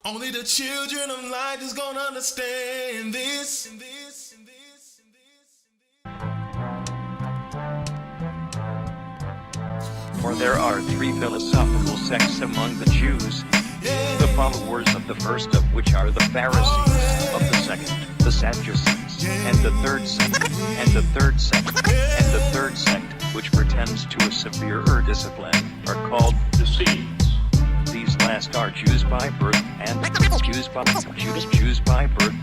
Only the children of light is gonna understand this. For there are three philosophical sects among the Jews, the followers of the first of which are the Pharisees, of the second, the Sadducees, and the third sect, and the third sect, and the third sect, which pretends to a severer discipline, are called the Essenes. These last are Jews by birth, and Jews by birth,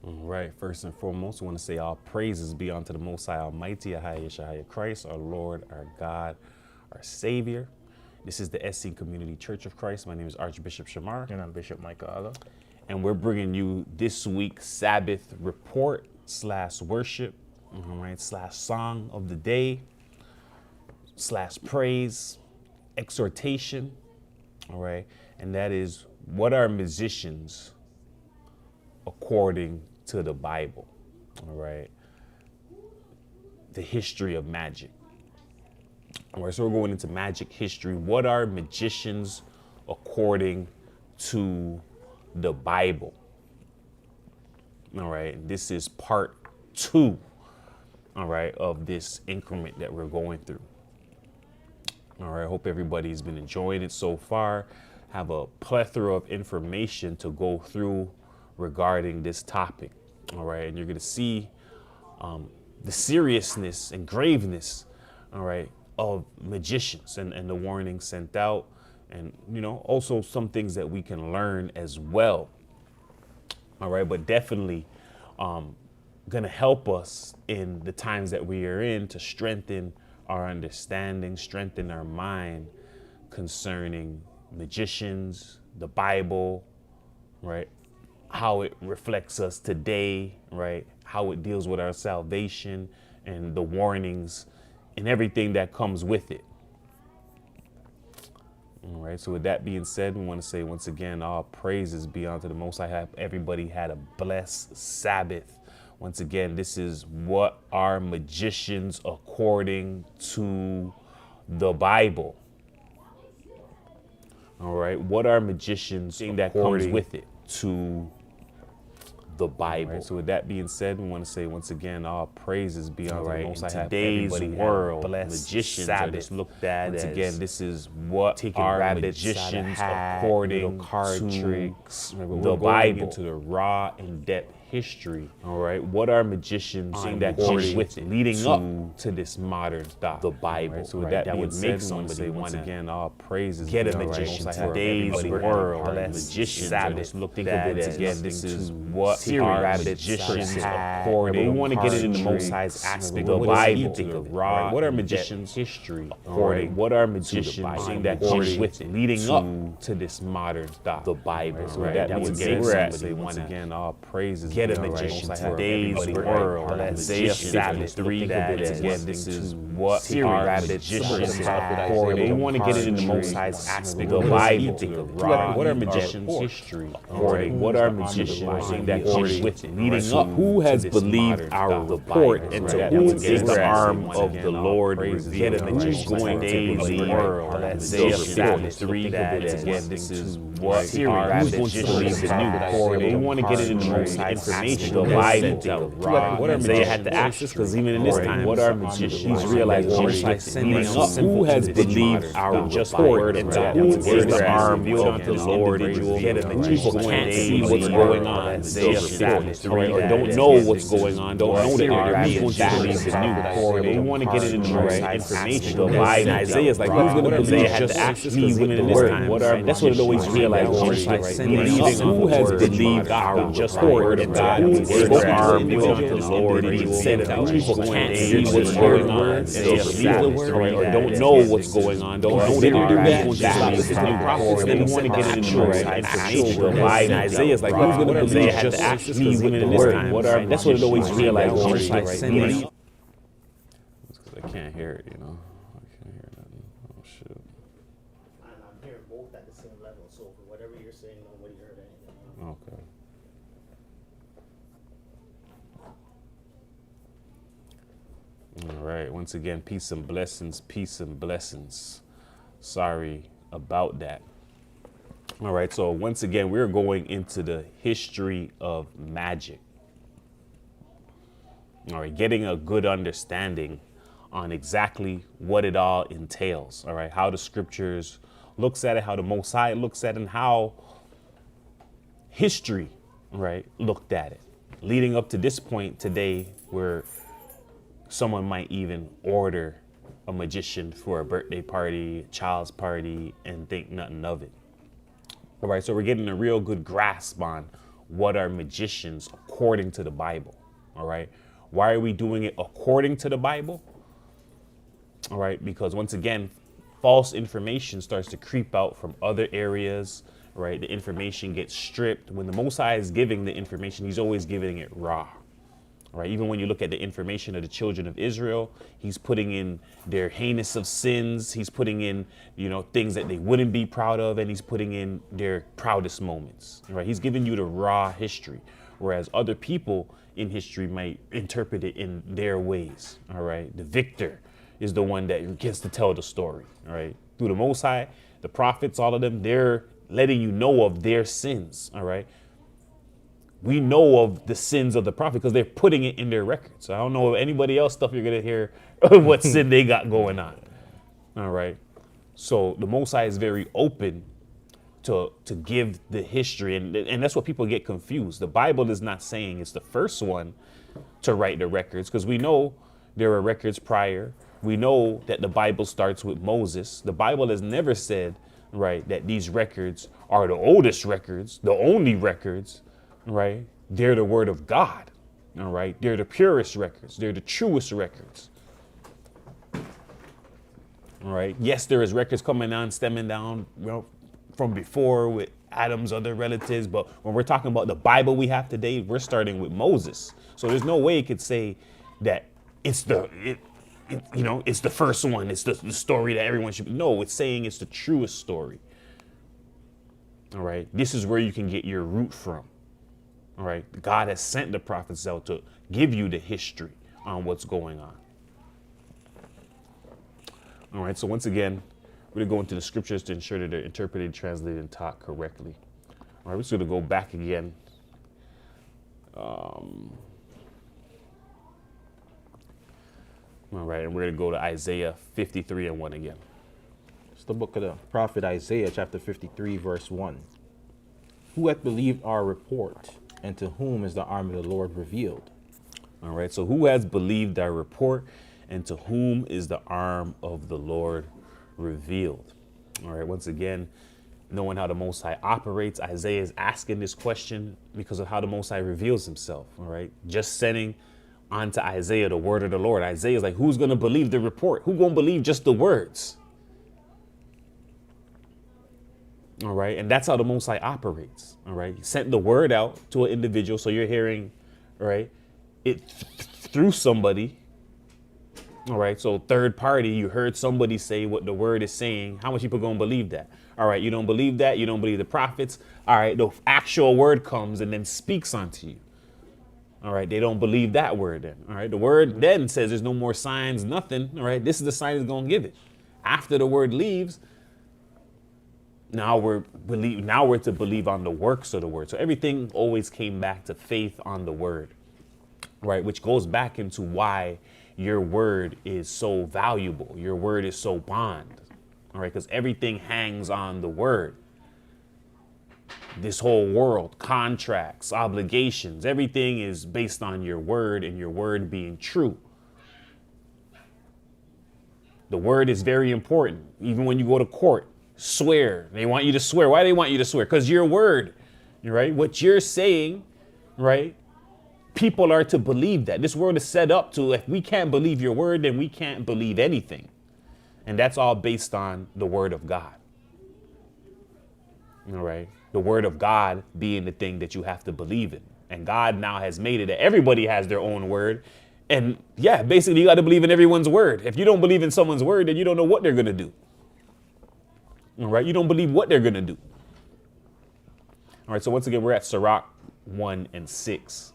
All right, first and foremost, we want to say all praises be unto the Most High Almighty, Ahaya Shahaya Christ, our Lord, our God, our Savior. This is the SC Community Church of Christ. My name is Archbishop Shamar. And I'm Bishop Michael Allah. And we're bringing you this week's Sabbath report / worship, all right, / song of the day / praise, exhortation, all right? And that is, what are musicians according to the Bible, all right? The history of magic. All right, so we're going into magic history. What are magicians according to the Bible? All right, this is part 2, all right, of this increment that we're going through. All right, I hope everybody's been enjoying it so far. Have a plethora of information to go through regarding this topic, all right? And you're gonna see the seriousness and graveness, all right, of magicians and the warnings sent out, and, you know, also some things that we can learn as well, all right? But definitely gonna help us in the times that we are in to strengthen our understanding, strengthen our mind concerning magicians, the Bible, right? How it reflects us today, right? How it deals with our salvation and the warnings and everything that comes with it. All right, so with that being said, we want to say once again, all praises be unto the Most High. Have everybody had a blessed Sabbath. Once again, this is what are magicians according to the Bible. All right, what are magicians that comes with it to the Bible? Right, so with that being said, we want to say once again, all praises be unto the Most High. In today's world, magicians are just looked at once again. This is what are magicians according to the Bible, into the raw, in-depth history. All right, what are magicians that comes with it, leading up to this modern thought, the Bible? Right, so with that would make somebody once again, all praises get a magician. Today's world, magicians are just looked at as again. This is what are magicians according. We want to get it in the Most High's aspect of the Bible, the raw. What are magicians' history according? What are magicians that comes with it, leading up to this modern thought, the Bible? So with that would make somebody once again, all praises. Get a magician. Today's world, Isaiah 53. Again, this is what are magicians according. We want to get it in the Most High's aspect of the Bible, the raw. What are magicians' history according? What are magicians that comes with it, leading up? Who has believed our report, and to whom is the arm of the Lord revealed? Who's going to believe Isaiah 53? Again, this is what are magicians according. We want to get it in the Most High's information, the Bible, the raw. What are Isaiah had to ask this, because even in this time, what are magicians? Realize who has believed our just word, and to whom is the arm of the Lord revealed? People can't see what's going on. Isaiah 53, or don't know what's going on, don't know that they're being believe the new. We want to get it in the right information. The Bible, Isaiah's like, who's going to believe just actually even in this time? That's what it always realized. Who has believed our just word, and God who spoke arm to the Lord and said that people can't see what's going on, or don't know what's going on, don't know the prophets, then want to get insurance information. Providing Isaiah's like, who's going to believe just actually winning this time? That's what it always feels like. I can't hear it, you know. I can't hear nothing. Oh shit. I'm hearing both at the same level, so for whatever you're saying, nobody heard anything. Okay. All right. Once again, peace and blessings. Peace and blessings. Sorry about that. All right. So once again, we're going into the history of magic. All right. Getting a good understanding on exactly what it all entails. All right. How the scriptures looks at it, how the Most High looks at it, and how history, right, looked at it. Leading up to this point today where someone might even order a magician for a birthday party, a child's party, and think nothing of it. All right, so we're getting a real good grasp on what are magicians according to the Bible. All right, why are we doing it according to the Bible? All right, because once again, false information starts to creep out from other areas, right? The information gets stripped. When the Most High is giving the information, he's always giving it raw. Right? Even when you look at the information of the children of Israel, he's putting in their heinous of sins. He's putting in, you know, things that they wouldn't be proud of, and he's putting in their proudest moments. Right? He's giving you the raw history, whereas other people in history might interpret it in their ways. All right. The victor is the one that gets to tell the story. All right. Through the Most High, the prophets, all of them, they're letting you know of their sins. All right. We know of the sins of the prophet because they're putting it in their records. So I don't know of anybody else stuff you're going to hear what sin they got going on. All right. So the Most High is very open to give the history. And that's what people get confused. The Bible is not saying it's the first one to write the records, because we know there were records prior. We know that the Bible starts with Moses. The Bible has never said, right, that these records are the oldest records, the only records. Right? They're the word of God. All right. They're the purest records. They're the truest records. All right. Yes, there is records coming on, stemming down, you know, from before with Adam's other relatives. But when we're talking about the Bible we have today, we're starting with Moses. So there's no way it could say that it's it's the first one. It's the story that everyone should. No, it's saying it's the truest story. All right. This is where you can get your root from. All right. God has sent the prophets out to give you the history on what's going on. All right. So once again, we're going to go into the scriptures to ensure that they're interpreted, translated, and taught correctly. All right. We're just going to go back again. All right. And we're going to go to Isaiah 53:1 again. It's the book of the prophet Isaiah, chapter 53, verse 1. Who hath believed our report? And to whom is the arm of the Lord revealed? All right. So who has believed our report, and to whom is the arm of the Lord revealed? All right. Once again, knowing how the Most High operates, Isaiah is asking this question because of how the Most High reveals himself. All right. Just sending onto Isaiah the word of the Lord. Isaiah is like, who's going to believe the report? Who's going to believe just the words? All right. And that's how the Most High operates. All right. He sent the word out to an individual. So you're hearing, right, it through somebody. All right. So third party, you heard somebody say what the word is saying. How much people going to believe that? All right. You don't believe that. You don't believe the prophets. All right. The actual word comes and then speaks unto you. All right. They don't believe that word then. All right. The word then says there's no more signs, nothing. All right. This is the sign that's going to give it. After the word leaves, Now we're to believe on the works of the word. So everything always came back to faith on the word, right? Which goes back into why your word is so valuable. Your word is so bond, all right? Because everything hangs on the word. This whole world, contracts, obligations, everything is based on your word and your word being true. The word is very important. Even when you go to court, swear. They want you to swear. Why do they want you to swear? Because your word, right? What you're saying, right, people are to believe that. This world is set up to, if we can't believe your word, then we can't believe anything. And that's all based on the word of God. All right. The word of God being the thing that you have to believe in. And God now has made it that everybody has their own word. And yeah, basically you got to believe in everyone's word. If you don't believe in someone's word, then you don't know what they're going to do. All right. You don't believe what they're going to do. All right. So once again, we're at Sirach 1 and 6.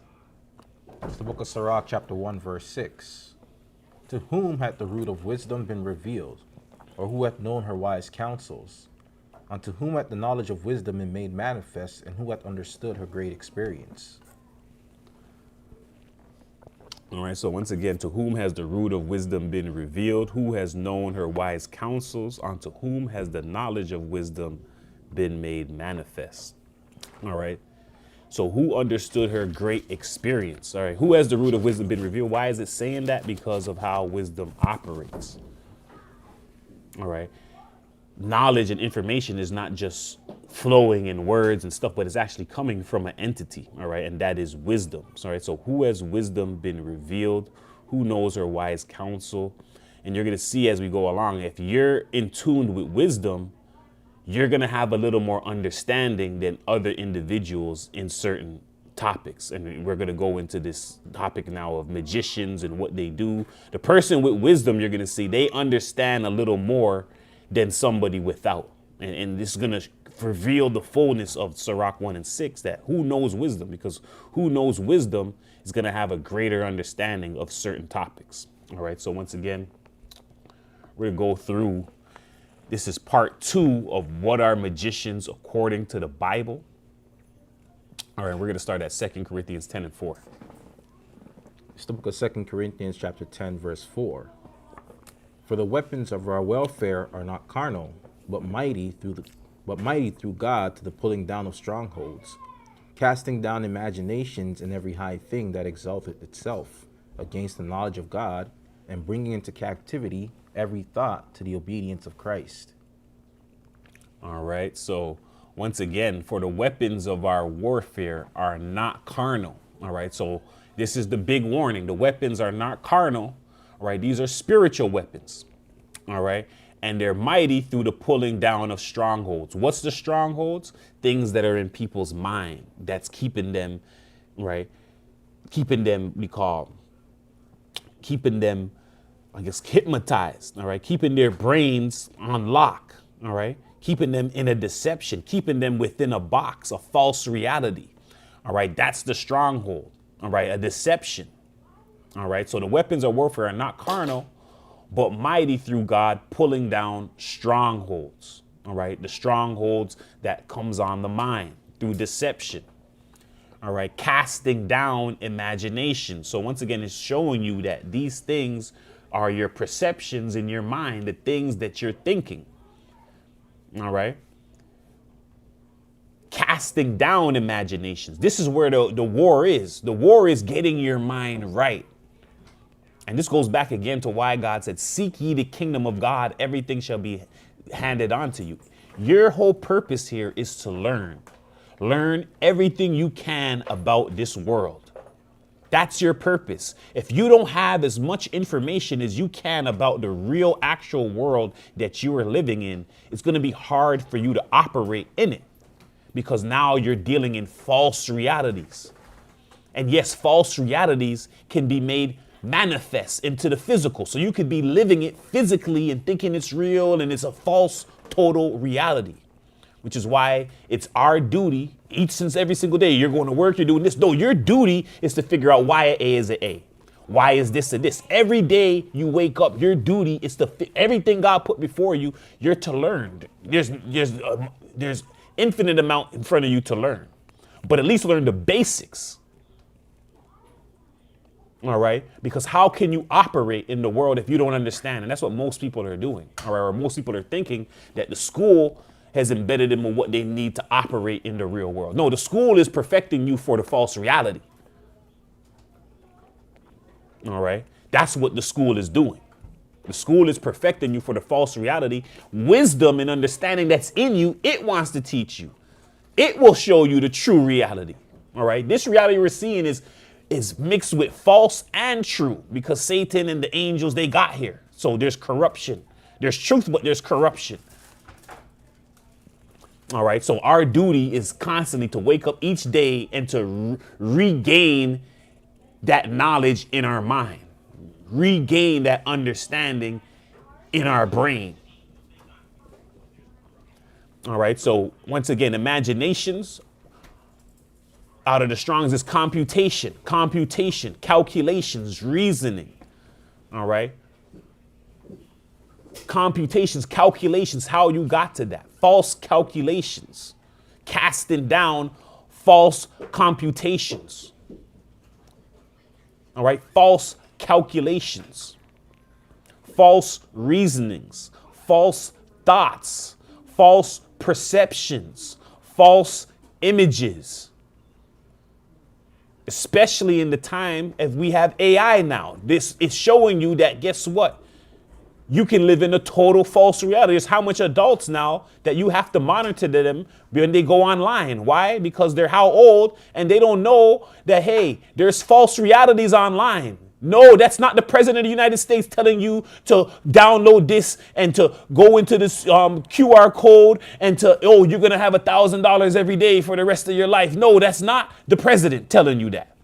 It's the book of Sirach, chapter 1, verse 6. To whom hath the root of wisdom been revealed? Or who hath known her wise counsels? Unto whom hath the knowledge of wisdom been made manifest? And who hath understood her great experience? All right, so once again, to whom has the root of wisdom been revealed? Who has known her wise counsels? Unto whom has the knowledge of wisdom been made manifest? All right, so who understood her great experience? All right, who has the root of wisdom been revealed? Why is it saying that? Because of how wisdom operates. All right, knowledge and information is not just flowing in words and stuff, but it's actually coming from an entity, all right, and that is wisdom. All right, so who has wisdom been revealed? Who knows her wise counsel? And you're going to see as we go along, if you're in tune with wisdom, you're going to have a little more understanding than other individuals in certain topics. And we're going to go into this topic now of magicians and what they do. The person with wisdom, you're going to see they understand a little more than somebody without. And this is going to reveal the fullness of Sirach 1 and 6, that who knows wisdom, because who knows wisdom is going to have a greater understanding of certain topics. All right. So once again, we're going to go through. This is part 2 of what are magicians according to the Bible. All right. We're going to start at 2 Corinthians 10 and 4. It's the book of 2 Corinthians chapter 10, verse 4. For the weapons of our warfare are not carnal, but mighty through God to the pulling down of strongholds, casting down imaginations and every high thing that exalteth itself against the knowledge of God, and bringing into captivity every thought to the obedience of Christ. All right. So once again, for the weapons of our warfare are not carnal. All right. So this is the big warning. The weapons are not carnal. All right. These are spiritual weapons. All right. And they're mighty through the pulling down of strongholds. What's the strongholds? Things that are in people's mind that's keeping them, right? Keeping them, I guess, hypnotized. All right. Keeping their brains on lock. All right. Keeping them in a deception, keeping them within a box, a false reality. All right. That's the stronghold. All right. A deception. All right. So the weapons of warfare are not carnal, but mighty through God, pulling down strongholds. All right. The strongholds that comes on the mind through deception. All right. Casting down imagination. So once again, it's showing you that these things are your perceptions in your mind, the things that you're thinking. All right. Casting down imaginations. This is where the war is. The war is getting your mind right. And this goes back again to why God said, seek ye the kingdom of God, everything shall be handed on to you. Your whole purpose here is to learn. Learn everything you can about this world. That's your purpose. If you don't have as much information as you can about the real actual world that you are living in, it's going to be hard for you to operate in it, because now you're dealing in false realities. And yes, false realities can be made manifest into the physical. So you could be living it physically and thinking it's real, and it's a false total reality, which is why it's our duty each and every single day. You're going to work, you're doing this. No, your duty is to figure out why an A is an A. Why is this a this? Every day you wake up, your duty is to everything God put before you, you're to learn. There's infinite amount in front of you to learn, but at least learn the basics. All right. Because how can you operate in the world if you don't understand? And that's what most people are doing. All right. Or most people are thinking that the school has embedded them in what they need to operate in the real world. No, the school is perfecting you for the false reality. All right. That's what the school is doing. The school is perfecting you for the false reality. Wisdom and understanding that's in you, it wants to teach you. It will show you the true reality. All right. This reality we're seeing is is mixed with false and true, because Satan and the angels, they got here. So there's corruption. There's truth, but there's corruption. All right. So our duty is constantly to wake up each day and to regain that knowledge in our mind, regain that understanding in our brain. All right. So once again, imaginations out of the Strong's is computation, calculations, reasoning. All right. Computations, calculations, how you got to that. False calculations, casting down false computations. All right. False calculations, false reasonings, false thoughts, false perceptions, false images. Especially in the time as we have AI now. This is showing you that, guess what? You can live in a total false reality. There's how much adults now that you have to monitor them when they go online. Why? Because they're how old and they don't know that, hey, there's false realities online. No, that's not the president of the United States telling you to download this and to go into this QR code and to, oh, you're going to have $1,000 every day for the rest of your life. No, that's not the president telling you that.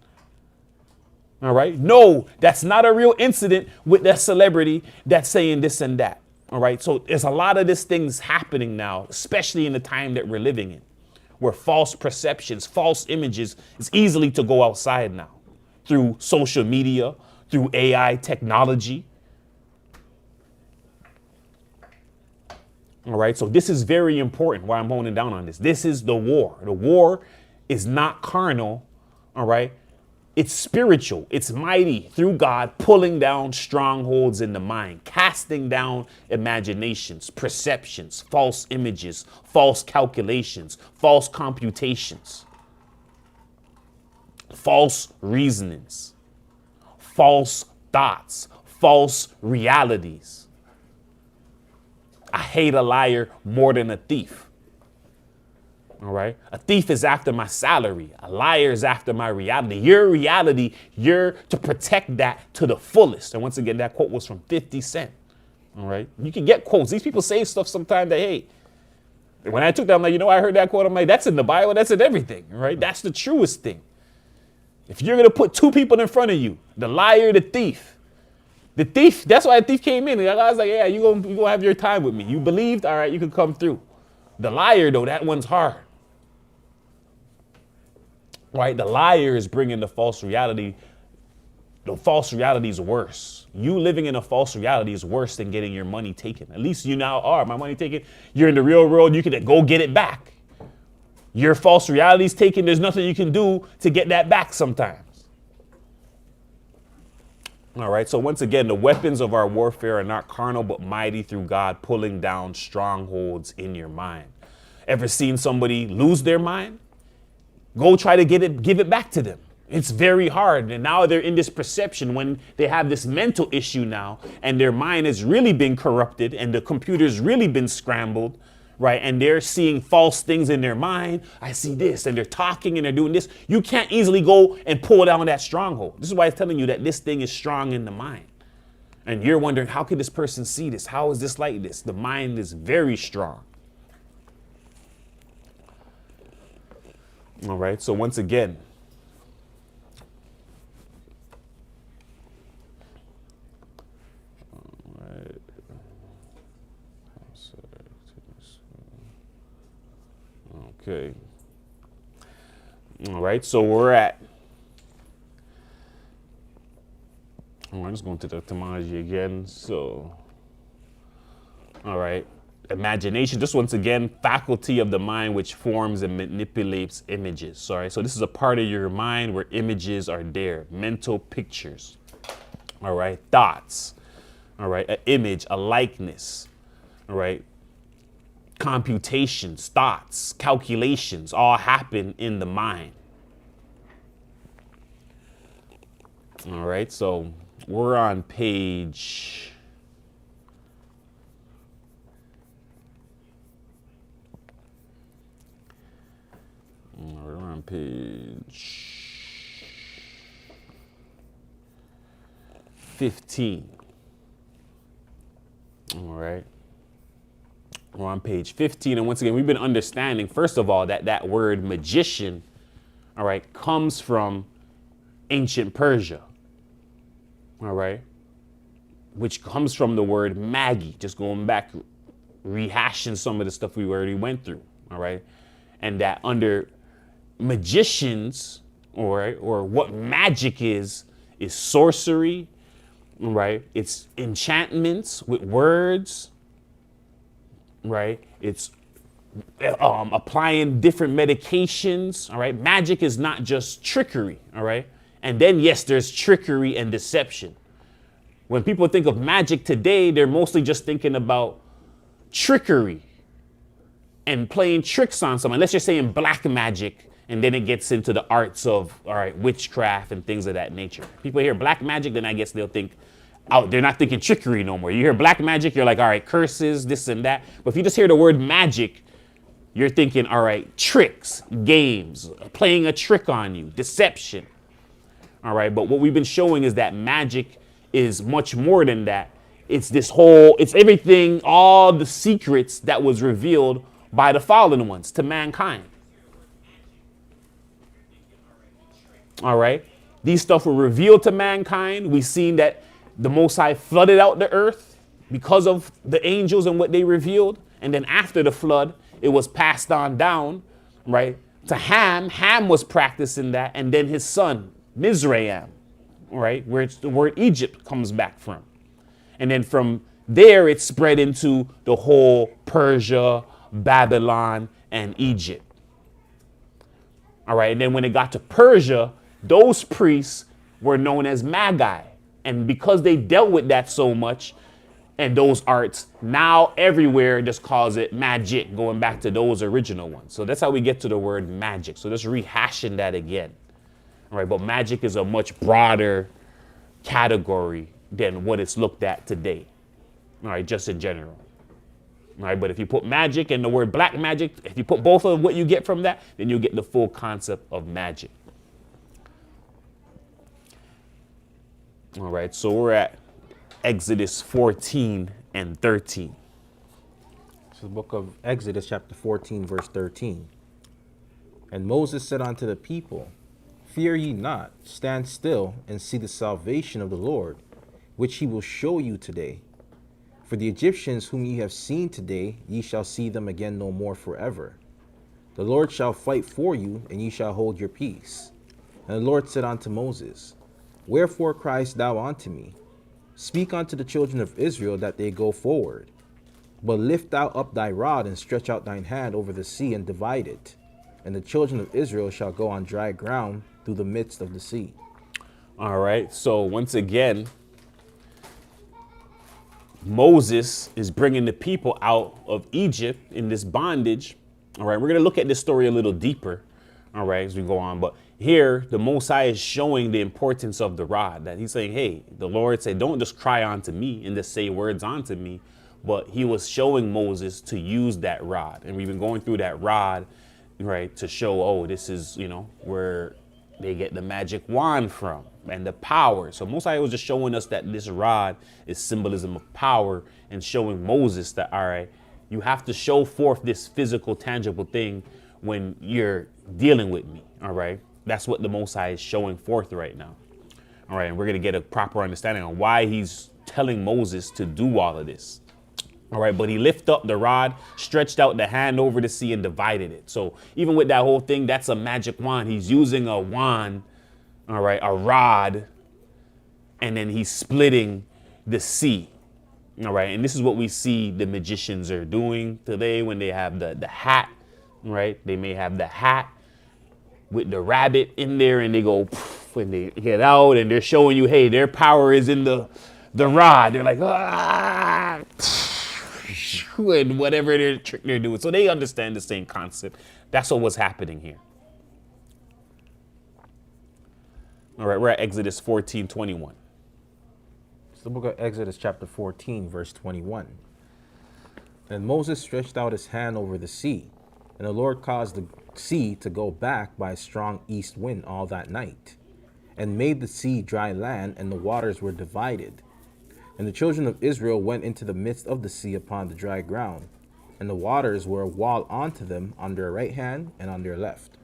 All right. No, that's not a real incident with that celebrity that's saying this and that. All right. So there's a lot of these things happening now, especially in the time that we're living in, where false perceptions, false images is easily to go outside now through social media, through AI technology. All right. So this is very important why I'm honing down on this. This is the war. The war is not carnal. All right. It's spiritual. It's mighty through God, pulling down strongholds in the mind, casting down imaginations, perceptions, false images, false calculations, false computations, false reasonings, false thoughts, false realities. I hate a liar more than a thief. All right. A thief is after my salary. A liar is after my reality. Your reality, you're to protect that to the fullest. And once again, that quote was from 50 Cent. All right. You can get quotes. These people say stuff sometimes that, hey, when I took that, I'm like, I heard that quote. I'm like, that's in the Bible. That's in everything. Right. That's the truest thing. If you're going to put two people in front of you, the liar, the thief, that's why the thief came in. I was like, yeah, you're going to have your time with me. You believed. All right. You can come through. The liar, though, that one's hard. Right? The liar is bringing the false reality. The false reality is worse. You living in a false reality is worse than getting your money taken. At least you now are. My money taken. You're in the real world. You can go get it back. Your false reality is taken. There's nothing you can do to get that back sometimes. All right. So once again, the weapons of our warfare are not carnal, but mighty through God, pulling down strongholds in your mind. Ever seen somebody lose their mind? Go try to give it back to them. It's very hard. And now they're in this perception when they have this mental issue now and their mind has really been corrupted and the computer's really been scrambled, right? And they're seeing false things in their mind. I see this, and they're talking and they're doing this. You can't easily go and pull down that stronghold. This is why it's telling you that this thing is strong in the mind. And you're wondering, how could this person see this? How is this like this? The mind is very strong. All right. So once again, okay. All right. So we're at. I'm just going to the etymology again. So, all right. Imagination, just once again, faculty of the mind which forms and manipulates images. All right, so this is a part of your mind where images are there, mental pictures. All right, thoughts. All right, an image, a likeness. All right, computations, thoughts, calculations all happen in the mind. All right, so we're on page. We're on page 15. All right. We're on page 15. And once again, we've been understanding, first of all, that word magician, all right, comes from ancient Persia. All right. Which comes from the word magi, just going back, rehashing some of the stuff we already went through. All right. And that under magicians, all right, or what magic is sorcery, right? It's enchantments with words, right? It's applying different medications, all right? Magic is not just trickery, all right? And then, yes, there's trickery and deception. When people think of magic today, they're mostly just thinking about trickery and playing tricks on someone. Unless you're saying black magic, and then it gets into the arts of, all right, witchcraft and things of that nature. People hear black magic, then I guess they'll think, oh, they're not thinking trickery no more. You hear black magic, you're like, all right, curses, this and that. But if you just hear the word magic, you're thinking, all right, tricks, games, playing a trick on you, deception. All right, but what we've been showing is that magic is much more than that. It's this whole, it's everything, all the secrets that was revealed by the fallen ones to mankind. All right. These stuff were revealed to mankind. We've seen that the Most High flooded out the earth because of the angels and what they revealed. And then after the flood, it was passed on down, right, to Ham. Ham was practicing that. And then his son, Mizraim, right, where the word Egypt comes back from. And then from there, it spread into the whole Persia, Babylon, and Egypt. All right. And then when it got to Persia, those priests were known as magi. And because they dealt with that so much and those arts, now everywhere just calls it magic, going back to those original ones. So that's how we get to the word magic. So just rehashing that again. All right. But magic is a much broader category than what it's looked at today. All right. Just in general. All right. But if you put magic and the word black magic, if you put both of what you get from that, then you get the full concept of magic. All right, so we're at Exodus 14 and 13. So the book of Exodus, chapter 14, verse 13. And Moses said unto the people, Fear ye not, stand still and see the salvation of the Lord, which he will show you today. For the Egyptians whom ye have seen today, ye shall see them again no more forever. The Lord shall fight for you, and ye shall hold your peace. And the Lord said unto Moses, Wherefore criest thou unto me? Speak unto the children of Israel that they go forward. But lift thou up thy rod and stretch out thine hand over the sea and divide it. And the children of Israel shall go on dry ground through the midst of the sea. All right. So once again, Moses is bringing the people out of Egypt in this bondage. All right. We're going to look at this story a little deeper. All right. As we go on. But here, the Most High is showing the importance of the rod, that he's saying, hey, the Lord said, don't just cry unto me and just say words unto me. But he was showing Moses to use that rod. And we've been going through that rod, right, to show, oh, this is, you know, where they get the magic wand from and the power. So Most High was just showing us that this rod is symbolism of power and showing Moses that, all right, you have to show forth this physical, tangible thing when you're dealing with me. All right. That's what the Most High is showing forth right now. All right. And we're going to get a proper understanding on why he's telling Moses to do all of this. All right. But he lifted up the rod, stretched out the hand over the sea and divided it. So even with that whole thing, that's a magic wand. He's using a wand. All right. A rod. And then he's splitting the sea. All right. And this is what we see the magicians are doing today when they have the hat. Right. They may have the hat with the rabbit in there and they go when they get out and they're showing you, hey, their power is in the rod. They're like, ah, and whatever their trick they're doing. So they understand the same concept. That's what was happening here. All right, we're at Exodus 14:21. It's the book of Exodus, chapter 14, verse 21. And Moses stretched out his hand over the sea, and the Lord caused the sea to go back by a strong east wind all that night. and made the sea dry land, and the waters were divided. And the children of Israel went into the midst of the sea upon the dry ground, and the waters were a wall unto them on their right hand and on their left.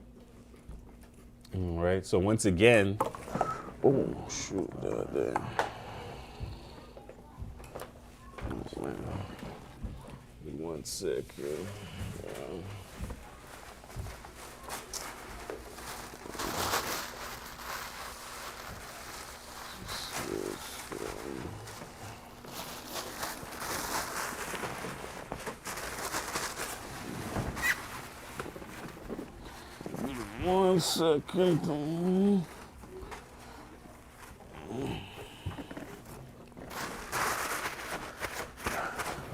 All right. So once again, oh shoot, there. Give me 1 second. One second.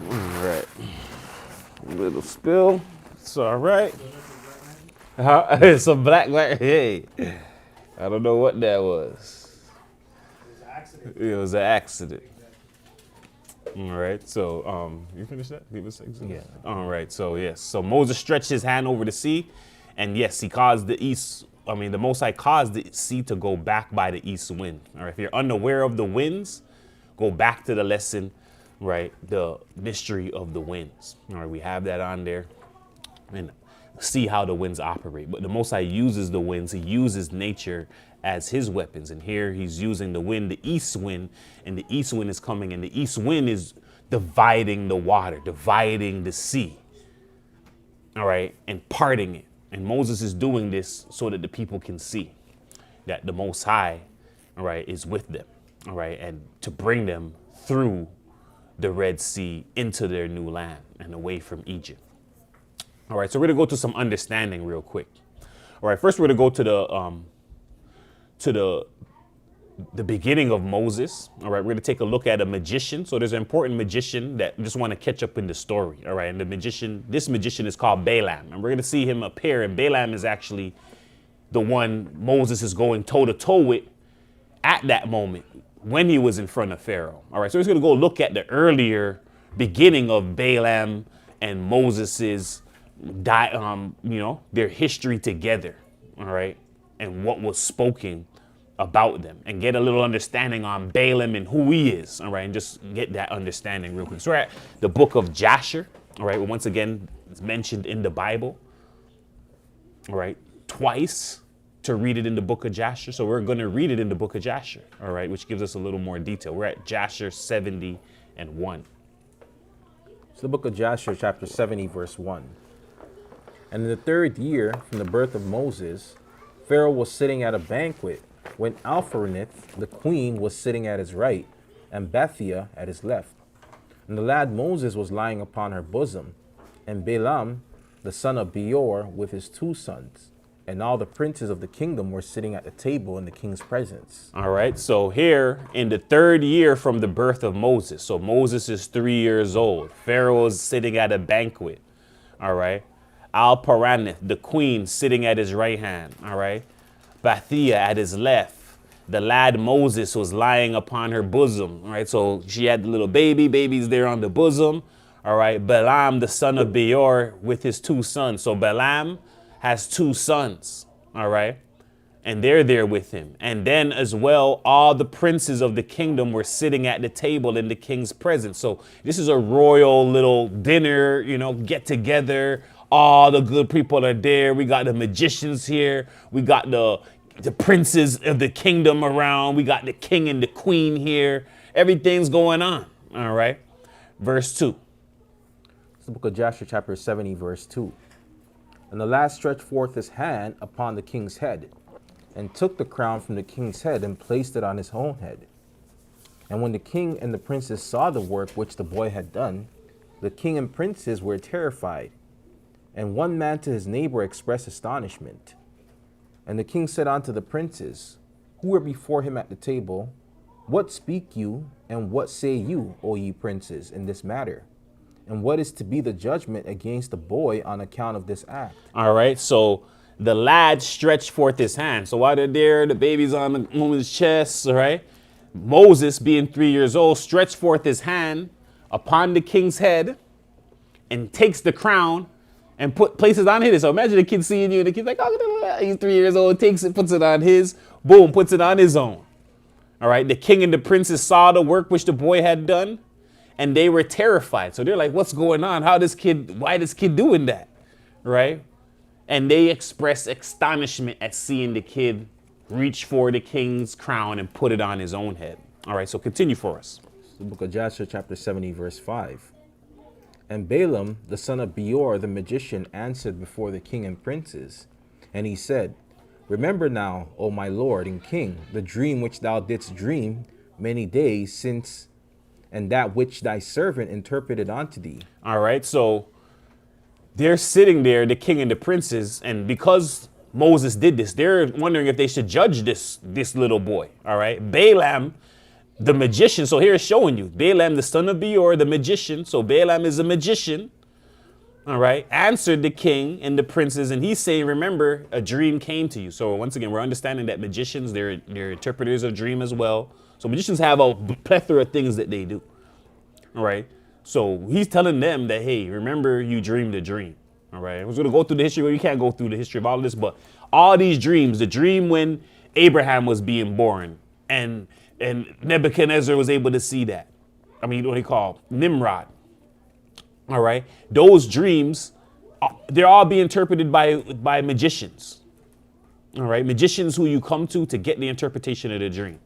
All right. A little spill. It's all right. It's a black light. Hey, I don't know what that was. It was an accident. All right. So, you finished that? Yeah. All right. So yes. So Moses stretched his hand over the sea, and yes, he caused the the Most High caused the sea to go back by the east wind. All right. If you're unaware of the winds, go back to the lesson. Right, the mystery of the winds. All right, we have that on there, and see how the winds operate. But the Most High uses the winds. He uses nature as his weapons. And here he's using the wind, the east wind, and the east wind is coming, and the east wind is dividing the water, dividing the sea. All right, and parting it. And Moses is doing this so that the people can see that the Most High, all right, is with them. All right, and to bring them through the Red Sea into their new land and away from Egypt. All right, so we're gonna go to some understanding real quick. All right, first we're gonna go to the beginning of Moses. All right, we're gonna take a look at a magician. So there's an important magician that just want to catch up in the story. All right, and this magician is called Balaam, and we're gonna see him appear. And Balaam is actually the one Moses is going toe to toe with at that moment, when he was in front of Pharaoh. All right, so we're going to go look at the earlier beginning of Balaam and Moses's, their history together. All right, and what was spoken about them, and get a little understanding on Balaam and who he is. All right, and just get that understanding real quick. So we're at the book of Jasher. All right, once again, it's mentioned in the Bible. All right, twice. To read it in the book of Jasher. So we're going to read it in the book of Jasher, all right, which gives us a little more detail. We're at Jasher 70:1. It's the book of Jasher, chapter 70, verse 1. And in the 3rd year from the birth of Moses, Pharaoh was sitting at a banquet, when Alpharanith, the queen, was sitting at his right, and Bathia at his left. And the lad Moses was lying upon her bosom, and Balaam, the son of Beor, with his 2 sons. And all the princes of the kingdom were sitting at the table in the king's presence. All right, so here in the 3rd year from the birth of Moses, so Moses is 3 years old. Pharaoh is sitting at a banquet, all right. Al-Paranith, the queen, sitting at his right hand, all right. Bathia at his left. The lad Moses was lying upon her bosom, all right. So she had the little baby's there on the bosom, all right. Balaam, the son of Beor, with his 2 sons. So Balaam has 2 sons, all right, and they're there with him. And then as well, all the princes of the kingdom were sitting at the table in the king's presence. So this is a royal little dinner, get together. All the good people are there. We got the magicians here. We got the princes of the kingdom around. We got the king and the queen here. Everything's going on, all right. Verse 2. It's the book of Jasher, chapter 70, verse 2. And the lad stretched forth his hand upon the king's head, and took the crown from the king's head, and placed it on his own head. And when the king and the princes saw the work which the boy had done, the king and princes were terrified. And one man to his neighbor expressed astonishment. And the king said unto the princes, who were before him at the table, what speak you, and what say you, O ye princes, in this matter? And what is to be the judgment against the boy on account of this act? All right, so the lad stretched forth his hand. So while they're there, the baby's on the woman's chest, all right? Moses, being 3 years old, stretched forth his hand upon the king's head and takes the crown and places on his. So imagine a kid seeing you and the kid's like, oh, he's 3 years old, takes it, puts it on his, boom, puts it on his own. All right, the king and the princess saw the work which the boy had done, and they were terrified. So they're like, what's going on? Why this kid doing that? Right? And they expressed astonishment at seeing the kid reach for the king's crown and put it on his own head. All right, so continue for us. The book of Joshua, chapter 70, verse 5. And Balaam, the son of Beor, the magician, answered before the king and princes. And he said, Remember now, O my lord and king, the dream which thou didst dream many days since, and that which thy servant interpreted unto thee. All right, so they're sitting there, the king and the princes, and because Moses did this, they're wondering if they should judge this little boy. All right, Balaam, the magician. So here it's showing you Balaam, the son of Beor, the magician. So Balaam is a magician. All right, answered the king and the princes, and he's saying, remember, a dream came to you. So once again, we're understanding that magicians, they're interpreters of dream as well. So magicians have a plethora of things that they do. All right, so he's telling them that, hey, remember you dreamed a dream. All right, I was going to go through the history. Well, you can't go through the history of all of this, but all these dreams, the dream when Abraham was being born, and Nebuchadnezzar was able to see that. I mean, what do you call Nimrod? All right, those dreams, they're all being interpreted by magicians. All right, magicians who you come to get the interpretation of the dream.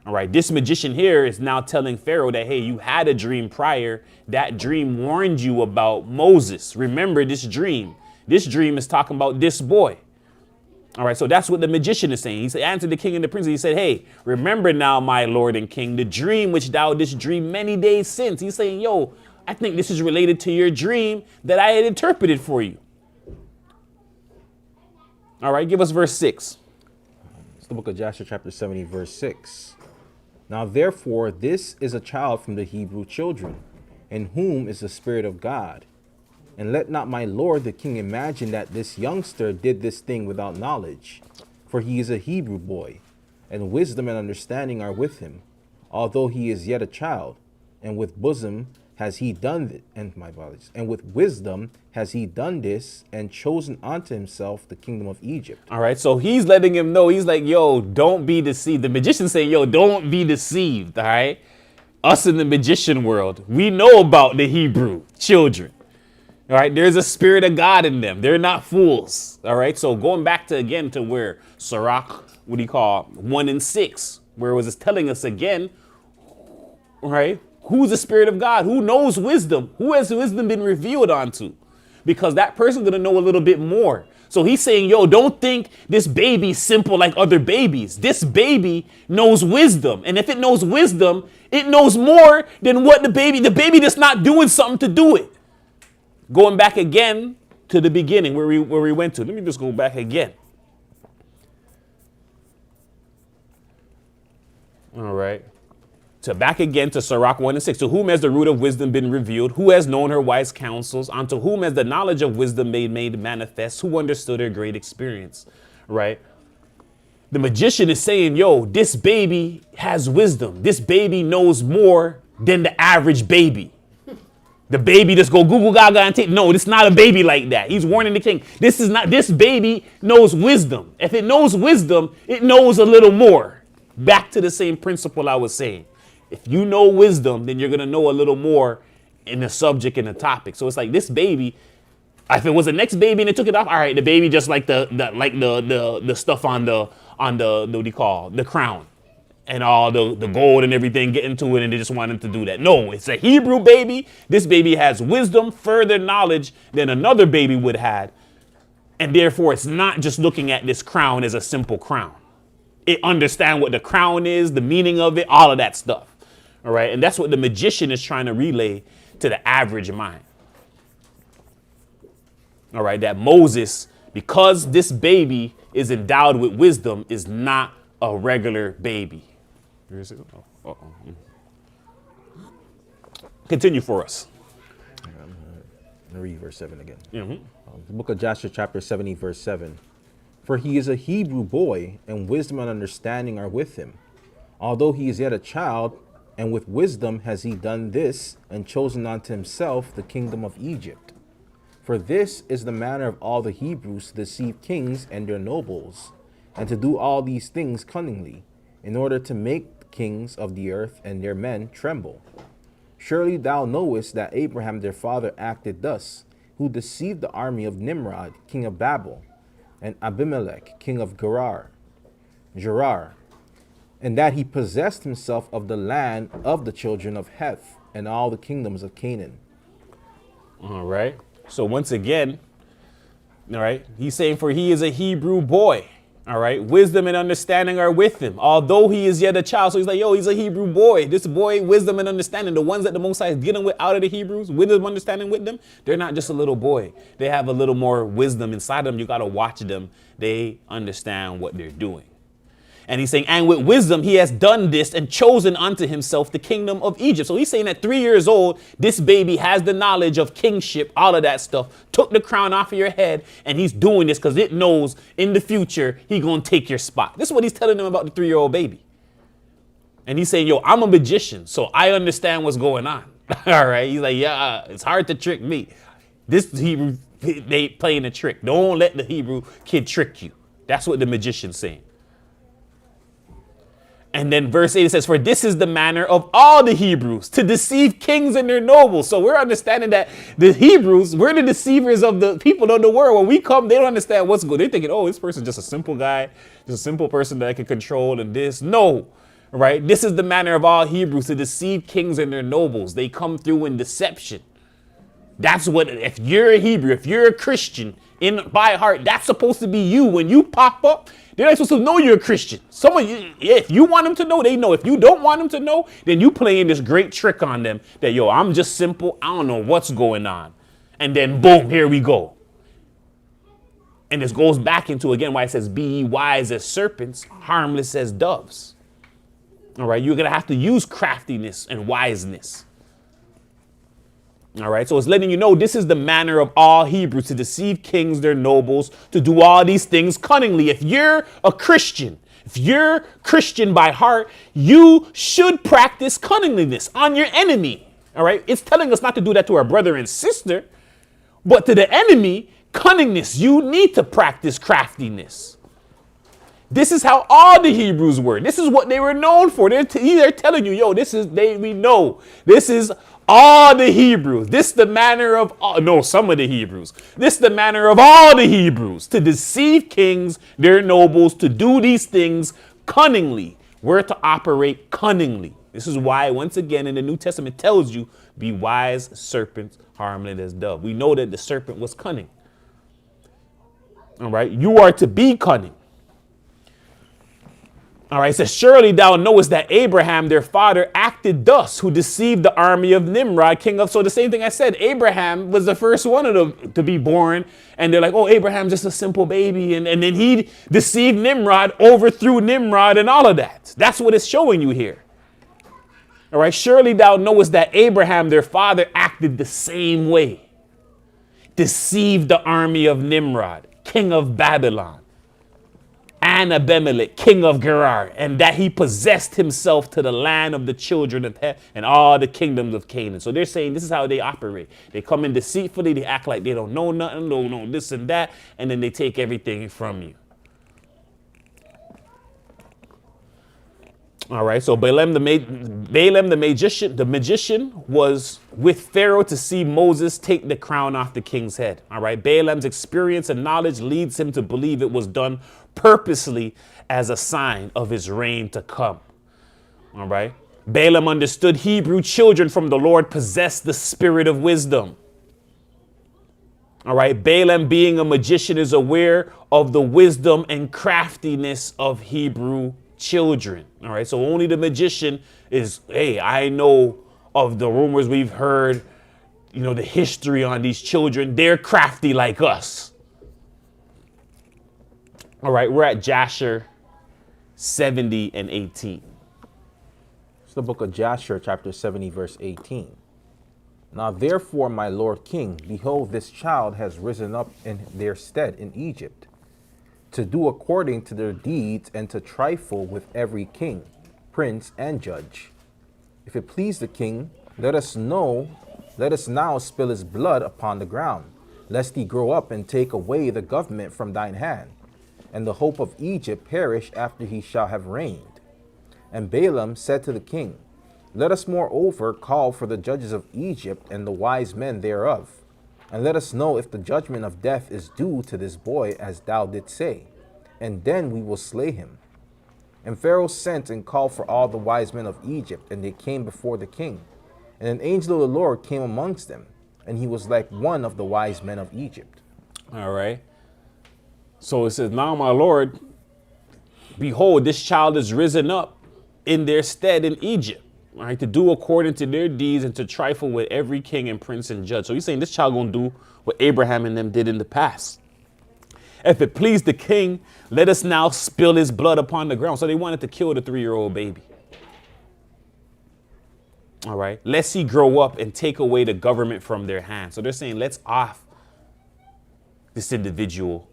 All right, this magician here is now telling Pharaoh that, hey, you had a dream prior. That dream warned you about Moses. Remember this dream. This dream is talking about this boy. All right, so that's what the magician is saying. He answered the king and the prince. He said, hey, remember now, my lord and king, the dream which thou didst dream many days since. He's saying, yo, I think this is related to your dream that I had interpreted for you. All right, give us verse 6. It's the book of Joshua, chapter 70, verse 6. Now, therefore, this is a child from the Hebrew children, in whom is the Spirit of God. And let not my lord the king imagine that this youngster did this thing without knowledge, for he is a Hebrew boy, and wisdom and understanding are with him, although he is yet a child, and with bosom has he done it, and with wisdom has he done this, and chosen unto himself the kingdom of Egypt. All right, so he's letting him know. He's like, yo, don't be deceived. The magician's saying, yo, don't be deceived, all right? Us in the magician world, we know about the Hebrew children, all right? There's a spirit of God in them. They're not fools, all right? So going back to, again, to where Sirach, 1 and 6, where it was telling us again, all right? Who's the Spirit of God? Who knows wisdom? Who has wisdom been revealed onto? Because that person's going to know a little bit more. So he's saying, yo, don't think this baby's simple like other babies. This baby knows wisdom. And if it knows wisdom, it knows more than what the baby that's not doing something to do it. Going back again to the beginning where we went to. Let me just go back again. All right. Back again to Sirach 1 and 6. To whom has the root of wisdom been revealed? Who has known her wise counsels? Unto whom has the knowledge of wisdom made manifest? Who understood her great experience? Right? The magician is saying, yo, this baby has wisdom. This baby knows more than the average baby. The baby just go Google Gaga and take. No, it's not a baby like that. He's warning the king. This baby knows wisdom. If it knows wisdom, it knows a little more. Back to the same principle I was saying. If you know wisdom, then you're going to know a little more in the subject and the topic. So it's like this baby, if it was the next baby and they took it off, all right, the baby just like the stuff on the what do you call, the crown and all the gold and everything, get into it, and they just wanted to do that. No, it's a Hebrew baby. This baby has wisdom, further knowledge than another baby would have. And therefore, it's not just looking at this crown as a simple crown. It understands what the crown is, the meaning of it, all of that stuff. All right. And that's what the magician is trying to relay to the average mind. All right. That Moses, because this baby is endowed with wisdom, is not a regular baby. Continue for us. I'm going to read verse 7 again. Mm-hmm. The book of Joshua, chapter 70, verse 7. For he is a Hebrew boy, and wisdom and understanding are with him. Although he is yet a child, and with wisdom has he done this, and chosen unto himself the kingdom of Egypt, For this is the manner of all the Hebrews to deceive kings and their nobles, and to do all these things cunningly, in order to make the kings of the earth and their men tremble. Surely thou knowest that Abraham their father acted thus, who deceived the army of Nimrod, king of Babel, and Abimelech, king of Gerar, and that he possessed himself of the land of the children of Heth and all the kingdoms of Canaan. All right. So once again, all right, he's saying, for he is a Hebrew boy. All right. Wisdom and understanding are with him, although he is yet a child. So he's like, yo, he's a Hebrew boy. This boy, wisdom and understanding, the ones that the Most High is dealing with out of the Hebrews, wisdom, understanding with them, they're not just a little boy. They have a little more wisdom inside them. You got to watch them. They understand what they're doing. And he's saying, and with wisdom, he has done this and chosen unto himself the kingdom of Egypt. So he's saying at 3 years old, this baby has the knowledge of kingship, all of that stuff, took the crown off of your head. And he's doing this because it knows in the future, he going to take your spot. This is what he's telling them about the 3-year-old baby. And he's saying, yo, I'm a magician, so I understand what's going on. All right. He's like, yeah, it's hard to trick me. This Hebrew, they playing a trick. Don't let the Hebrew kid trick you. That's what the magician's saying. And then verse 8 says, for this is the manner of all the Hebrews, to deceive kings and their nobles. So we're understanding that the Hebrews, we're the deceivers of the people of the world. When we come, they don't understand what's good. They're thinking, oh, this person's just a simple guy, just a simple person that I can control and this. No, right? This is the manner of all Hebrews, to deceive kings and their nobles. They come through in deception. That's what, if you're a Hebrew, if you're a Christian by heart, that's supposed to be you. When you pop up, they're not supposed to know you're a Christian. If you want them to know, they know. If you don't want them to know, then you playing this great trick on them that, yo, I'm just simple. I don't know what's going on. And then boom, here we go. And this goes back into, again, why it says, be ye wise as serpents, harmless as doves. All right, you're going to have to use craftiness and wiseness. All right, so it's letting you know this is the manner of all Hebrews, to deceive kings, their nobles, to do all these things cunningly. If you're a Christian, by heart, you should practice cunningliness on your enemy. All right, it's telling us not to do that to our brother and sister, but to the enemy, cunningness. You need to practice craftiness. This is how all the Hebrews were. This is what they were known for. They're telling you, yo, we know this is all the Hebrews. This is the manner of some of the Hebrews. This is the manner of all the Hebrews, to deceive kings, their nobles, to do these things cunningly. We're to operate cunningly. This is why, once again, in the New Testament tells you, be wise serpents, harmless as dove. We know that the serpent was cunning. All right, you are to be cunning. All right, it says, surely thou knowest that Abraham, their father, acted thus, who deceived the army of Nimrod, king of. So the same thing I said, Abraham was the first one of them to be born. And they're like, oh, Abraham's just a simple baby. And then he deceived Nimrod, overthrew Nimrod and all of that. That's what it's showing you here. All right, surely thou knowest that Abraham, their father, acted the same way. Deceived the army of Nimrod, king of Babylon, and Abimelech, king of Gerar, and that he possessed himself to the land of the children of Heth and all the kingdoms of Canaan. So they're saying this is how they operate. They come in deceitfully, they act like they don't know nothing, don't know this and that, and then they take everything from you. All right, so Balaam the magician was with Pharaoh to see Moses take the crown off the king's head. All right, Balaam's experience and knowledge leads him to believe it was done purposely as a sign of his reign to come. All right, Balaam understood Hebrew children from the Lord possessed the spirit of wisdom. All right, Balaam, being a magician, is aware of the wisdom and craftiness of Hebrew children. All right, so only the magician is, hey, I know of the rumors we've heard, the history on these children. They're crafty like us. All right, we're at Jasher 70 and 18. It's the book of Jasher, chapter 70, verse 18. Now therefore, my lord king, behold, this child has risen up in their stead in Egypt, to do according to their deeds, and to trifle with every king, prince, and judge. If it please the king, let us now spill his blood upon the ground. lest he grow up and take away the government from thine hand, and the hope of Egypt perish after he shall have reigned. And Balaam said to the king, let us moreover call for the judges of Egypt and the wise men thereof, and let us know if the judgment of death is due to this boy, as thou didst say, and then we will slay him. And Pharaoh sent and called for all the wise men of Egypt, and they came before the king. And an angel of the Lord came amongst them, and he was like one of the wise men of Egypt. All right. So it says, now, my Lord, behold, this child is risen up in their stead in Egypt, all right, to do according to their deeds and to trifle with every king and prince and judge. So he's saying this child going to do what Abraham and them did in the past. If it please the king, let us now spill his blood upon the ground. So they wanted to kill the 3-year-old baby. All right. Lest he grow up and take away the government from their hands. So they're saying, let's off this individual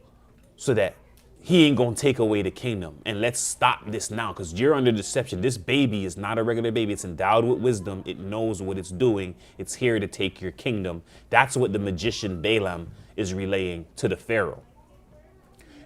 so that he ain't going to take away the kingdom. And let's stop this now, because you're under deception. This baby is not a regular baby. It's endowed with wisdom. It knows what it's doing. It's here to take your kingdom. That's what the magician Balaam is relaying to the Pharaoh.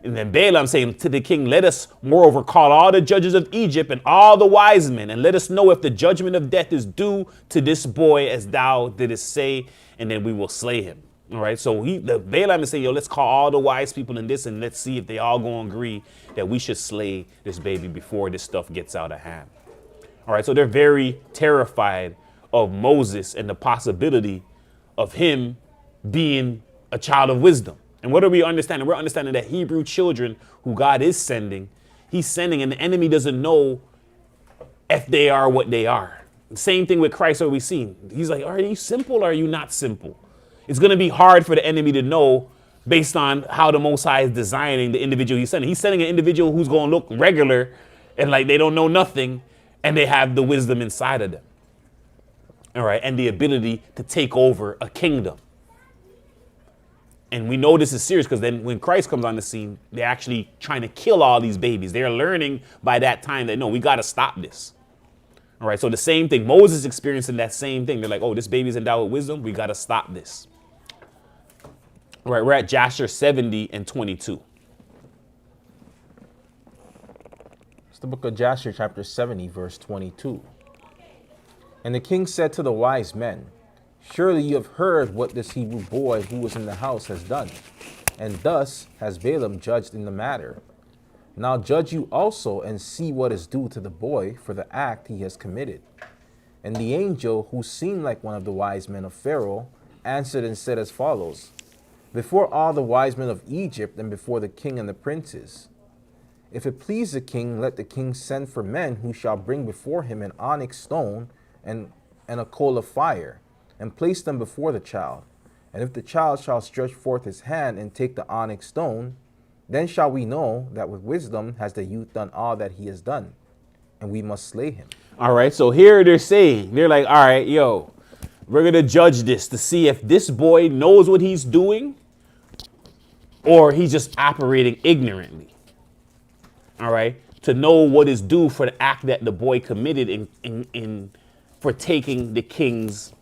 And then Balaam saying to the king, let us moreover call all the judges of Egypt and all the wise men, and let us know if the judgment of death is due to this boy, as thou didst say, and then we will slay him. All right. So Balaam is saying, yo, let's call all the wise people in this, and let's see if they all going to agree that we should slay this baby before this stuff gets out of hand. All right. So they're very terrified of Moses and the possibility of him being a child of wisdom. And what are we understanding? We're understanding that Hebrew children who God is sending, he's sending, and the enemy doesn't know if they are what they are. Same thing with Christ, what we've seen. He's like, are you simple or are you not simple? It's going to be hard for the enemy to know based on how the Most High is designing the individual he's sending. He's sending an individual who's going to look regular and like they don't know nothing, and they have the wisdom inside of them. All right. And the ability to take over a kingdom. And we know this is serious because then when Christ comes on the scene, they're actually trying to kill all these babies. They're learning by that time that, no, we got to stop this. All right. So the same thing, Moses experiencing that same thing. They're like, oh, this baby's endowed with wisdom. We got to stop this. All right. We're at Jasher 70 and 22. It's the book of Jasher, chapter 70, verse 22. And the king said to the wise men, surely you have heard what this Hebrew boy who was in the house has done, and thus has Balaam judged in the matter. Now judge you also, and see what is due to the boy for the act he has committed. And the angel, who seemed like one of the wise men of Pharaoh, answered and said as follows, before all the wise men of Egypt and before the king and the princes, if it please the king, let the king send for men who shall bring before him an onyx stone and a coal of fire, and place them before the child. And if the child shall stretch forth his hand and take the onyx stone, then shall we know that with wisdom has the youth done all that he has done, and we must slay him. All right. So here they're saying, they're like, all right, yo, we're going to judge this to see if this boy knows what he's doing or he's just operating ignorantly. All right. To know what is due for the act that the boy committed for taking the king's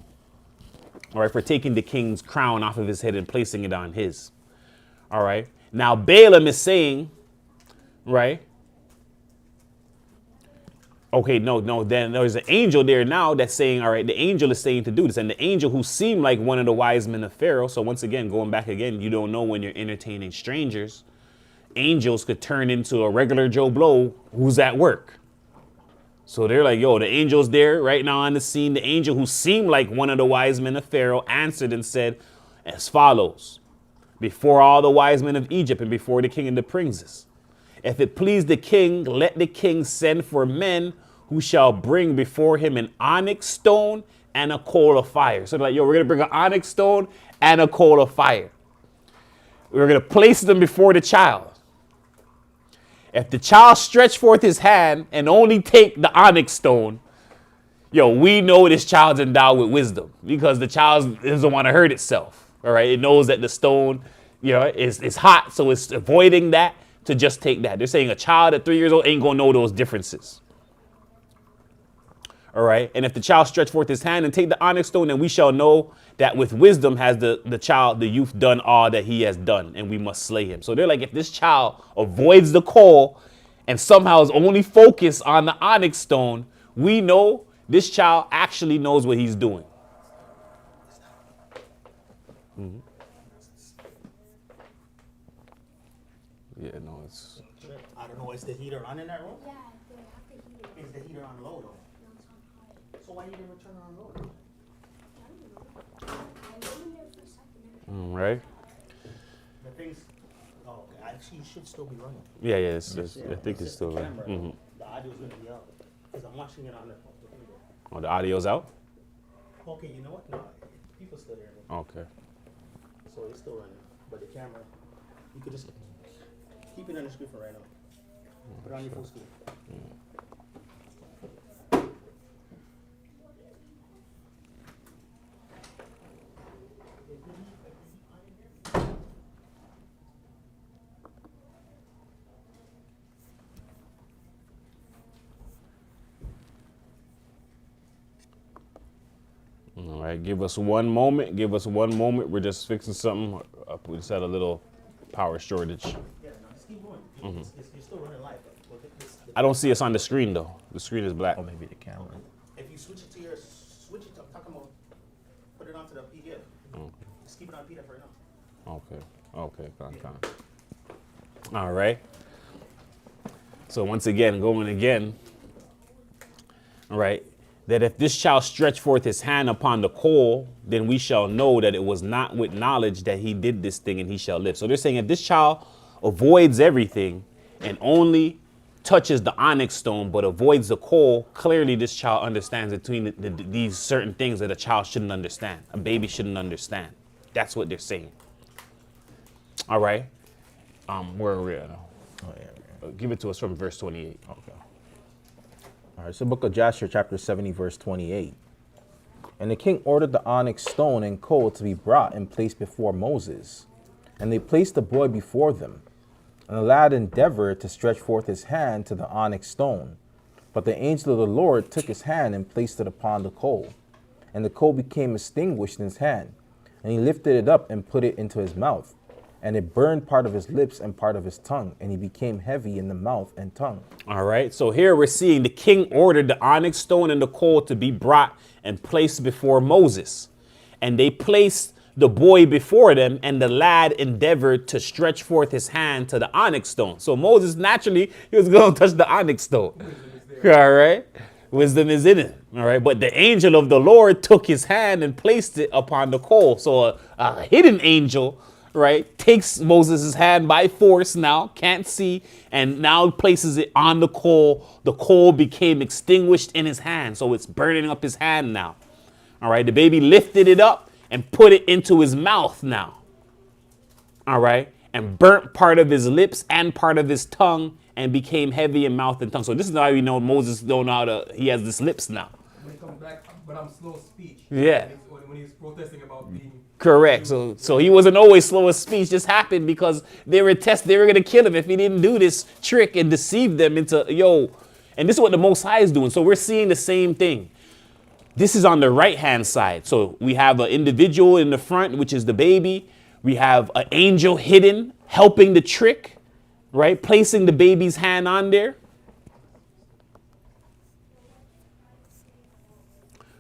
all right, for taking the king's crown off of his head and placing it on his. All right. Now, Balaam is saying, right? Okay, no, then there's an angel there now that's saying, all right, the angel is saying to do this. And the angel who seemed like one of the wise men of Pharaoh. So once again, going back again, you don't know when you're entertaining strangers. Angels could turn into a regular Joe Blow who's at work. So they're like, yo, the angel's there right now on the scene. The angel who seemed like one of the wise men of Pharaoh answered and said as follows, before all the wise men of Egypt and before the king and the princes, if it please the king, let the king send for men who shall bring before him an onyx stone and a coal of fire. So they're like, yo, we're going to bring an onyx stone and a coal of fire. We're going to place them before the child. If the child stretch forth his hand and only take the onyx stone, yo, we know this child's endowed with wisdom because the child doesn't want to hurt itself. All right. It knows that the stone, you know, is hot. So it's avoiding that to just take that. They're saying a child at 3 years old ain't going to know those differences. All right. And if the child stretch forth his hand and take the onyx stone, then we shall know that with wisdom has the youth done all that he has done, and we must slay him. So they're like, if this child avoids the coal and somehow is only focused on the onyx stone, we know this child actually knows what he's doing. Mm-hmm. Yeah, no, it's... I don't know, is the heater on in that room? Yeah, they have the heater. Is the heater on low though? No, it's on high. So why you didn't turn it on low? I don't know. I went in there for a second. Right? The things, oh, okay, actually you should still be running. Yeah, I think it's just still the right. camera. Mm-hmm. The audio's gonna be out, because I'm watching it on the computer. Oh, the audio's out? Okay, you know what? No, people still hear me. Okay. So it's still running. But the camera, you could just keep it on the screen for right now. Put it on your full screen. All right, give us one moment. We're just fixing something. We just had a little power shortage. Yeah, no, just keep going. You're still running live. I don't see us on the screen though. The screen is black. Or maybe the camera. If you switch it to I'm talking about, put it onto the PDF. Just keep it on PDF right now. Okay, con. All right. So once again, going again. All right. That if this child stretch forth his hand upon the coal, then we shall know that it was not with knowledge that he did this thing, and he shall live. So they're saying if this child avoids everything and only touches the onyx stone but avoids the coal, clearly this child understands between these certain things that a child shouldn't understand. A baby shouldn't understand. That's what they're saying. All right. Where are we at now? Oh, yeah. Give it to us from verse 28. Okay. All right, so book of Joshua, chapter 70, verse 28. And the king ordered the onyx stone and coal to be brought and placed before Moses. And they placed the boy before them. And the lad endeavored to stretch forth his hand to the onyx stone. But the angel of the Lord took his hand and placed it upon the coal. And the coal became extinguished in his hand. And he lifted it up and put it into his mouth. And it burned part of his lips and part of his tongue. And he became heavy in the mouth and tongue. All right. So here we're seeing the king ordered the onyx stone and the coal to be brought and placed before Moses. And they placed the boy before them, and the lad endeavored to stretch forth his hand to the onyx stone. So Moses, naturally, he was going to touch the onyx stone. All right. Wisdom is in it. All right. But the angel of the Lord took his hand and placed it upon the coal. So a hidden angel, right, takes Moses' hand by force now, can't see, and now places it on the coal. The coal became extinguished in his hand, so it's burning up his hand now. All right, the baby lifted it up and put it into his mouth now. All right, and burnt part of his lips and part of his tongue and became heavy in mouth and tongue. So this is how we know Moses don't know how to, he has his lips now. When he comes back, but I'm slow of speech. Yeah. When he's protesting about being... Correct. So he wasn't always slow of speech. This happened because they were going to kill him if he didn't do this trick and deceive them into, and this is what the Most High is doing. So we're seeing the same thing. This is on the right-hand side. So we have an individual in the front, which is the baby. We have an angel hidden, helping the trick, right? Placing the baby's hand on there.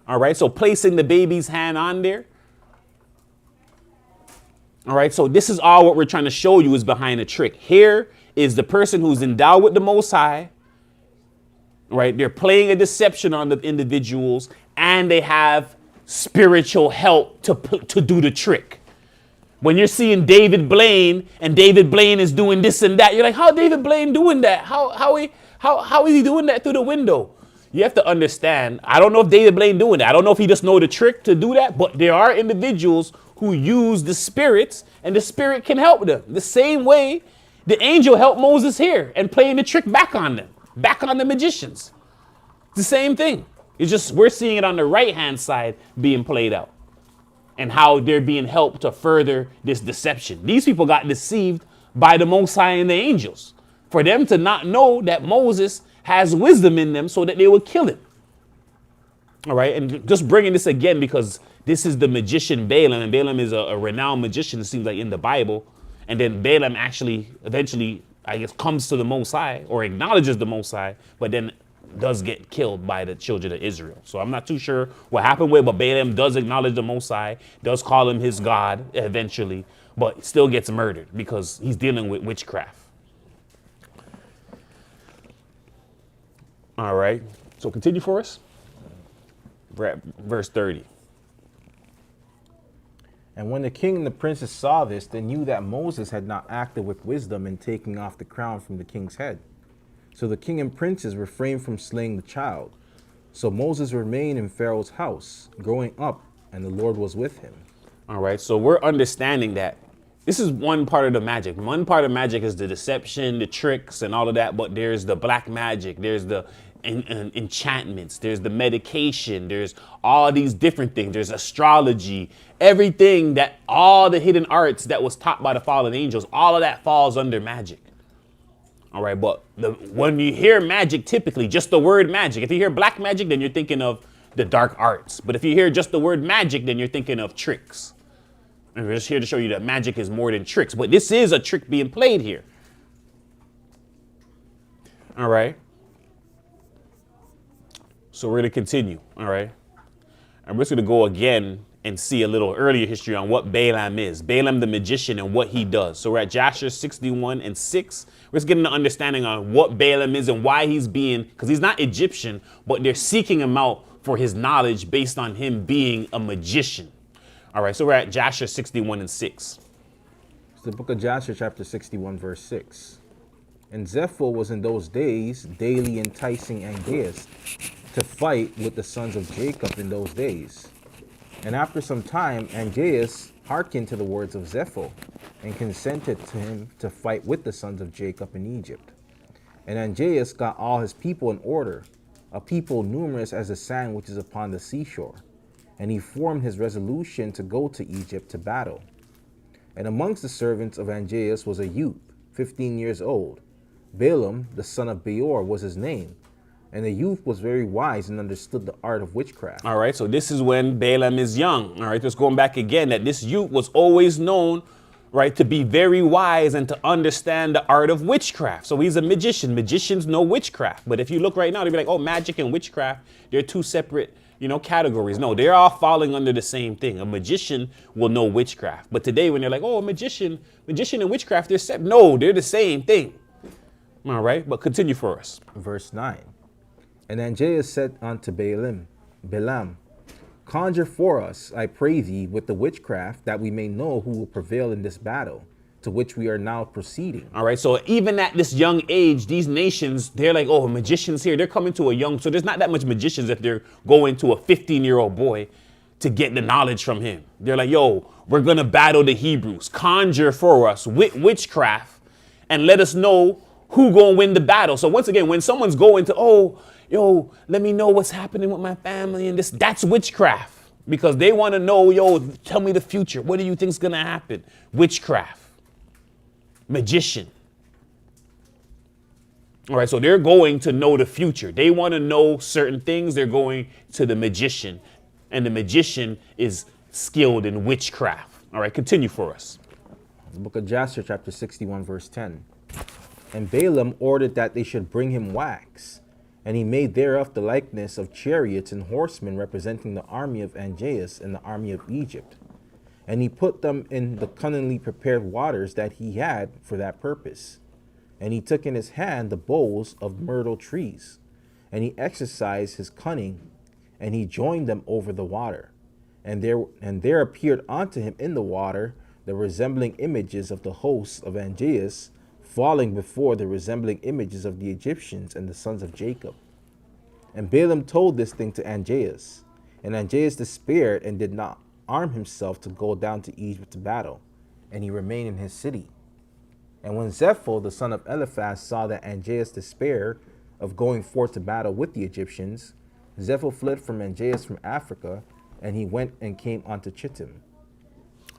All right, so placing the baby's hand on there. All right, so this is all what we're trying to show you is behind the trick. Here is the person who's endowed with the Most High, right? They're playing a deception on the individuals, and they have spiritual help to do the trick. When you're seeing David Blaine, and David Blaine is doing this and that, you're like, how David Blaine doing that? How is he doing that through the window? You have to understand, I don't know if David Blaine doing that. I don't know if he just know the trick to do that, but there are individuals who use the spirits, and the spirit can help them. The same way the angel helped Moses here and playing the trick back on them, back on the magicians. It's the same thing. It's just we're seeing it on the right-hand side being played out and how they're being helped to further this deception. These people got deceived by the Most High and the angels for them to not know that Moses has wisdom in them so that they would kill him. All right, and just bringing this again because this is the magician Balaam, and Balaam is a renowned magician, it seems like, in the Bible. And then Balaam actually eventually, I guess, comes to the Most High or acknowledges the Most High, but then does get killed by the children of Israel. So I'm not too sure what happened with, but Balaam does acknowledge the Most High, does call him his God eventually, but still gets murdered because he's dealing with witchcraft. All right, so continue for us. We're at verse 30. And when the king and the princes saw this, they knew that Moses had not acted with wisdom in taking off the crown from the king's head. So the king and princes refrained from slaying the child. So Moses remained in Pharaoh's house, growing up, and the Lord was with him. All right, so we're understanding that this is one part of the magic. One part of magic is the deception, the tricks, and all of that, but there's the black magic, there's the enchantments, there's the medication, there's all these different things, there's astrology, everything that, all the hidden arts that was taught by the fallen angels, all of that falls under magic. All right, but when you hear magic, typically just the word magic, if you hear black magic, then you're thinking of the dark arts. But if you hear just the word magic, then you're thinking of tricks. And we're just here to show you that magic is more than tricks, but this is a trick being played here. All right. So we're going to continue, all right? I'm just going to go again and see a little earlier history on what Balaam is. Balaam the magician and what he does. So we're at Joshua 61 and 6. We're just getting an understanding on what Balaam is and why he's being, because he's not Egyptian, but they're seeking him out for his knowledge based on him being a magician. All right, so we're at Joshua 61 and 6. It's the book of Joshua, chapter 61, verse 6. And Zepho was in those days daily enticing Angeas to fight with the sons of Jacob in those days. And after some time, Angeas hearkened to the words of Zepho, and consented to him to fight with the sons of Jacob in Egypt. And Angeas got all his people in order, a people numerous as the sand which is upon the seashore. And he formed his resolution to go to Egypt to battle. And amongst the servants of Angeas was a youth, 15 years old. Balaam, the son of Beor, was his name. And the youth was very wise and understood the art of witchcraft. All right, so this is when Balaam is young. All right, just going back again, that this youth was always known, right, to be very wise and to understand the art of witchcraft. So he's a magician. Magicians know witchcraft. But if you look right now, they'd be like, oh, magic and witchcraft, they're two separate, categories. No, they're all falling under the same thing. A magician will know witchcraft. But today when they're like, oh, a magician and witchcraft, they're separate. No, they're the same thing. All right, but continue for us. Verse 9. And Angeas said unto Balaam, conjure for us, I pray thee, with the witchcraft, that we may know who will prevail in this battle, to which we are now proceeding. All right, so even at this young age, these nations, they're like, oh, magicians here. They're coming to a young, so there's not that much magicians if they're going to a 15-year-old boy to get the knowledge from him. They're like, yo, we're going to battle the Hebrews. Conjure for us with witchcraft and let us know who going to win the battle. So once again, when someone's going to, oh, yo, let me know what's happening with my family and this, that's witchcraft. Because they want to know, yo, tell me the future. What do you think's going to happen? Witchcraft. Magician. All right, so they're going to know the future. They want to know certain things. They're going to the magician. And the magician is skilled in witchcraft. All right, continue for us. The book of Joshua, chapter 61, verse 10. And Balaam ordered that they should bring him wax. And he made thereof the likeness of chariots and horsemen representing the army of Angeas and the army of Egypt. And he put them in the cunningly prepared waters that he had for that purpose. And he took in his hand the boughs of myrtle trees. And he exercised his cunning, and he joined them over the water. And there appeared unto him in the water the resembling images of the hosts of Angeas, falling before the resembling images of the Egyptians and the sons of Jacob. And Balaam told this thing to Angeas. And Angeas despaired and did not arm himself to go down to Egypt to battle, and he remained in his city. And when Zepho, the son of Eliphaz, saw that Angeas despaired of going forth to battle with the Egyptians, Zepho fled from Angeas from Africa, and he went and came unto Chittim.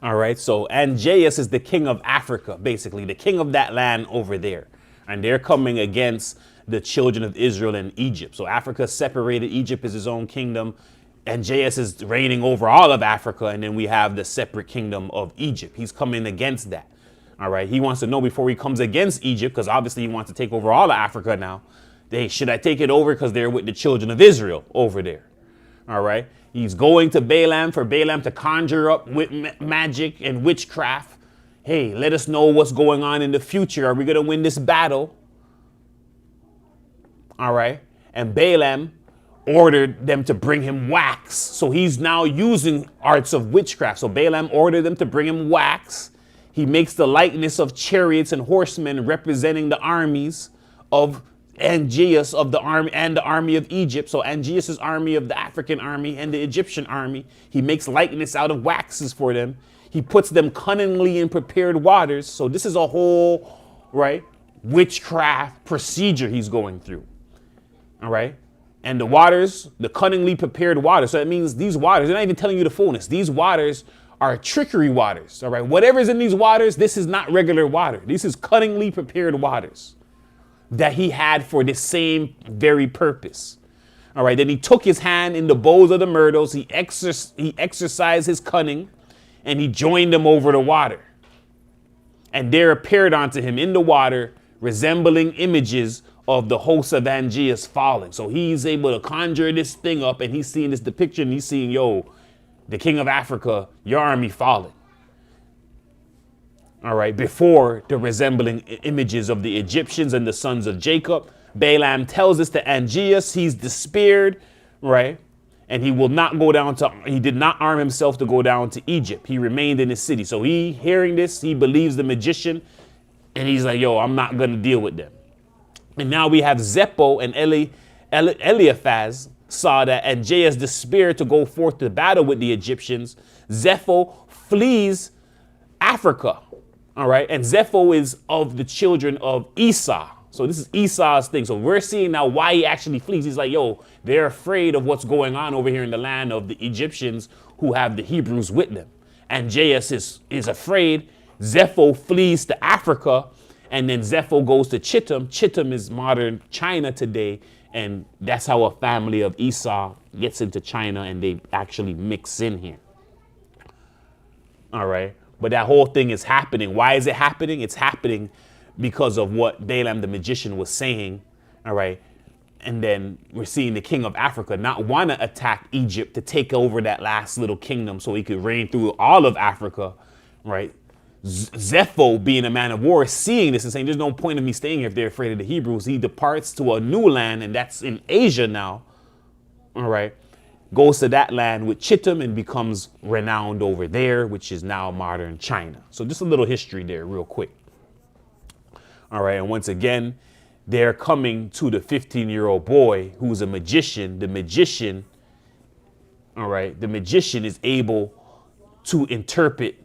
All right, so Angeas is the king of Africa, basically, the king of that land over there. And they're coming against the children of Israel and Egypt. So Africa separated, Egypt is his own kingdom. And JS is reigning over all of Africa, and then we have the separate kingdom of Egypt. He's coming against that. All right. He wants to know before he comes against Egypt, because obviously he wants to take over all of Africa now. Hey, should I take it over? Because they're with the children of Israel over there. All right. He's going to Balaam for Balaam to conjure up with magic and witchcraft. Hey, let us know what's going on in the future. Are we going to win this battle? All right. And Balaam ordered them to bring him wax. So he's now using arts of witchcraft. So Balaam ordered them to bring him wax. He makes the likeness of chariots and horsemen representing the armies of Angeas of the army and the army of Egypt. So Angeas' army of the African army and the Egyptian army. He makes likeness out of waxes for them. He puts them cunningly in prepared waters. So this is a whole, right, witchcraft procedure he's going through. All right. And the waters, the cunningly prepared waters. So that means these waters, they're not even telling you the fullness. These waters are trickery waters. All right. Whatever's in these waters, this is not regular water. This is cunningly prepared waters that he had for this same very purpose. All right. Then he took his hand in the bowls of the myrtles. He exercised his cunning and he joined them over the water. And there appeared unto him in the water resembling images of the hosts of Angeas falling. So he's able to conjure this thing up and he's seeing this depiction. He's seeing, yo, the king of Africa, your army falling. All right, before the resembling images of the Egyptians and the sons of Jacob. Balaam tells us to Angeas, he's despaired, right? And he will not go down to, he did not arm himself to go down to Egypt. He remained in his city. So he, hearing this, he believes the magician and he's like, yo, I'm not going to deal with them. And now we have Zeppo and Eliphaz saw that Angeas despaired to go forth to battle with the Egyptians. Zepho flees Africa. All right. And Zepho is of the children of Esau. So this is Esau's thing. So we're seeing now why he actually flees. He's like, yo, they're afraid of what's going on over here in the land of the Egyptians who have the Hebrews with them. And Angeas is afraid. Zepho flees to Africa. And then Zepho goes to Chittim. Chittim is modern China today. And that's how a family of Esau gets into China and they actually mix in here. All right. But that whole thing is happening. Why is it happening? It's happening because of what Balaam the magician was saying. All right. And then we're seeing the king of Africa not want to attack Egypt to take over that last little kingdom so he could reign through all of Africa. Right. Zepho, being a man of war, seeing this and saying, there's no point of me staying here if they're afraid of the Hebrews. He departs to a new land, and that's in Asia now. All right. Goes to that land with Chittim and becomes renowned over there, which is now modern China. So just a little history there real quick. All right. And once again, they're coming to the 15-year-old boy who's a magician. The magician, all right, the magician is able to interpret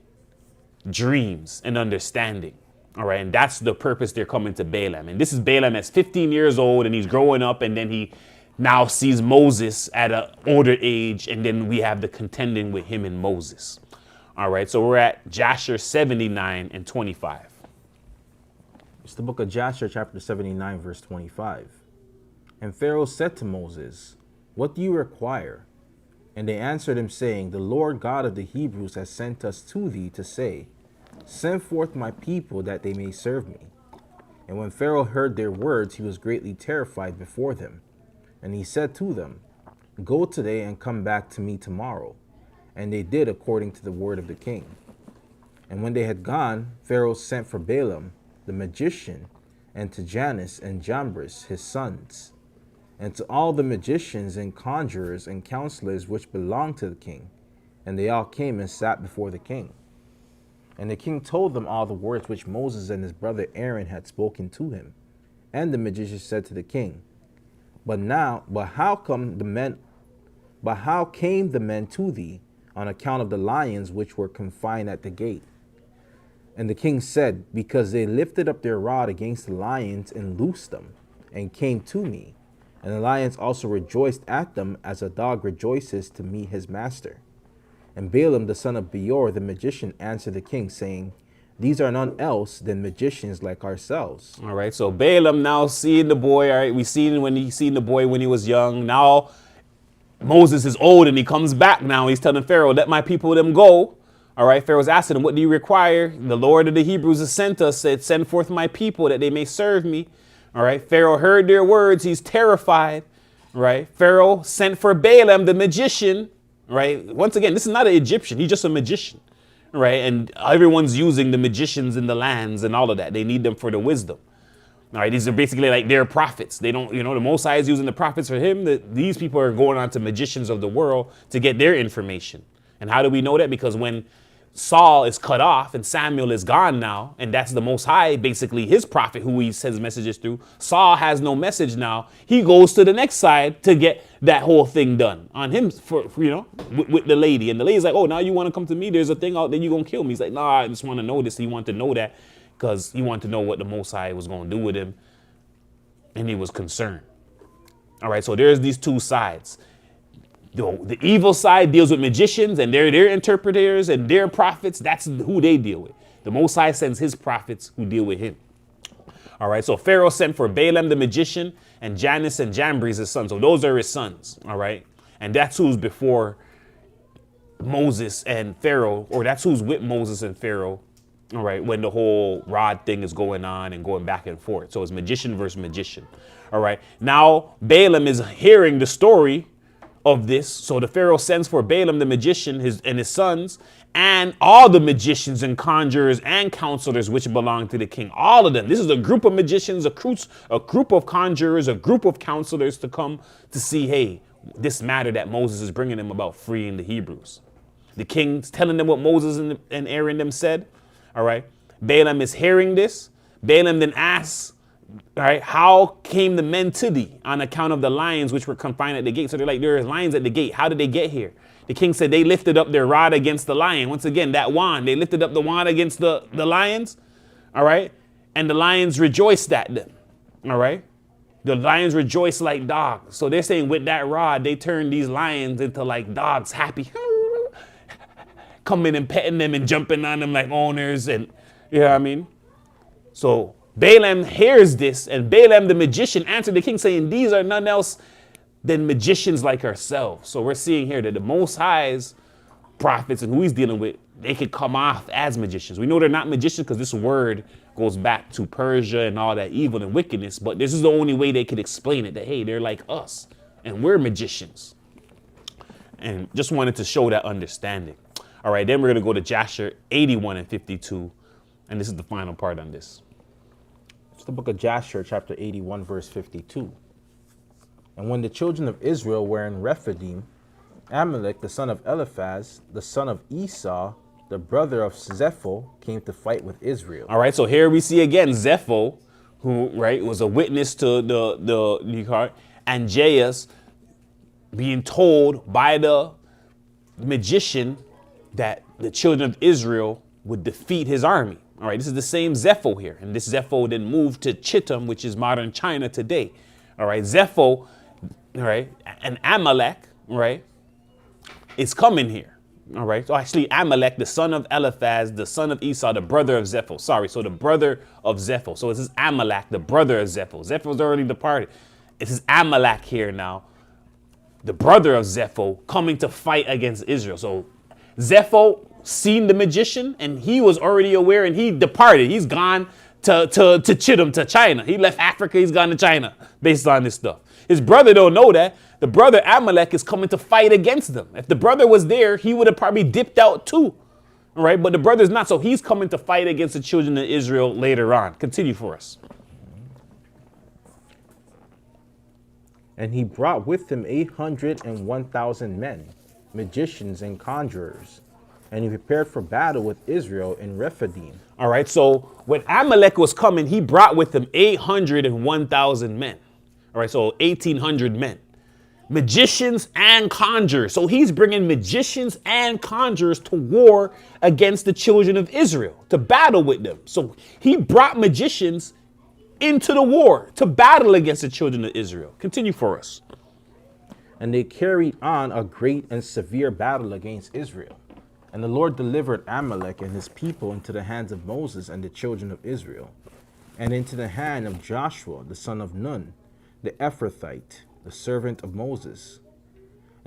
dreams and understanding. All right. And that's the purpose they're coming to Balaam. And this is Balaam that's 15 years old and he's growing up, and then he now sees Moses at an older age. And then we have the contending with him and Moses. All right. So we're at Jasher 79 and 25. It's the book of Jasher, chapter 79, verse 25. And Pharaoh said to Moses, what do you require? And they answered him, saying, the Lord God of the Hebrews has sent us to thee to say, send forth my people that they may serve me. And when Pharaoh heard their words, he was greatly terrified before them. And he said to them, go today and come back to me tomorrow. And they did according to the word of the king. And when they had gone, Pharaoh sent for Balaam, the magician, and to Jannes and Jambres, his sons, and to all the magicians and conjurers and counselors which belonged to the king. And they all came and sat before the king. And the king told them all the words which Moses and his brother Aaron had spoken to him. And the magicians said to the king, But how came the men to thee on account of the lions which were confined at the gate? And the king said, because they lifted up their rod against the lions and loosed them, and came to me. And the lions also rejoiced at them, as a dog rejoices to meet his master. And Balaam the son of Beor the magician answered the king, saying, these are none else than magicians like ourselves. All right, so Balaam now seeing the boy. All right, we seen the boy when he was young. Now Moses is old and he comes back now. He's telling Pharaoh, let my people them go. All right. Pharaoh's asking him, what do you require? The Lord of the Hebrews has sent us, said, send forth my people that they may serve me. All right. Pharaoh heard their words. He's terrified. Right. Pharaoh sent for Balaam, the magician. Right. Once again, this is not an Egyptian. He's just a magician. Right. And everyone's using the magicians in the lands and all of that. They need them for the wisdom. All right, these are basically like their prophets. They don't, the Most High is using the prophets for him. These people are going on to magicians of the world to get their information. And how do we know that? Because when Saul is cut off and Samuel is gone now, and that's the Most High, basically his prophet who he sends messages through, Saul has no message now. He goes to the next side to get that whole thing done on him with the lady. And the lady's like, oh, now you want to come to me? There's a thing out there, you're going to kill me. He's like, nah, I just want to know this. He wanted to know that, because he wanted to know what the Most High was going to do with him, and he was concerned. All right, so there's these two sides. The evil side deals with magicians and their interpreters and their prophets. That's who they deal with. The Most High sends his prophets who deal with him. All right, so Pharaoh sent for Balaam the magician and Jannes and Jambres his sons. So those are his sons, all right? And that's who's before Moses and Pharaoh, or that's who's with Moses and Pharaoh. All right, when the whole rod thing is going on and going back and forth. So it's magician versus magician. All right, now Balaam is hearing the story of this. So the Pharaoh sends for Balaam the magician and his sons and all the magicians and conjurers and counselors which belong to the king. All of them. This is a group of magicians, a group of conjurers, a group of counselors to come to see, hey, this matter that Moses is bringing them about freeing the Hebrews. The king's telling them what Moses and Aaron them said. All right. Balaam is hearing this. Balaam then asks, all right, how came the men to thee on account of the lions which were confined at the gate? So they're like, there are lions at the gate. How did they get here? The king said they lifted up their rod against the lion. Once again, that wand, they lifted up the wand against the lions. All right. And the lions rejoiced at them. All right. The lions rejoiced like dogs. So they're saying with that rod, they turned these lions into like dogs, happy. Coming and petting them and jumping on them like owners, and you know what I mean? So Balaam hears this, and Balaam the magician answered the king saying, these are none else than magicians like ourselves. So we're seeing here that the Most High's prophets and who he's dealing with, they could come off as magicians. We know they're not magicians because this word goes back to Persia and all that evil and wickedness, but this is the only way they could explain it, that hey, they're like us and we're magicians. And just wanted to show that understanding. All right, then we're going to go to Jasher 81 and 52. And this is the final part on this. It's the book of Jasher, chapter 81, verse 52. And when the children of Israel were in Rephidim, Amalek, the son of Eliphaz, the son of Esau, the brother of Zepho, came to fight with Israel. All right, so here we see again Zepho, who, right, was a witness to the and Jairus being told by the magician that the children of Israel would defeat his army. All right, this is the same Zepho here. And this Zepho then moved to Chittim, which is modern China today. All right, Zepho, all right, and Amalek, right, is coming here. All right, so actually Amalek, the son of Eliphaz, the son of Esau, the brother of Zepho. Sorry, so the brother of Zepho. So this is Amalek, the brother of Zepho. Zepho's already departed. This is Amalek here now, the brother of Zepho, coming to fight against Israel. So Zepho seen the magician and he was already aware and he departed. He's gone to Chittim, to China. He left Africa, he's gone to China based on this stuff. His brother don't know that. The brother Amalek is coming to fight against them. If the brother was there, he would have probably dipped out too. All right, but the brother's not, so he's coming to fight against the children of Israel later on. Continue for us. And he brought with him 801,000 men, magicians and conjurers, and he prepared for battle with Israel in Rephidim. All right, so when Amalek was coming, he brought with him 801,000 men. All right, so 1,800 men, magicians and conjurers. So he's bringing magicians and conjurers to war against the children of Israel, to battle with them. So he brought magicians into the war to battle against the children of Israel. Continue for us. And they carried on a great and severe battle against Israel. And the Lord delivered Amalek and his people into the hands of Moses and the children of Israel, and into the hand of Joshua, the son of Nun, the Ephrathite, the servant of Moses.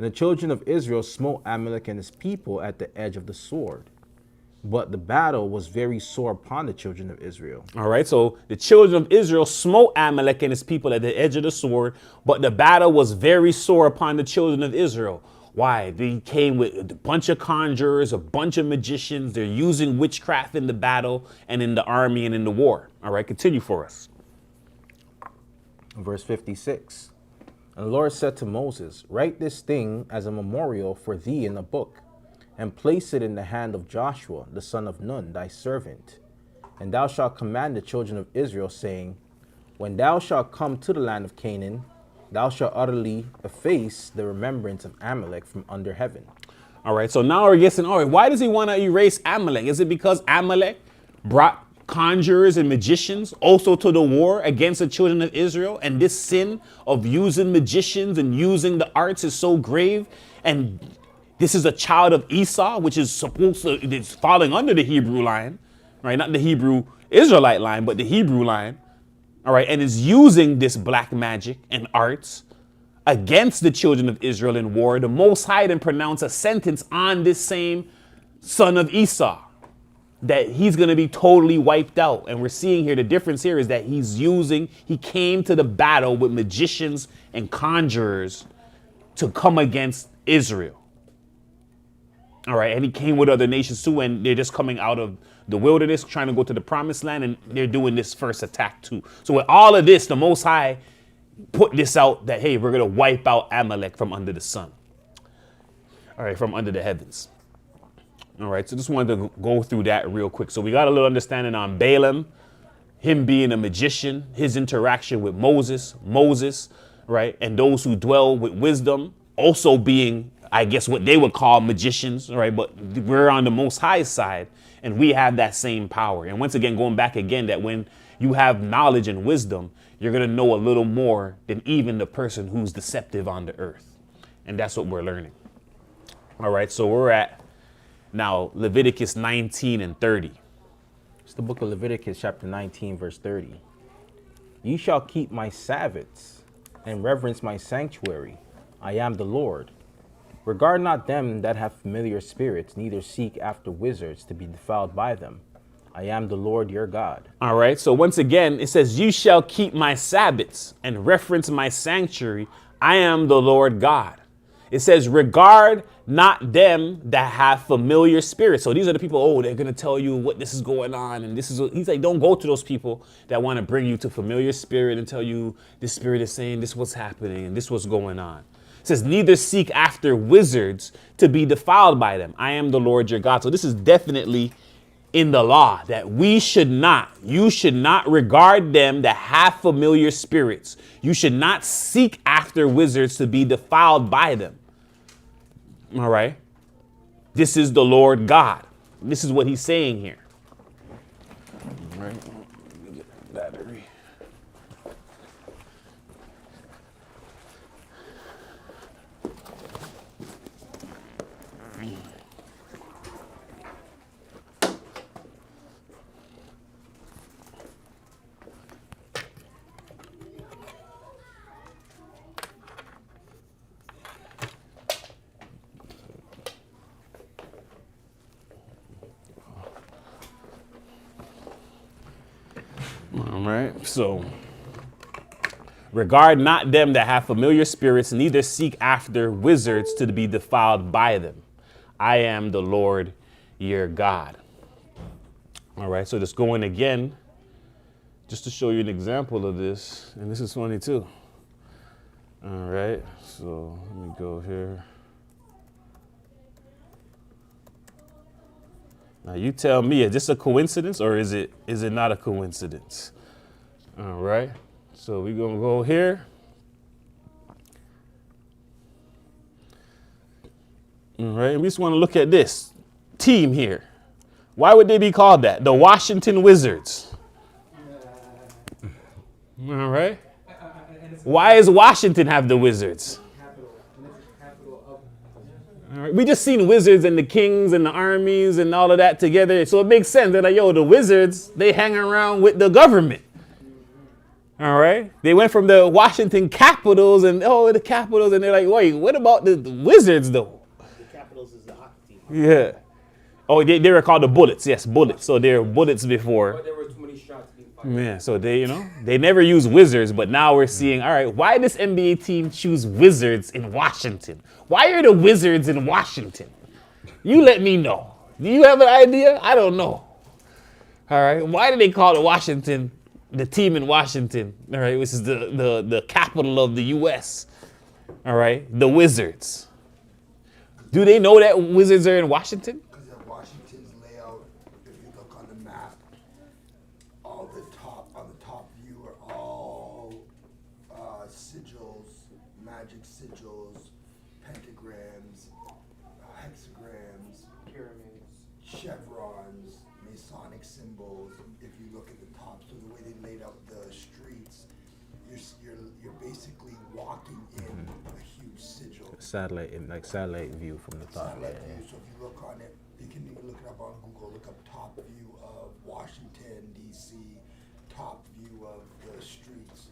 And the children of Israel smote Amalek and his people at the edge of the sword. But the battle was very sore upon the children of Israel. All right, so the children of Israel smote Amalek and his people at the edge of the sword, but the battle was very sore upon the children of Israel. Why? They came with a bunch of conjurers, a bunch of magicians. They're using witchcraft in the battle and in the army and in the war. All right, continue for us. Verse 56. And the Lord said to Moses, write this thing as a memorial for thee in a book, and place it in the hand of Joshua, the son of Nun, thy servant. And thou shalt command the children of Israel, saying, when thou shalt come to the land of Canaan, thou shalt utterly efface the remembrance of Amalek from under heaven. All right, so now we're guessing, all right, why does he want to erase Amalek? Is it because Amalek brought conjurers and magicians also to the war against the children of Israel? And this sin of using magicians and using the arts is so grave. And this is a child of Esau, which is supposed to, it's falling under the Hebrew line, right? Not the Hebrew Israelite line, but the Hebrew line. All right, and is using this black magic and arts against the children of Israel in war. The Most High then pronounced a sentence on this same son of Esau, that he's going to be totally wiped out. And we're seeing here, the difference here is that he came to the battle with magicians and conjurers to come against Israel. All right, and he came with other nations too, and they're just coming out of the wilderness, trying to go to the promised land, and they're doing this first attack too. So with all of this, the Most High put this out that, hey, we're going to wipe out Amalek from under the sun. All right, from under the heavens. All right, so just wanted to go through that real quick. So we got a little understanding on Balaam, him being a magician, his interaction with Moses, right? And those who dwell with wisdom also being, I guess, what they would call magicians, right? But we're on the Most High side, and we have that same power. And once again, going back again, that when you have knowledge and wisdom, you're going to know a little more than even the person who's deceptive on the earth. And that's what we're learning. All right, so we're at now Leviticus 19 and 30. It's the book of Leviticus, chapter 19, verse 30. Ye shall keep my Sabbaths and reverence my sanctuary. I am the Lord. Regard not them that have familiar spirits, neither seek after wizards to be defiled by them. I am the Lord your God. All right, so once again, it says, you shall keep my Sabbaths and reference my sanctuary. I am the Lord God. It says, regard not them that have familiar spirits. So these are the people, oh, they're going to tell you what this is going on. And this is, he's like, don't go to those people that want to bring you to familiar spirit and tell you this spirit is saying this what's happening and this what's going on. It says, neither seek after wizards to be defiled by them. I am the Lord your God. So this is definitely in the law that you should not regard them that have familiar spirits. You should not seek after wizards to be defiled by them. All right. This is the Lord God. This is what he's saying here. All right. Let me get the battery. All right, so regard not them that have familiar spirits, neither seek after wizards to be defiled by them. I am the Lord your God. All right, so just going again, just to show you an example of this, and this is funny too. All right, so let me go here. Now you tell me, is this a coincidence or is it not a coincidence? All right, so we're gonna go here. All right, we just want to look at this team here. Why would they be called that? The Washington Wizards. All right. Why does Washington have the Wizards? All right. We just seen wizards and the kings and the armies and all of that together. So it makes sense. They're like, yo, the wizards, they hang around with the government. All right. They went from the Washington Capitals and the Capitals, and they're like, wait, what about the Wizards though? The Capitals is the hockey team. Yeah. Oh, they were called the Bullets. Yes, Bullets. So they're Bullets before. But there were too many shots being fired. Yeah. So they never use Wizards, but now we're seeing. All right. Why this NBA team choose Wizards in Washington? Why are the Wizards in Washington? You let me know. Do you have an idea? I don't know. All right. Why do they call it Washington? The team in Washington, all right, which is the capital of the U.S., all right, the Wizards. Do they know that Wizards are in Washington? Because of Washington's layout, if you look on the map, on the top view are all sigils, magic sigils, pentagrams, hexagrams, Pyramids. chevrons, Masonic symbols. If you look at the top, so the way they laid out the streets, you're basically walking in a huge sigil. Satellite view from the top. Satellite view. So if you look on it, you can look it up on Google. Look up top view of Washington D.C. Top view of the streets.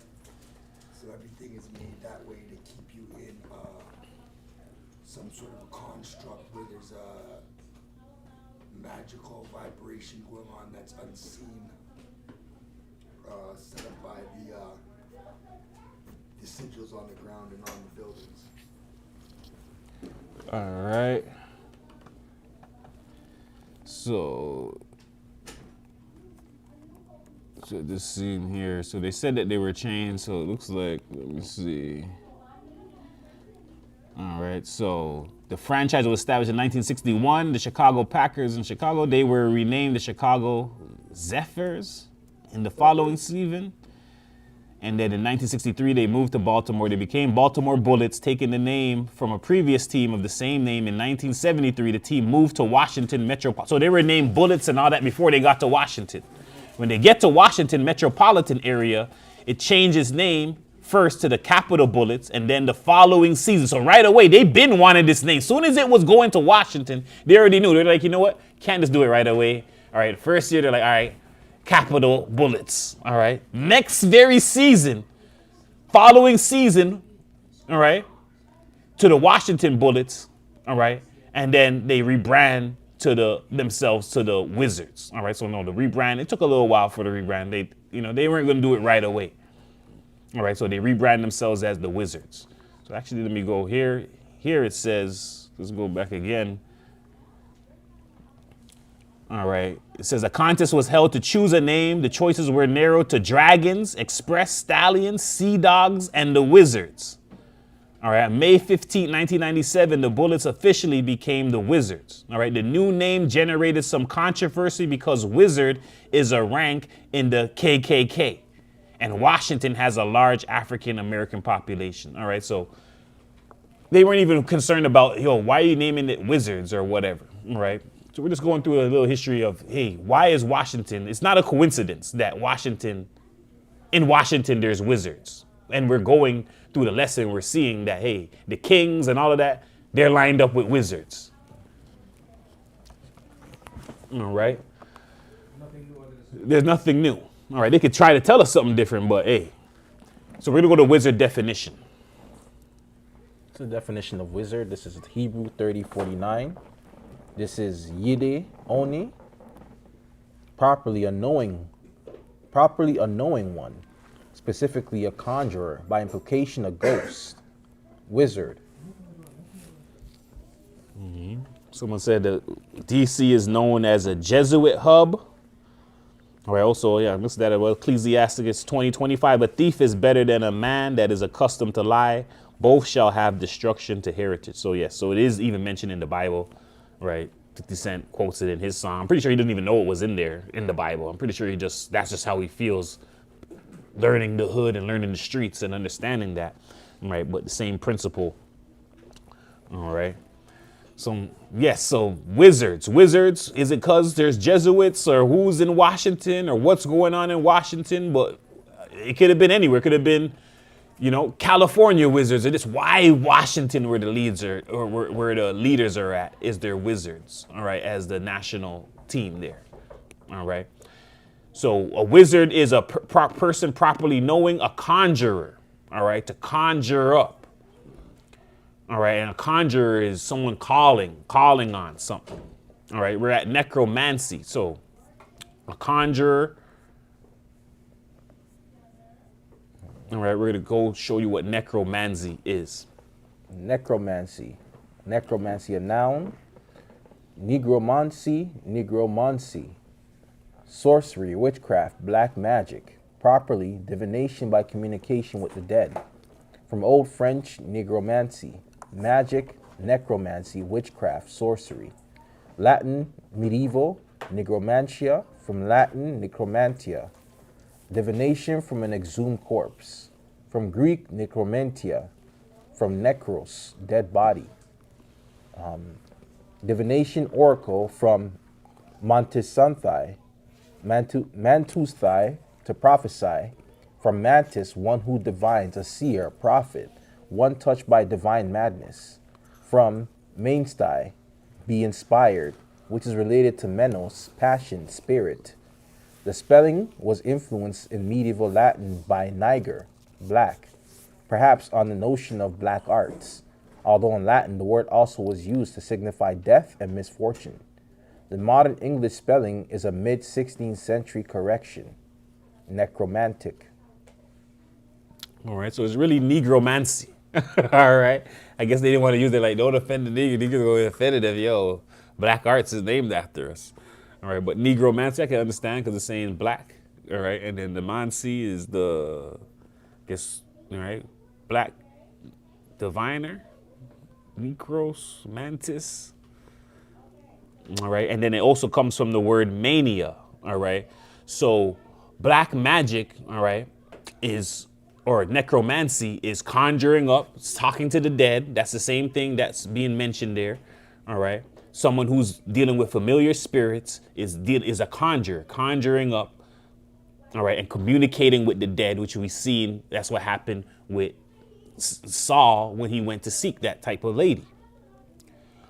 So everything is made that way to keep you in some sort of a construct where there's a magical vibration going on that's unseen, set up by the sigils on the ground and on the buildings. All right. So this scene here. So they said that they were chained. So it looks like, let me see. All right. So the franchise was established in 1961. The Chicago Packers in Chicago, they were renamed the Chicago Zephyrs in the following season. And then in 1963, they moved to Baltimore. They became Baltimore Bullets, taking the name from a previous team of the same name. In 1973, the team moved to Washington Metropolitan. So they were named Bullets and all that before they got to Washington. When they get to Washington Metropolitan area, it changes name first to the Capital Bullets, and then the following season. So right away, they've been wanting this name. Soon as it was going to Washington, they already knew. They're like, you know what? Can't just do it right away. All right, first year, they're like, all right, Capital Bullets. All right. Next very season, following season, all right, to the Washington Bullets, all right, and then they rebrand to themselves to the Wizards. All right. So no, the rebrand, it took a little while for the rebrand. They weren't going to do it right away. All right, so they rebrand themselves as the Wizards. So actually, let me go here. Here it says, let's go back again. All right, it says a contest was held to choose a name. The choices were narrowed to Dragons, Express Stallions, Sea Dogs, and the Wizards. All right, on May 15, 1997, the Bullets officially became the Wizards. All right, the new name generated some controversy because Wizard is a rank in the KKK. And Washington has a large African American population. All right, so they weren't even concerned about, why are you naming it Wizards or whatever. All right, so we're just going through a little history of, hey, why is Washington? It's not a coincidence that in Washington there's Wizards. And we're going through the lesson, we're seeing that, hey, the Kings and all of that, they're lined up with Wizards. All right, there's nothing new. All right, they could try to tell us something different, but hey. So we're going to go to wizard definition. So the definition of wizard, this is Hebrew 30:49. This is Yide Oni, properly a knowing one, specifically a conjurer, by implication a ghost, wizard. Someone said that DC is known as a Jesuit hub. All right, also, I listed that as well. Ecclesiasticus 20:25. A thief is better than a man that is accustomed to lie. Both shall have destruction to heritage. So, yes, so it is even mentioned in the Bible, right? 50 Cent quotes it in his song. I'm pretty sure he didn't even know it was in there in the Bible. I'm pretty sure that's just how he feels, learning the hood and learning the streets and understanding that, right? But the same principle, all right? So, yes, so Wizards, is it because there's Jesuits or who's in Washington or what's going on in Washington? But it could have been anywhere. It could have been, California Wizards, or just why Washington where the leads are, or where the leaders are at, is their Wizards, all right, as the national team there, all right? So a wizard is a person properly knowing, a conjurer, all right, to conjure up. All right, and a conjurer is someone calling on something. All right, we're at necromancy. So a conjurer. All right, we're going to go show you what necromancy is. Necromancy. Necromancy, a noun. Negromancy, negromancy. Sorcery, witchcraft, black magic. Properly, divination by communication with the dead. From Old French, negromancy. Magic, necromancy, witchcraft, sorcery. Latin, medieval, negromantia. From Latin, necromantia. Divination from an exhumed corpse. From Greek, necromantia. From necros, dead body. Divination oracle from mantisanthae, mantusthai, to prophesy. From mantis, one who divines, a seer, prophet, one touched by divine madness. From mainstai, be inspired, which is related to menos, passion, spirit. The spelling was influenced in medieval Latin by niger, black, perhaps on the notion of black arts, although in Latin the word also was used to signify death and misfortune. The modern English spelling is a mid-16th century correction, necromantic. All right, so it's really negromancy. All right, I guess they didn't want to use it like, don't offend the nigger. Niggas gonna get offended if, yo, black arts is named after us. All right, but negromancy I can understand because it's saying black. All right, and then the mancy is the, I guess, all right, black diviner, negros, mantis. All right, and then it also comes from the word mania. All right, so black magic, all right, is, or necromancy is conjuring up, talking to the dead. That's the same thing that's being mentioned there. All right. Someone who's dealing with familiar spirits is a conjurer, conjuring up, all right, and communicating with the dead, which we've seen. That's what happened with Saul when he went to seek that type of lady.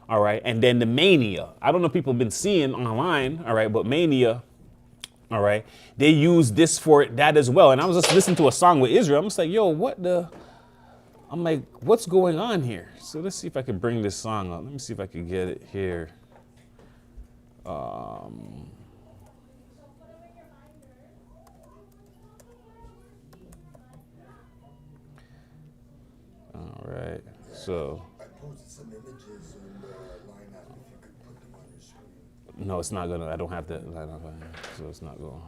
All right, and then the mania. I don't know if people have been seeing online, all right, but mania, all right, they use this for that as well. And I was just listening to a song with Israel. I'm just like, yo, what the? I'm like, what's going on here? So let's see if I can bring this song up. Let me see if I can get it here. All right, so. I posted some images in the lineup. If you could put them on your screen. No, it's not gonna. I don't have that lineup, so it's not going.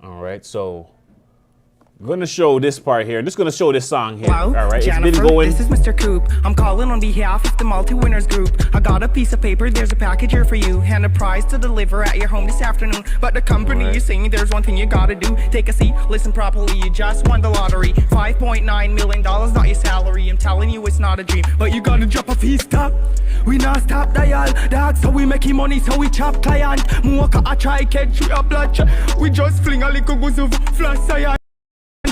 All right, so. I'm gonna show this part here. I'm just gonna show this song here. Wow, all right, Jennifer, it's been going. This is Mr. Coop. I'm calling on behalf of the multi-winners group. I got a piece of paper, there's a package here for you, and a prize to deliver at your home this afternoon. But the company is saying there's one thing you gotta do. Take a seat, listen properly, you just won the lottery. $5.9 million, not your salary. I'm telling you it's not a dream, but you gotta drop a fee stop. We not stop dial, dog, so we making money, so we chop client. Mocha, I try catch you a blood shot. We just fling a little goose of flash science.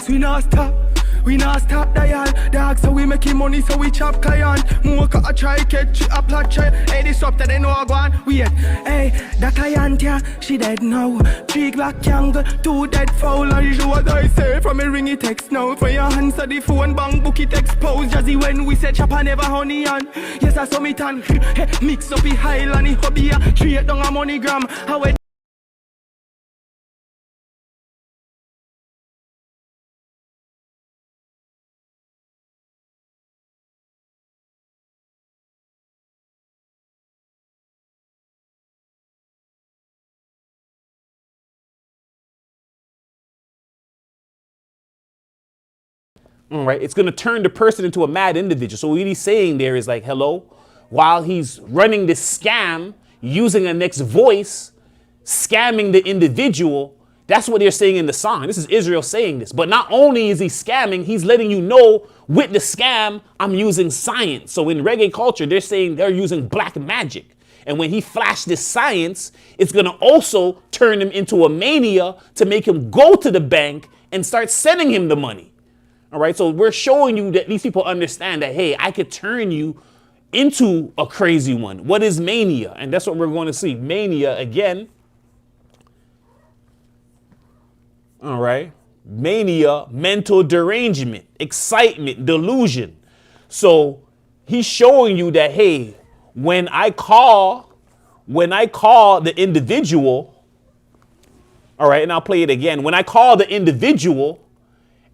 We not stop dial, dog, so we making money, so we chop client. Mocha, I try catch you a plot try. Hey, this up that they know I go on. Wait, hey, that client, yeah, she dead now. 3 black angle, 2 dead foul. And you do what I say from a ringy text now. For your answer the phone, bang, book it expose. Jazzy when we say chop, I never honey on. Yes, I saw me tan. Hey, mix up the Highland, the hobby, straight down a MoneyGram. How it All right, it's going to turn the person into a mad individual. So what he's saying there is like, hello, while he's running this scam, using a next voice, scamming the individual. That's what they're saying in the song. This is Israel saying this. But not only is he scamming, he's letting you know with the scam, I'm using science. So in reggae culture, they're saying they're using black magic. And when he flashed this science, it's going to also turn him into a mania to make him go to the bank and start sending him the money. All right, so we're showing you that these people understand that, hey, I could turn you into a crazy one. What is mania? And that's what we're going to see. Mania, again, All right. Mania, mental derangement, excitement, delusion. So he's showing you that, hey, when I call the individual, all right, and I'll play it again. When I call the individual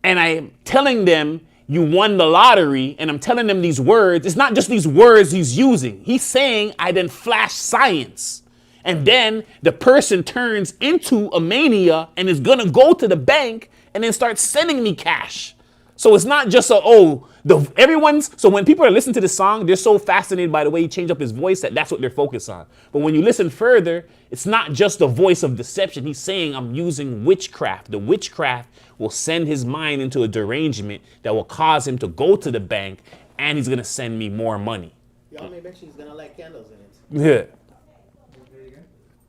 and I'm telling them you won the lottery and I'm telling them these words, it's not just these words he's using. He's saying I then flash science. And then the person turns into a mania and is going to go to the bank and then start sending me cash. So it's not just so when people are listening to this song, they're so fascinated by the way he changed up his voice that's what they're focused on. But when you listen further, it's not just the voice of deception. He's saying I'm using witchcraft. The witchcraft will send his mind into a derangement that will cause him to go to the bank and he's going to send me more money. Y'all may bet she's gonna light candles in it. Yeah.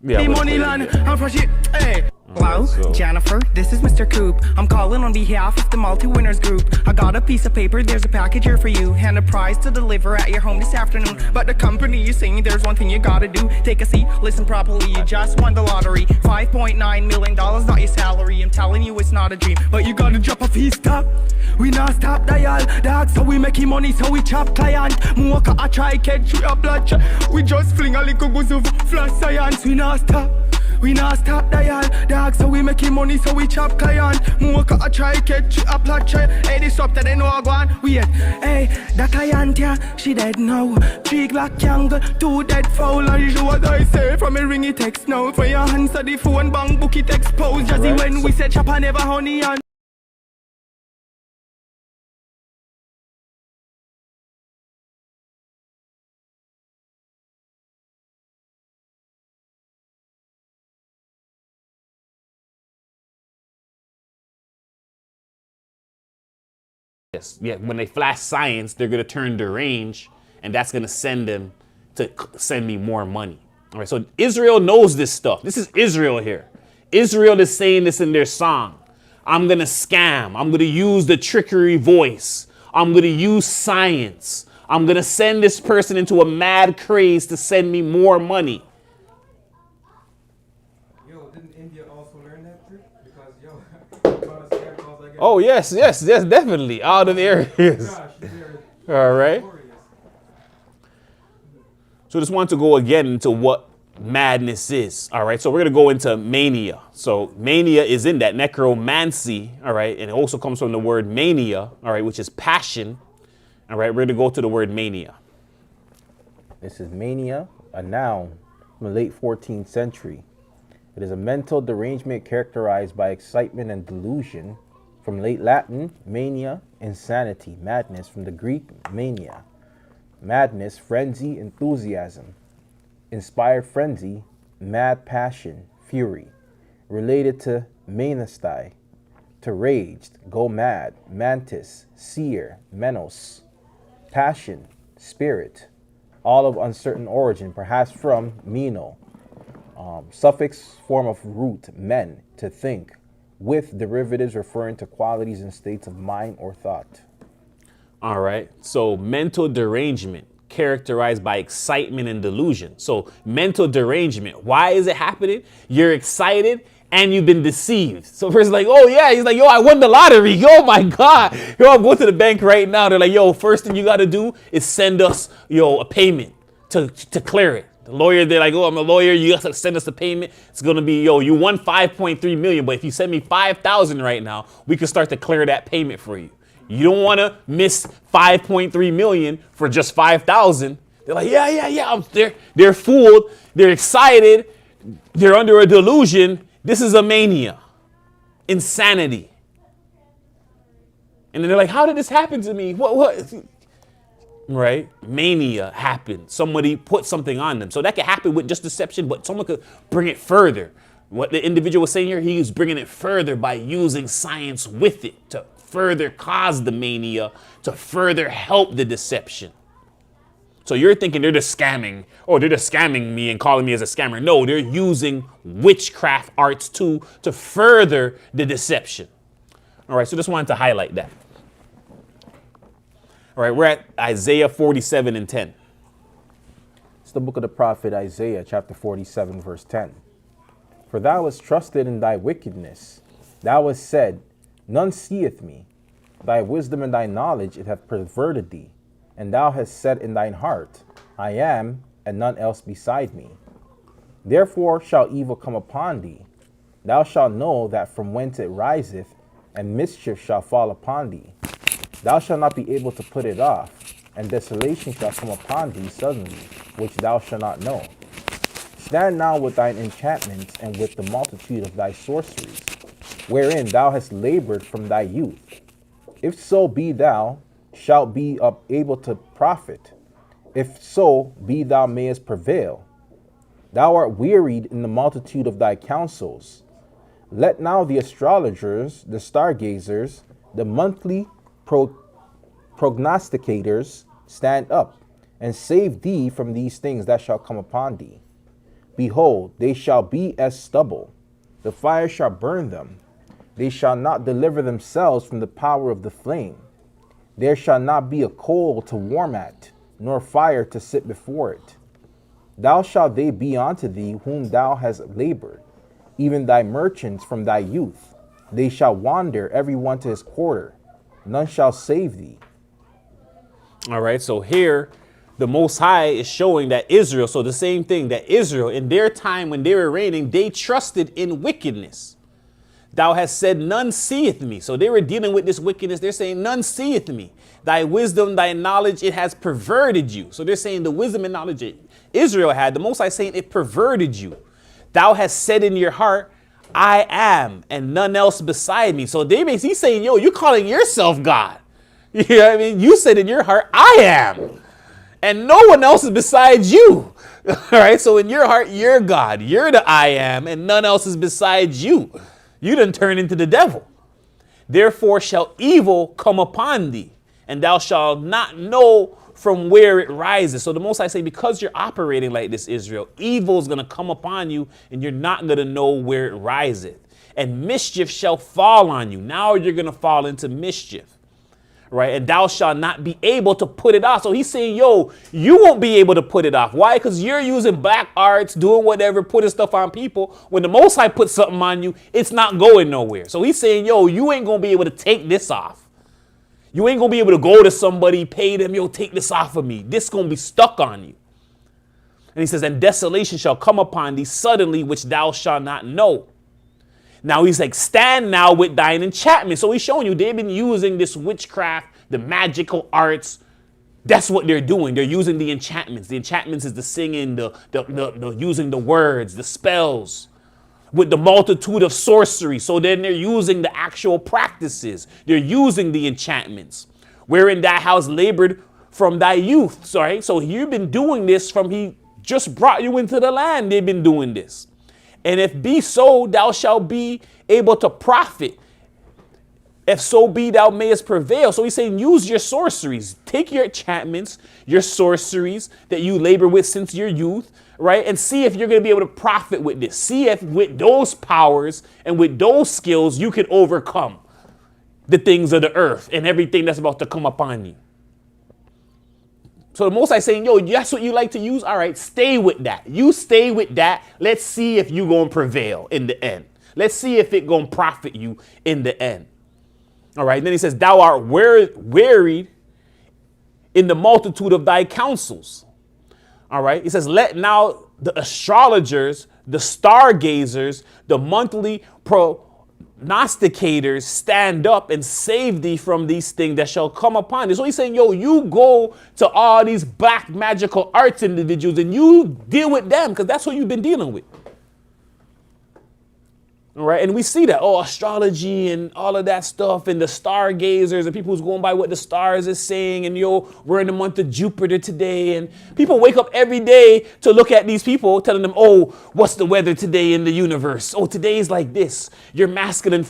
Yeah, money line, I'm fresh it. Hey. Hello, so- Jennifer, this is Mr. Coop. I'm calling on behalf of the multi-winners group. I got a piece of paper, there's a package here for you. And a prize to deliver at your home this afternoon. But the company is saying there's one thing you gotta do. Take a seat, listen properly, you just won the lottery. $5.9 million, not your salary. I'm telling you it's not a dream, but you gotta drop a fee stop. We not stop dial, dog, so we making money, so we chop client. Mocha, I try catch you a blood shot. We just fling a little goose of flash science, we not stop. We not stop dial, dog, so we making money, so we chop client. Mocha, I try catch you a plot try. Hey, this up that they know I go on. Weird. Hey, the client, yeah, she dead now. 3 black angle, 2 dead foul. And you know what I say from a ringy text now. For your answer the phone, bang, book it expose. Jazzy when we said chop, I never honey on. Yes, yeah. When they flash science, they're gonna turn deranged, and that's gonna send them to send me more money. All right. So Israel knows this stuff. This is Israel here. Israel is saying this in their song. I'm gonna scam. I'm gonna use the trickery voice. I'm gonna use science. I'm gonna send this person into a mad craze to send me more money. Yo, didn't India also learn that trick? Because yo, about a scam calls I get. Oh yes, definitely out of the areas. Gosh, they're All right. glorious. So just want to go again into what madness is. All right. So we're going to go into mania. So mania is in that necromancy. All right. And it also comes from the word mania. All right. Which is passion. All right. We're going to go to the word mania. This is mania, a noun from the late 14th century. It is a mental derangement characterized by excitement and delusion. From late Latin, mania, insanity, madness. From the Greek, mania, madness, frenzy, enthusiasm. Inspired frenzy, mad passion, fury. Related to manastai, to raged, go mad, mantis, seer, menos. Passion, spirit, all of uncertain origin, perhaps from meno. Suffix form of root, men, to think, with derivatives referring to qualities and states of mind or thought. All right. So mental derangement characterized by excitement and delusion. So mental derangement. Why is it happening? You're excited and you've been deceived. So first like, oh yeah, he's like, yo, I won the lottery. Yo, my God. Yo, I'm going to the bank right now. They're like, yo, first thing you got to do is send us, a payment to clear it. The lawyer, they're like, oh, I'm a lawyer. You got to send us a payment. It's going to be, you won 5.3 million. But if you send me 5,000 right now, we can start to clear that payment for you. You don't want to miss 5.3 million for just 5,000. They're like, yeah. They're fooled. They're excited. They're under a delusion. This is a mania. Insanity. And then they're like, how did this happen to me? What? Right? Mania happened. Somebody put something on them. So that could happen with just deception, but someone could bring it further. What the individual was saying here, he was bringing it further by using science with it to further cause the mania, to further help the deception. So you're thinking they're just scamming, they're just scamming me and calling me as a scammer. No, they're using witchcraft arts too to further the deception. All right, so just wanted to highlight that. All right, we're at Isaiah 47 and 10. It's the book of the prophet Isaiah, chapter 47, verse 10. For thou hast trusted in thy wickedness, Thou hast said, none seeth me. Thy wisdom and thy knowledge it hath perverted thee. And thou hast said in thine heart, I am, and none else beside me. Therefore shall evil come upon thee. Thou shalt know that from whence it riseth, and mischief shall fall upon thee. Thou shalt not be able to put it off, and desolation shall come upon thee suddenly, which thou shalt not know. Stand now with thine enchantments and with the multitude of thy sorceries, wherein thou hast labored from thy youth. If so be thou shalt be able to profit, if so be thou mayest prevail. Thou art wearied in the multitude of thy counsels. Let now the astrologers, the stargazers, the monthly prognosticators stand up, and save thee from these things that shall come upon thee. Behold, they shall be as stubble. The fire shall burn them. They shall not deliver themselves from the power of the flame. There shall not be a coal to warm at, nor fire to sit before it. Thou shalt they be unto thee whom thou hast labored, even thy merchants from thy youth. They shall wander every one to his quarter. None shall save thee. All right, so here the Most High is showing that Israel, so the same thing, that Israel in their time when they were reigning, they trusted in wickedness. Thou hast said, none seeth me. So they were dealing with this wickedness. They're saying, none seeth me. Thy wisdom, thy knowledge, it has perverted you. So they're saying the wisdom and knowledge that Israel had, the Most High saying it perverted you. Thou hast said in your heart, I am, and none else beside me. So they basically saying, yo, you're calling yourself God. You know what I mean? You said in your heart, I am, and no one else is besides you. All right. So in your heart, you're God. You're the I am, and none else is besides you. You done turn into the devil. Therefore shall evil come upon thee, and thou shalt not know from where it rises. So the Most High say, because you're operating like this, Israel, evil is going to come upon you, and you're not going to know where it riseth. And mischief shall fall on you. Now you're going to fall into mischief. Right? And thou shalt not be able to put it off. So he's saying, yo, you won't be able to put it off. Why? Because you're using black arts, doing whatever, putting stuff on people. When the Most High puts something on you, it's not going nowhere. So he's saying, yo, you ain't going to be able to take this off. You ain't going to be able to go to somebody, pay them, yo, take this off of me. This going to be stuck on you. And he says, and desolation shall come upon thee suddenly, which thou shalt not know. Now he's like, stand now with thine enchantment. So he's showing you they've been using this witchcraft, the magical arts. That's what they're doing. They're using the enchantments. The enchantments is the singing, the using the words, the spells, with the multitude of sorcery. So then they're using the actual practices. They're using the enchantments, wherein thou hast labored from thy youth. Sorry. So you've been doing this from he just brought you into the land. They've been doing this. And if be so, thou shalt be able to profit. If so be thou mayest prevail. So he's saying, use your sorceries. Take your enchantments, your sorceries that you labor with since your youth, right? And see if you're going to be able to profit with this. See if with those powers and with those skills, you can overcome the things of the earth and everything that's about to come upon you. So the Most High saying, yo, that's what you like to use? All right, stay with that. You stay with that. Let's see if you going to prevail in the end. Let's see if it going to profit you in the end. All right, then he says, thou art wearied in the multitude of thy counsels. All right, he says, let now the astrologers, the stargazers, the monthly prognosticators stand up and save thee from these things that shall come upon thee. So he's saying, yo, you go to all these black magical arts individuals and you deal with them because that's what you've been dealing with. All right, and we see that, astrology and all of that stuff and the stargazers and people who's going by what the stars is saying and, yo, we're in the month of Jupiter today. And people wake up every day to look at these people telling them, oh, what's the weather today in the universe? Oh, today's like this. Your masculine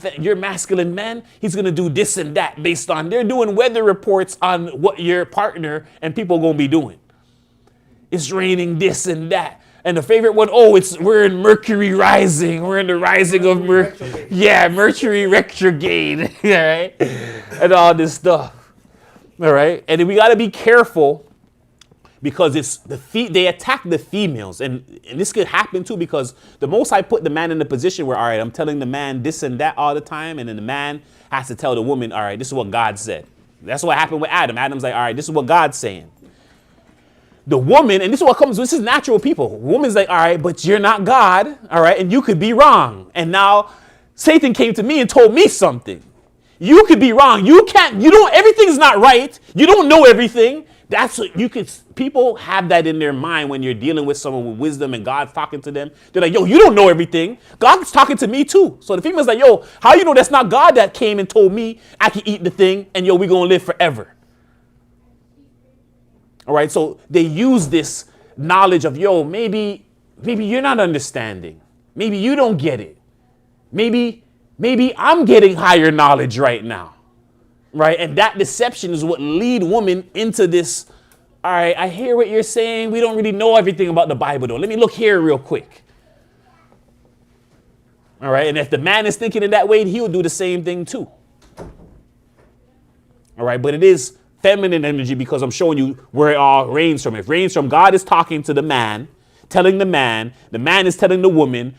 man, he's going to do this and that based on, they're doing weather reports on what your partner and people going to be doing. It's raining this and that. And the favorite one, we're in Mercury rising. We're in the rising of Mercury. Yeah, Mercury retrograde. All right. And all this stuff. All right. And we got to be careful because it's they attack the females. And this could happen too, because the Most High put the man in a position where, all right, I'm telling the man this and that all the time. And then the man has to tell the woman, all right, this is what God said. That's what happened with Adam. Adam's like, all right, this is what God's saying. The woman, and this is what comes, this is natural people. Woman's like, all right, but you're not God, all right, and you could be wrong. And now Satan came to me and told me something. You could be wrong. Everything's not right. You don't know everything. That's what people have that in their mind when you're dealing with someone with wisdom and God's talking to them. They're like, yo, you don't know everything. God's talking to me too. So the female's like, yo, how you know that's not God that came and told me I can eat the thing and yo, we gonna live forever. All right, so they use this knowledge of, yo, maybe you're not understanding. Maybe you don't get it. Maybe I'm getting higher knowledge right now. Right? And that deception is what lead women into this. All right, I hear what you're saying. We don't really know everything about the Bible, though. Let me look here real quick. All right, and if the man is thinking in that way, he'll do the same thing too. All right, but it is feminine energy because I'm showing you where it all reigns from. It reigns from God is talking to the man, telling the man is telling the woman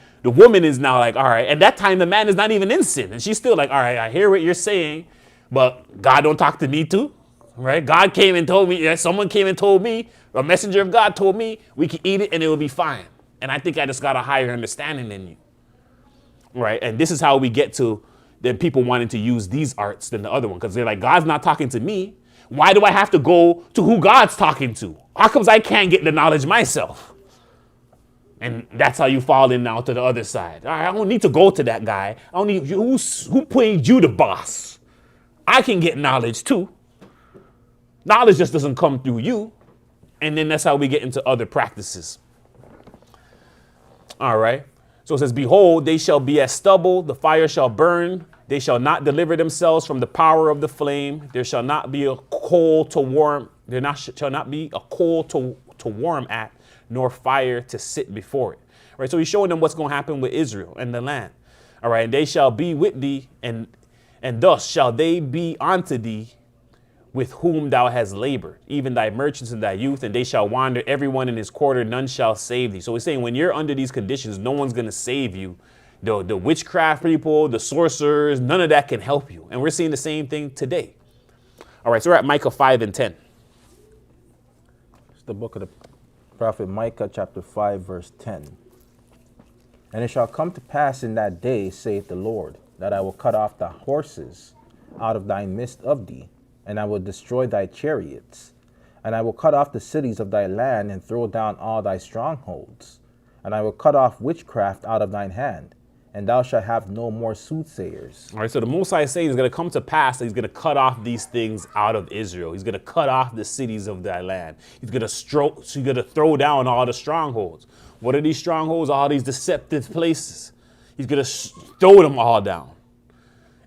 is now like, all right, and that time the man is not even in sin. And she's still like, all right, I hear what you're saying, but God don't talk to me too, right? God came and told me, someone came and told me, a messenger of God told me we can eat it and it will be fine. And I think I just got a higher understanding than you, right? And this is how we get to then people wanting to use these arts than the other one, because they're like, God's not talking to me. Why do I have to go to who God's talking to? How comes I can't get the knowledge myself? And that's how you fall in now to the other side. All right, I don't need to go to that guy. I don't need who put you the boss. I can get knowledge too. Knowledge just doesn't come through you. And then that's how we get into other practices. All right. So it says, behold, they shall be as stubble. The fire shall burn. They shall not deliver themselves from the power of the flame. There shall not be a coal to warm. Shall not be a coal to warm at, nor fire to sit before it. All right. So he's showing them what's going to happen with Israel and the land. All right. And they shall be with thee, and thus shall they be unto thee, with whom thou hast labored, even thy merchants and thy youth, and they shall wander everyone in his quarter, none shall save thee. So he's saying when you're under these conditions, no one's going to save you. The witchcraft people, the sorcerers, none of that can help you. And we're seeing the same thing today. All right, so we're at Micah 5 and 10. It's the book of the prophet Micah, chapter 5, verse 10. And it shall come to pass in that day, saith the Lord, that I will cut off the horses out of thy midst of thee, and I will destroy thy chariots. And I will cut off the cities of thy land, and throw down all thy strongholds. And I will cut off witchcraft out of thine hand, and thou shalt have no more soothsayers. All right, so the Most High is saying it's going to come to pass that he's going to cut off these things out of Israel. He's going to cut off the cities of thy land. He's going to throw down all the strongholds. What are these strongholds? All these deceptive places. He's going to throw them all down.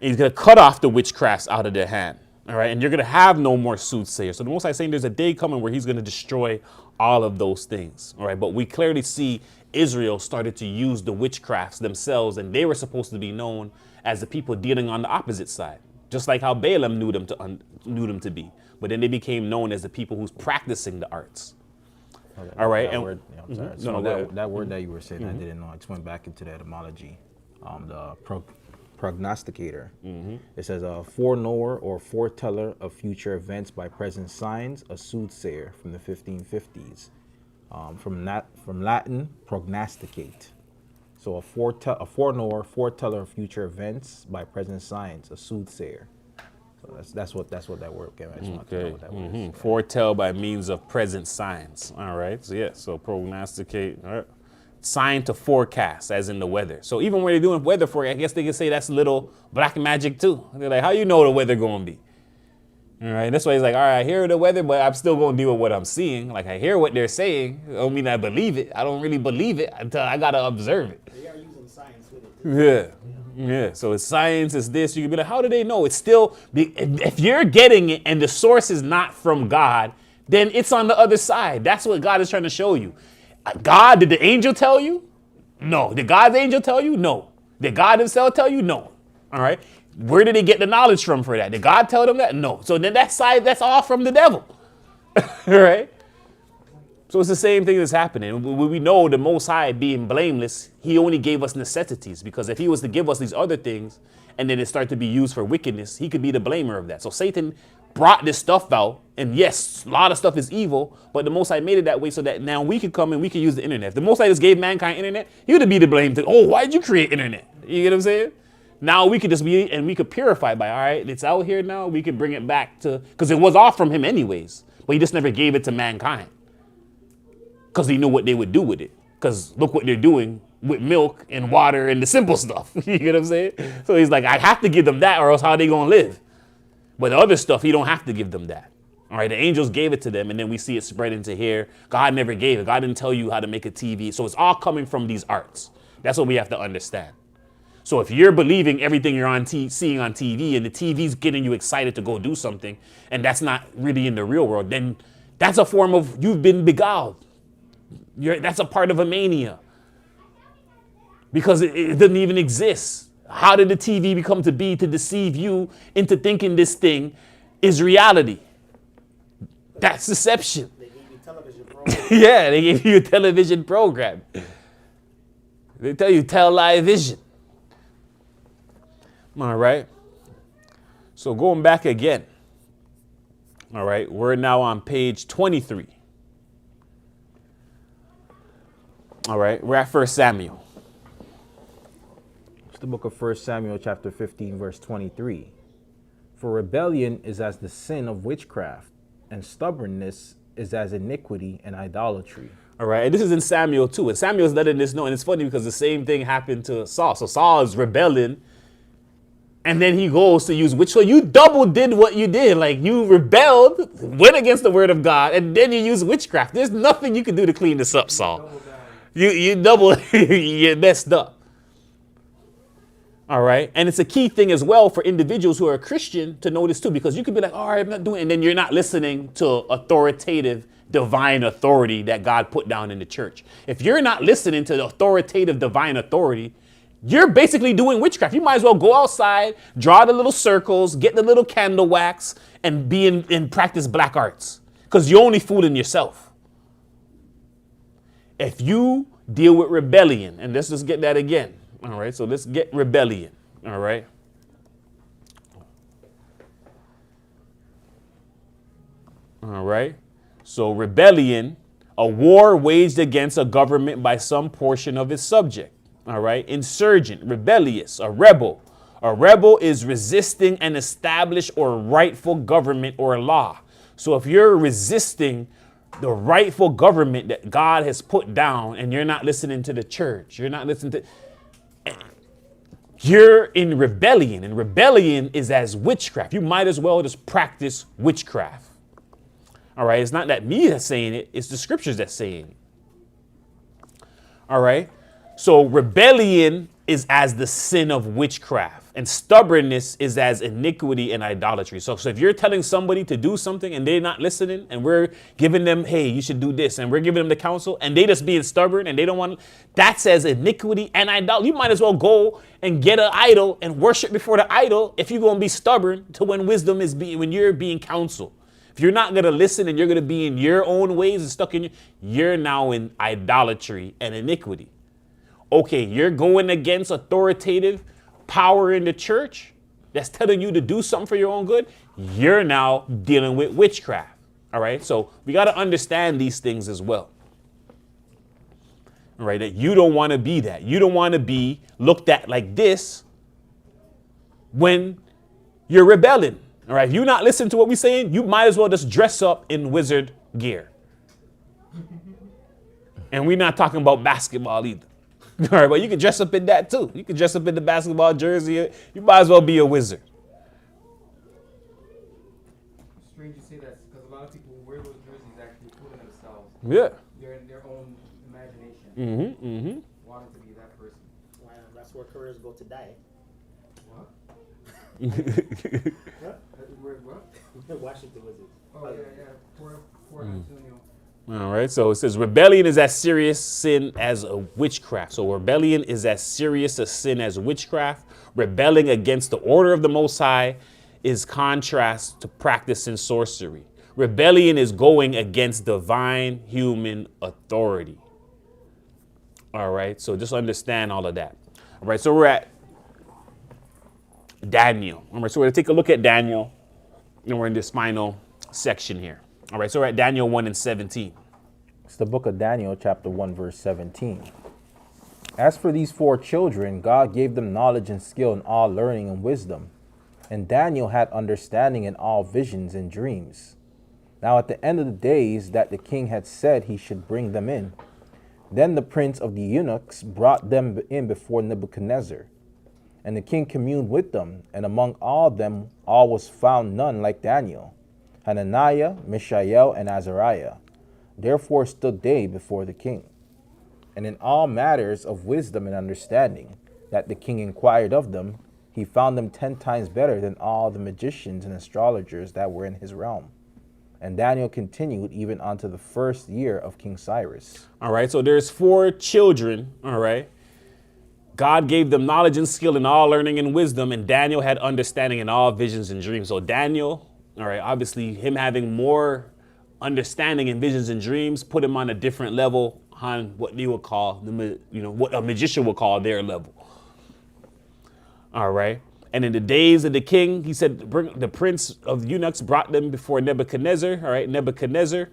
And he's going to cut off the witchcrafts out of their hand. All right, and you're going to have no more soothsayers. So the Most High is saying there's a day coming where he's going to destroy all of those things. All right, but we clearly see Israel started to use the witchcrafts themselves, and they were supposed to be known as the people dealing on the opposite side, just like how Balaam knew them to be. But then they became known as the people who's practicing the arts. Okay, all right, that and word, yeah, I'm sorry. So that word that you were saying, I didn't know. I just went back into the etymology. The prognosticator. It says a foreknower or foreteller of future events by present signs, a soothsayer from the 1550s. From Latin, prognosticate. So a foreknower, foreteller of future events by present signs, a soothsayer. So that's what that word came. I just want to know what that word is. Foretell by means of present signs. All right. So yeah. So prognosticate. All right. Sign to forecast, as in the weather. So even when they're doing weather forecast, I guess they can say that's a little black magic too. They're like, how you know the weather going to be? All right, that's why he's like, all right, I hear the weather, but I'm still going to deal with what I'm seeing. Like, I hear what they're saying. I don't mean I believe it. I don't really believe it until I got to observe it. They are using science with it. Yeah. So it's science, it's this. You can be like, how do they know? It's still, if you're getting it and the source is not from God, then it's on the other side. That's what God is trying to show you. God, did the angel tell you? No. Did God's angel tell you? No. Did God himself tell you? No. All right. Where did they get the knowledge from for that? Did God tell them that? No. So then that side, that's all from the devil. All right. So it's the same thing that's happening. We know the Most High being blameless, he only gave us necessities, because if he was to give us these other things and then it started to be used for wickedness, he could be the blamer of that. So Satan brought this stuff out, and yes, a lot of stuff is evil, but the Most High made it that way so that now we could come and we could use the internet. If the Most High just gave mankind internet, he would be the blame to, oh, why did you create internet? You get what I'm saying? Now we could just be, and we could purify by, all right, it's out here now, we could bring it back to, because it was off from him anyways, but he just never gave it to mankind. Because he knew what they would do with it. Because look what they're doing with milk and water and the simple stuff. You get what I'm saying? So he's like, I have to give them that or else how are they going to live? But the other stuff, he don't have to give them that. All right, the angels gave it to them, and then we see it spread into here. God never gave it. God didn't tell you how to make a TV. So it's all coming from these arts. That's what we have to understand. So if you're believing everything you're seeing on TV and the TV's getting you excited to go do something, and that's not really in the real world, then that's a form of you've been beguiled. That's a part of a mania. Because it doesn't even exist. How did the TV become to be to deceive you into thinking this thing is reality? That's deception. They gave you television program. Yeah, they gave you a television program. They tell you tell lie vision. All right. So going back again. All right, we're now on page 23. All right, we're at 1 Samuel. It's the book of 1 Samuel chapter 15, verse 23. For rebellion is as the sin of witchcraft, and stubbornness is as iniquity and idolatry. All right, and this is in Samuel too. And Samuel's letting this know, and it's funny because the same thing happened to Saul. So Saul is rebelling, and then he goes to use witch. So you double did what you did. Like you rebelled, went against the word of God, and then you use witchcraft. There's nothing you can do to clean this up, Saul. You double, you messed up. All right. And it's a key thing as well for individuals who are Christian to notice too, because you could be like, all right, I'm not doing it. And then you're not listening to authoritative divine authority that God put down in the church. If you're not listening to the authoritative divine authority, you're basically doing witchcraft. You might as well go outside, draw the little circles, get the little candle wax, and be in practice black arts, because you're only fooling yourself. If you deal with rebellion, and let's just get that again. All right, so let's get rebellion. All right. All right. So rebellion, a war waged against a government by some portion of its subject. All right. Insurgent, rebellious, a rebel. A rebel is resisting an established or rightful government or law. So if you're resisting the rightful government that God has put down and you're not listening to the church, you're not listening to, you're in rebellion, and rebellion is as witchcraft. You might as well just practice witchcraft. All right. It's not that me that's saying it. It's the scriptures that's saying it. All right. So rebellion is as the sin of witchcraft, and stubbornness is as iniquity and idolatry. So if you're telling somebody to do something and they're not listening, and we're giving them, hey, you should do this, and we're giving them the counsel, and they just being stubborn and they don't want, that's as iniquity and idolatry. You might as well go and get an idol and worship before the idol if you're going to be stubborn to when wisdom is when you're being counseled. If you're not going to listen and you're going to be in your own ways and stuck in you're now in idolatry and iniquity. Okay, you're going against authoritative power in the church that's telling you to do something for your own good. You're now dealing with witchcraft. All right, so we got to understand these things as well. All right, that you don't want to be that. You don't want to be looked at like this when you're rebelling. All right, if you're not listening to what we're saying, you might as well just dress up in wizard gear. And we're not talking about basketball either. All right, but you can dress up in that too. You can dress up in the basketball jersey. You might as well be a wizard. Strange you say that, because a lot of people who wear those jerseys actually fooling themselves. Yeah. They're in their own imagination. Wanting to be that person. Wow, that's where careers go to die. What? What? Where what? Washington Wizards. Oh yeah. Poor Antonio. All right, so it says rebellion is as serious sin as a witchcraft. So rebellion is as serious a sin as witchcraft. Rebelling against the order of the Most High is contrast to practicing sorcery. Rebellion is going against divine human authority. All right, so just understand all of that. All right, so we're at Daniel. All right, so we're going to take a look at Daniel, and we're in this final section here. All right, so we're at Daniel 1 and 17. It's the book of Daniel, chapter 1, verse 17. As for these 4 children, God gave them knowledge and skill in all learning and wisdom. And Daniel had understanding in all visions and dreams. Now at the end of the days that the king had said he should bring them in, then the prince of the eunuchs brought them in before Nebuchadnezzar. And the king communed with them, and among all them all was found none like Daniel, Hananiah, Mishael, and Azariah. Therefore stood they before the king. And in all matters of wisdom and understanding that the king inquired of them, he found them 10 times better than all the magicians and astrologers that were in his realm. And Daniel continued even unto the 1st year of King Cyrus. All right, so there's 4 children, all right. God gave them knowledge and skill in all learning and wisdom, and Daniel had understanding in all visions and dreams. So Daniel, all right, obviously him having more understanding in visions and dreams put him on a different level on what you would call, what a magician would call their level. All right. And in the days of the king, he said, the prince of eunuchs brought them before Nebuchadnezzar. All right. Nebuchadnezzar.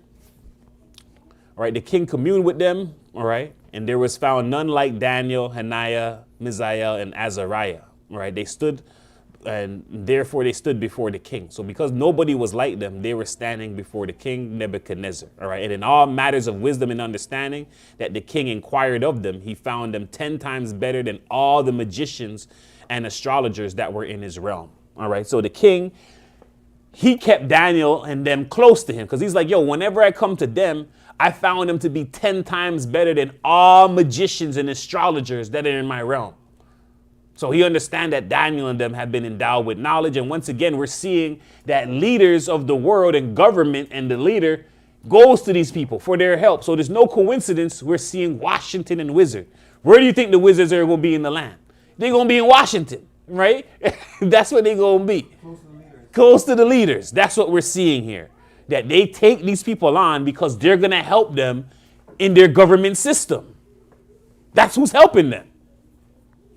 All right. The king communed with them. All right. And there was found none like Daniel, Hananiah, Mishael, and Azariah. All right. They stood, and therefore they stood before the king. So because nobody was like them, they were standing before the king Nebuchadnezzar. All right. And in all matters of wisdom and understanding that the king inquired of them, he found them 10 times better than all the magicians and astrologers that were in his realm. All right. So the king, he kept Daniel and them close to him because he's like, yo, whenever I come to them, I found them to be 10 times better than all magicians and astrologers that are in my realm. So he understands that Daniel and them have been endowed with knowledge. And once again, we're seeing that leaders of the world and government and the leader goes to these people for their help. So there's no coincidence we're seeing Washington and Wizard. Where do you think the wizards are going to be in the land? They're going to be in Washington, right? That's what they're going to be. Close to the leaders. That's what we're seeing here. That they take these people on because they're going to help them in their government system. That's who's helping them.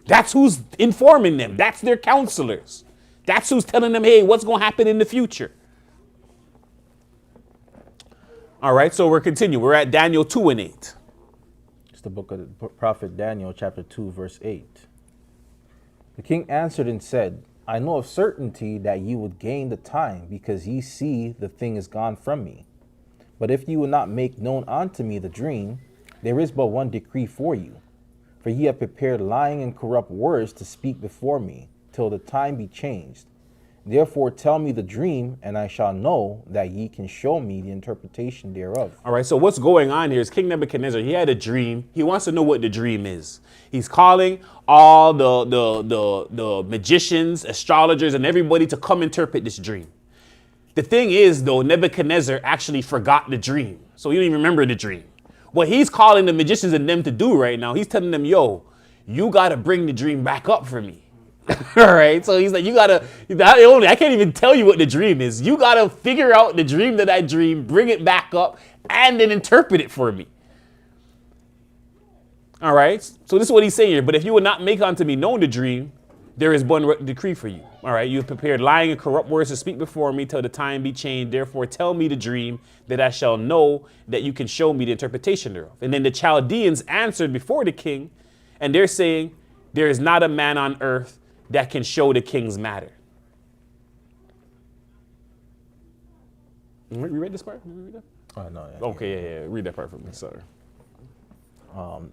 That's who's informing them. That's their counselors. That's who's telling them, hey, what's going to happen in the future. All right, so we're continuing. We're at Daniel 2 and 8. It's the book of the prophet Daniel, chapter 2, verse 8. The king answered and said, I know of certainty that ye would gain the time, because ye see the thing is gone from me. But if ye will not make known unto me the dream, there is but one decree for you. For ye have prepared lying and corrupt words to speak before me, till the time be changed. Therefore tell me the dream, and I shall know that ye can show me the interpretation thereof. All right, so what's going on here is King Nebuchadnezzar, he had a dream. He wants to know what the dream is. He's calling all the magicians, astrologers, and everybody to come interpret this dream. The thing is, though, Nebuchadnezzar actually forgot the dream. So he don't even remember the dream. What he's calling the magicians and them to do right now, he's telling them, yo, you got to bring the dream back up for me. All right. So he's like, I can't even tell you what the dream is. You got to figure out the dream that I dreamed, bring it back up, and then interpret it for me. All right. So this is what he's saying here. But if you would not make unto me known the dream, there is one decree for you. All right. You have prepared lying and corrupt words to speak before me till the time be changed. Therefore, tell me the dream, that I shall know that you can show me the interpretation thereof. And then the Chaldeans answered before the king, and they're saying, there is not a man on earth that can show the king's matter. We read this part? Did we read that? Oh, no. Okay, yeah. Read that part for me. Sorry.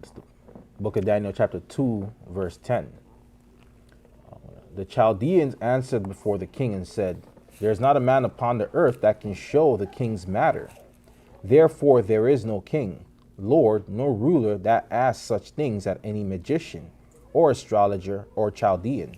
It's the book of Daniel, chapter 2, verse 10. The Chaldeans answered before the king and said, there is not a man upon the earth that can show the king's matter. Therefore there is no king, lord, nor ruler that asks such things at any magician, or astrologer, or Chaldean.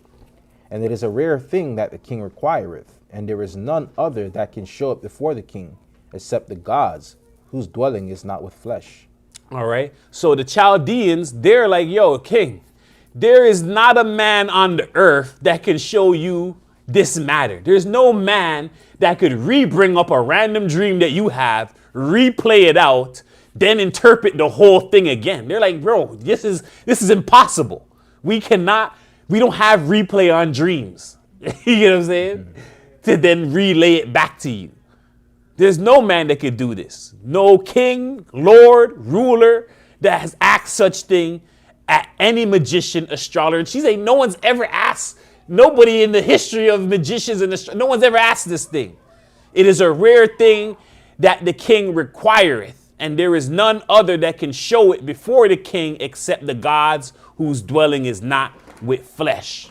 And it is a rare thing that the king requireth, and there is none other that can show it before the king, except the gods, whose dwelling is not with flesh. All right. So the Chaldeans, they're like, yo, king, there is not a man on the earth that can show you this matter. There's no man that could bring up a random dream that you have, replay it out, then interpret the whole thing again. They're like, bro, this is impossible. We don't have replay on dreams. You know what I'm saying? To then relay it back to you. There's no man that could do this. No king, lord, ruler that has asked such thing at any magician, astrologer. She's saying no one's ever asked, nobody in the history of magicians and no one's ever asked this thing. It is a rare thing that the king requireth, and there is none other that can show it before the king except the gods whose dwelling is not with flesh.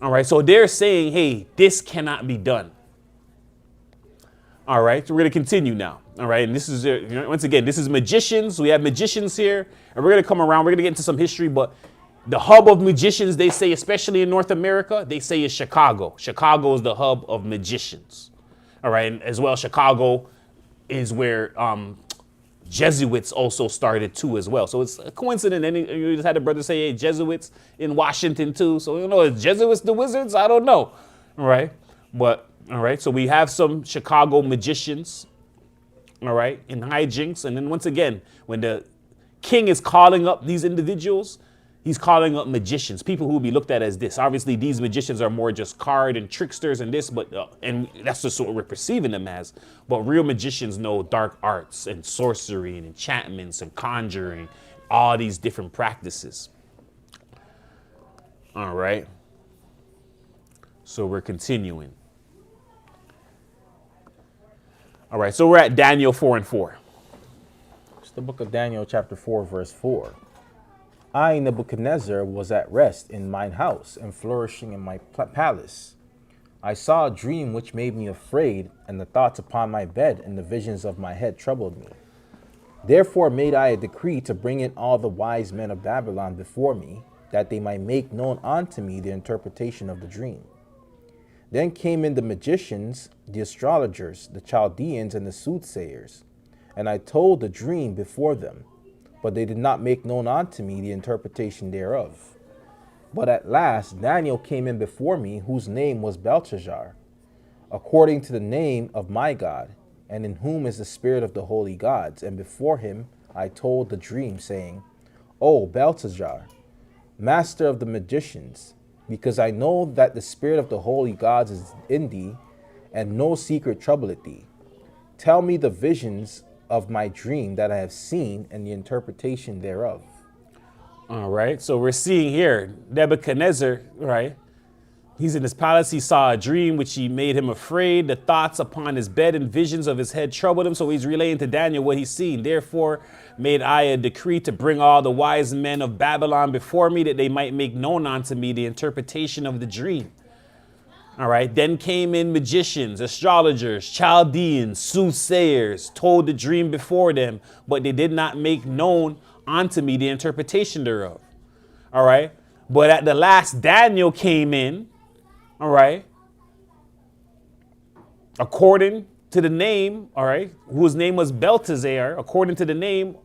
All right, so they're saying, hey, this cannot be done. All right, so we're going to continue now. All right, and this is, once again, this is magicians. We have magicians here, and we're going to come around. We're going to get into some history, but the hub of magicians, they say, especially in North America, they say is Chicago. Chicago is the hub of magicians. All right, and as well, Chicago is where Jesuits also started too as well. So it's a coincidence. And you just had a brother say, hey, Jesuits in Washington too. So, is Jesuits the wizards? I don't know. All right. But, all right. So we have some Chicago magicians, all right, in hijinks. And then once again, when the king is calling up these individuals, he's calling up magicians, people who will be looked at as this. Obviously, these magicians are more just card and tricksters and this, but and that's just what we're perceiving them as. But real magicians know dark arts and sorcery and enchantments and conjuring, all these different practices. All right. So we're continuing. All right. So we're at Daniel 4:4. It's the book of Daniel, chapter 4, verse 4. I, Nebuchadnezzar, was at rest in mine house and flourishing in my palace. I saw a dream which made me afraid, and the thoughts upon my bed and the visions of my head troubled me. Therefore made I a decree to bring in all the wise men of Babylon before me, that they might make known unto me the interpretation of the dream. Then came in the magicians, the astrologers, the Chaldeans, and the soothsayers, and I told the dream before them. But they did not make known unto me the interpretation thereof. But at last Daniel came in before me, whose name was Belteshazzar, according to the name of my God, and in whom is the spirit of the holy gods. And before him I told the dream, saying, O Belteshazzar, master of the magicians, because I know that the spirit of the holy gods is in thee, and no secret troubleth thee. Tell me the visions of my dream that I have seen and the interpretation thereof. All right. So we're seeing here Nebuchadnezzar, right? He's in his palace. He saw a dream which he made him afraid. The thoughts upon his bed and visions of his head troubled him. So he's relaying to Daniel what he's seen. Therefore made I a decree to bring all the wise men of Babylon before me, that they might make known unto me the interpretation of the dream. All right. Then came in magicians, astrologers, Chaldeans, soothsayers, told the dream before them, but they did not make known unto me the interpretation thereof. All right. But at the last, Daniel came in. All right. According to the name, all right, whose name was Belteshazzar, according to the name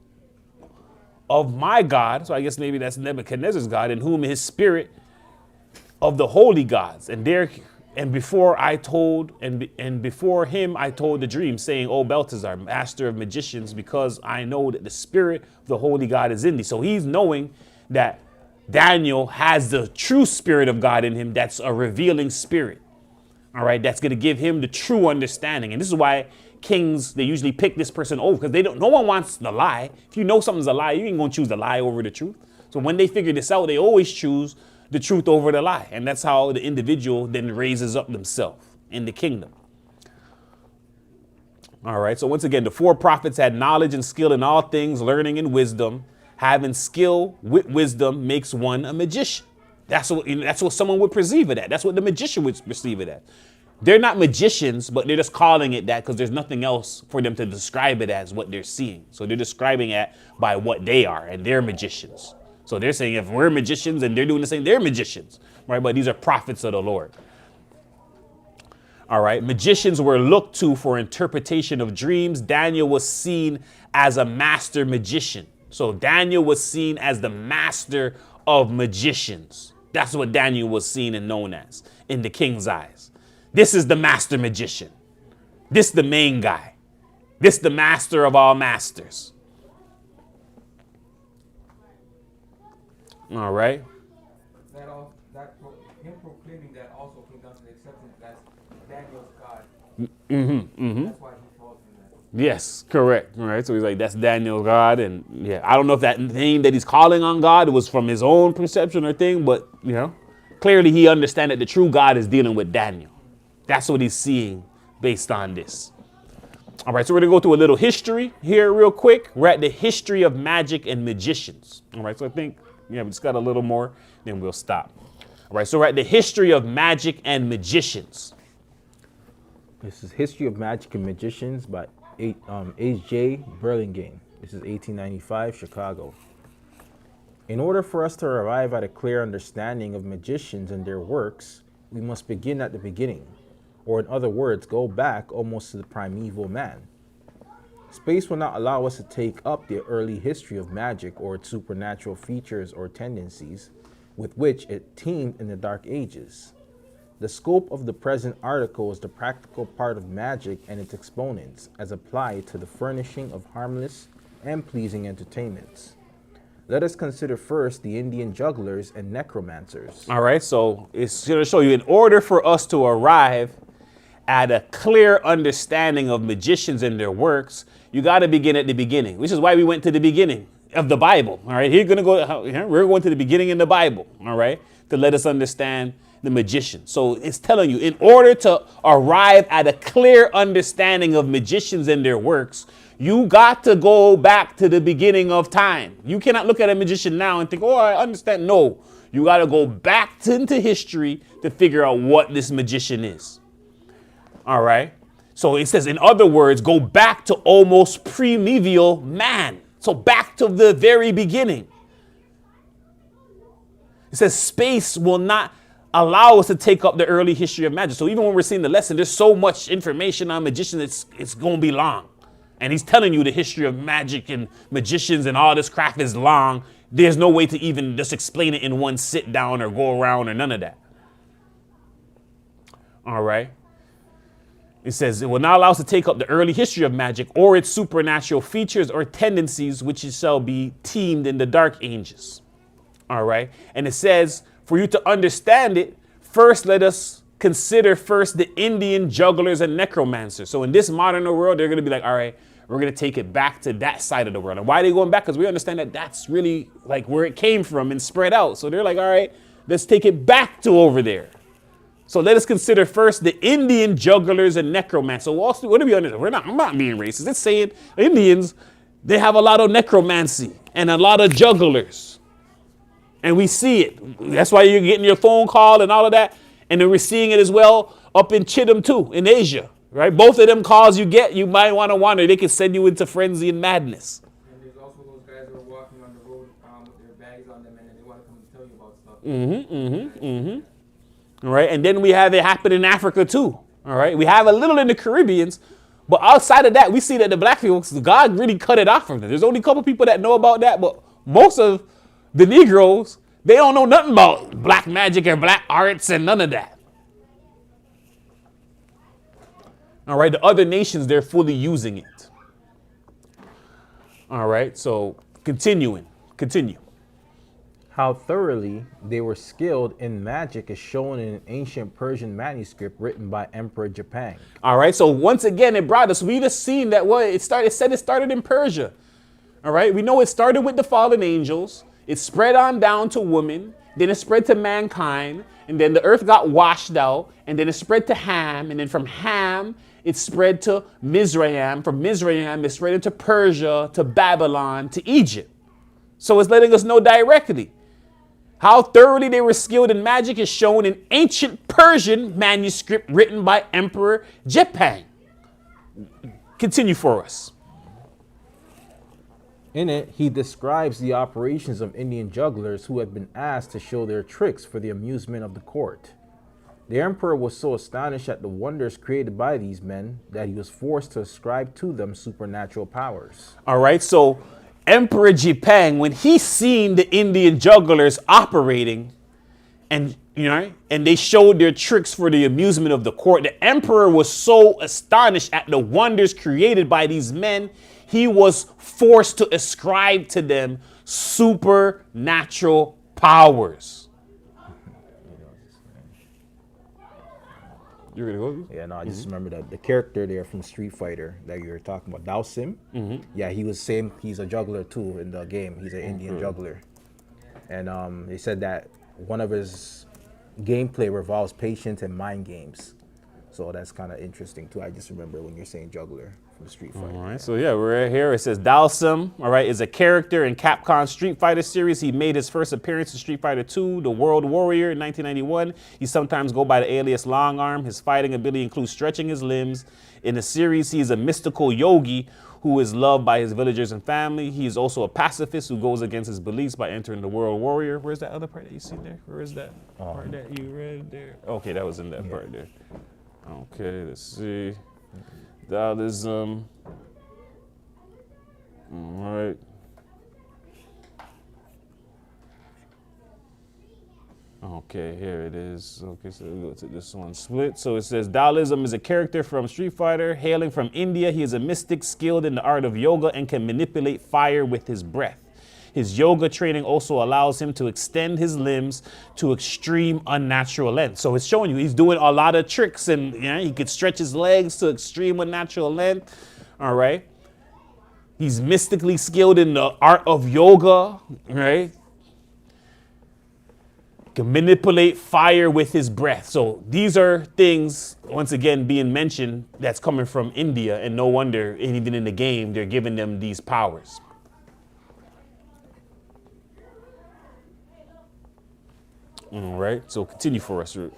of my God. So I guess maybe that's Nebuchadnezzar's God, in whom his spirit of the holy gods. And before I told, and before him I told the dream, saying, O Belteshazzar, master of magicians, because I know that the spirit of the holy God is in thee. So he's knowing that Daniel has the true spirit of God in him. That's a revealing spirit. All right. That's going to give him the true understanding. And this is why kings, they usually pick this person over, because no one wants the lie. If you know something's a lie, you ain't going to choose the lie over the truth. So when they figure this out, they always choose the truth over the lie. And that's how the individual then raises up themselves in the kingdom. All right. So once again, the four prophets had knowledge and skill in all things, learning and wisdom. Having skill with wisdom makes one a magician. That's what someone would perceive it at. That's what the magician would perceive it at. They're not magicians, but they're just calling it that because there's nothing else for them to describe it as what they're seeing. So they're describing it by what they are, and they're magicians. So they're saying if we're magicians and they're doing the same, they're magicians, right? But these are prophets of the Lord. All right. Magicians were looked to for interpretation of dreams. Daniel was seen as a master magician. So Daniel was seen as the master of magicians. That's what Daniel was seen and known as in the king's eyes. This is the master magician. This the main guy. This the master of all masters. All right. Him proclaiming that also came down to the acceptance that Daniel's God. That's why he calls him that. Yes, correct. All right. So he's like, that's Daniel's God. And yeah, I don't know if that name that he's calling on God was from his own perception or thing, but clearly he understands that the true God is dealing with Daniel. That's what he's seeing based on this. All right, so we're going to go through a little history here real quick. We're at the history of magic and magicians. All right, so I think, we just got a little more, then we'll stop. All right, so we're at the history of magic and magicians. This is History of Magic and Magicians by H.J. Burlingame. This is 1895, Chicago. In order for us to arrive at a clear understanding of magicians and their works, we must begin at the beginning, or in other words, go back almost to the primeval man. Space will not allow us to take up the early history of magic or its supernatural features or tendencies with which it teemed in the Dark Ages. The scope of the present article is the practical part of magic and its exponents as applied to the furnishing of harmless and pleasing entertainments. Let us consider first the Indian jugglers and necromancers. All right, so it's going to show you in order for us to arrive at a clear understanding of magicians and their works, you got to begin at the beginning, which is why we went to the beginning of the Bible. All right, we're going to the beginning in the Bible, all right, to let us understand the magician. So it's telling you, in order to arrive at a clear understanding of magicians and their works, you got to go back to the beginning of time. You cannot look at a magician now and think, oh, I understand. No, you got to go back into history to figure out what this magician is. All right. So it says, in other words, go back to almost primeval man. So back to the very beginning. It says space will not allow us to take up the early history of magic. So even when we're seeing the lesson, there's so much information on magicians, it's going to be long. And he's telling you the history of magic and magicians and all this craft is long. There's no way to even just explain it in one sit down or go around or none of that. All right. It says it will not allow us to take up the early history of magic or its supernatural features or tendencies, which shall be teemed in the Dark Ages. All right. And it says, for you to understand it, first let us consider first the Indian jugglers and necromancers. So in this modern world, they're going to be like, all right, we're going to take it back to that side of the world. And why are they going back? Because we understand that that's really like where it came from and spread out. So they're like, all right, let's take it back to over there. So let us consider first the Indian jugglers and necromancers. So what do we understand? I'm not being racist. It's saying Indians, they have a lot of necromancy and a lot of jugglers. And we see it. That's why you're getting your phone call and all of that. And then we're seeing it as well up in Chittim too, in Asia, right? Both of them calls you get, you might want to wonder. They can send you into frenzy and madness. And there's also those guys who are walking on the road with their bags on them and then they want to come and tell you about stuff. All right, and then we have it happen in Africa too. All right, we have a little in the Caribbeans, but outside of that, we see that the black people, God really cut it off from them. There's only a couple people that know about that, but most of the Negroes, they don't know nothing about black magic or black arts and none of that. All right, the other nations, they're fully using it. All right, so continue. How thoroughly they were skilled in magic is shown in an ancient Persian manuscript written by Emperor Japan. All right, so once again, it brought us, we just seen that it started in Persia. All right, we know it started with the fallen angels. It spread on down to women, then it spread to mankind, and then the earth got washed out, and then it spread to Ham, and then from Ham, it spread to Mizraim. From Mizraim, it spread into Persia, to Babylon, to Egypt. So it's letting us know directly. How thoroughly they were skilled in magic is shown in ancient Persian manuscript written by Emperor Japan. Continue for us. In it, he describes the operations of Indian jugglers who had been asked to show their tricks for the amusement of the court. The emperor was so astonished at the wonders created by these men that he was forced to ascribe to them supernatural powers. All right, so Emperor Japan, when he seen the Indian jugglers operating, And and they showed their tricks for the amusement of the court. The emperor was so astonished at the wonders created by these men, he was forced to ascribe to them supernatural powers. You're gonna go? Yeah, no, I just remember that the character there from Street Fighter that you were talking about, Dhalsim. Yeah, he was same. He's a juggler too in the game. He's an Indian juggler, and they said that one of his gameplay revolves patience and mind games. So that's kind of interesting too. I just remember when you're saying juggler from Street Fighter. All right, so yeah, we're right here. It says Dhalsim, all right, is a character in Capcom's Street Fighter series. He made his first appearance in Street Fighter 2, The World Warrior in 1991. He sometimes go by the alias Long Arm. His fighting ability includes stretching his limbs. In the series, he is a mystical yogi who is loved by his villagers and family. He is also a pacifist who goes against his beliefs by entering the World Warrior. Where's that other part that you see there? Where is that part that you read there? Okay, that was in that part there. Okay, let's see. Taoism. All right. Okay, here it is. Okay, so we go to this one split. So it says Taoism is a character from Street Fighter, hailing from India. He is a mystic skilled in the art of yoga and can manipulate fire with his breath. His yoga training also allows him to extend his limbs to extreme unnatural length. So it's showing you he's doing a lot of tricks, and he could stretch his legs to extreme unnatural length. All right. He's mystically skilled in the art of yoga, right? Can manipulate fire with his breath. So these are things, once again, being mentioned that's coming from India, and no wonder, even in the game, they're giving them these powers. All right, so continue for us, Root.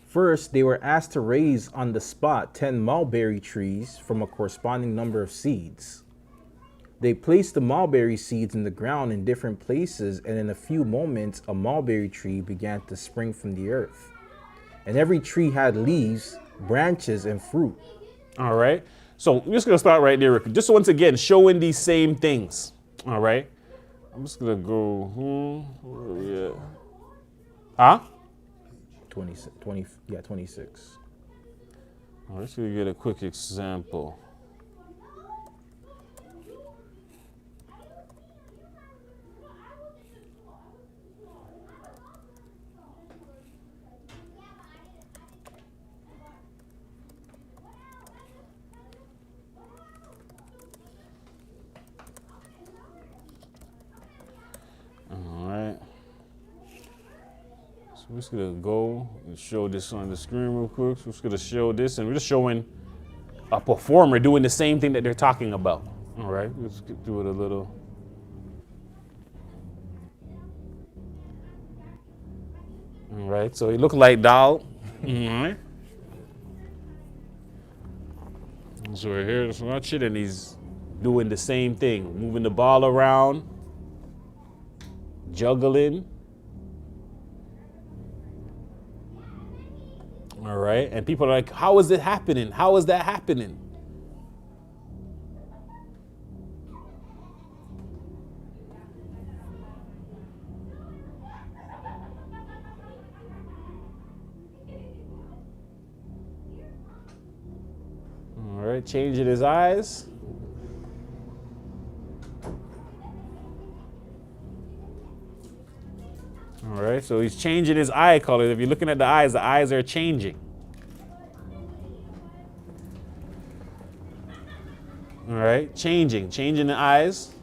First, they were asked to raise on the spot 10 mulberry trees from a corresponding number of seeds. They placed the mulberry seeds in the ground in different places, and in a few moments, a mulberry tree began to spring from the earth. And every tree had leaves, branches, and fruit. All right, so I'm just going to start right there, Rick. Just once again, showing these same things. All right. I'm just gonna go, yeah. Huh? 26. I'm just gonna get a quick example. We're just gonna go and show this on the screen real quick. So we're just gonna show this, and we're just showing a performer doing the same thing that they're talking about. All right, let's get through it a little. All right, so he looked like Dal. All right. So right here, let's watch it, and he's doing the same thing, moving the ball around, juggling. All right, and people are like, how is it happening? How is that happening? All right, changing his eyes. All right, so he's changing his eye color. If you're looking at the eyes are changing. All right, changing the eyes.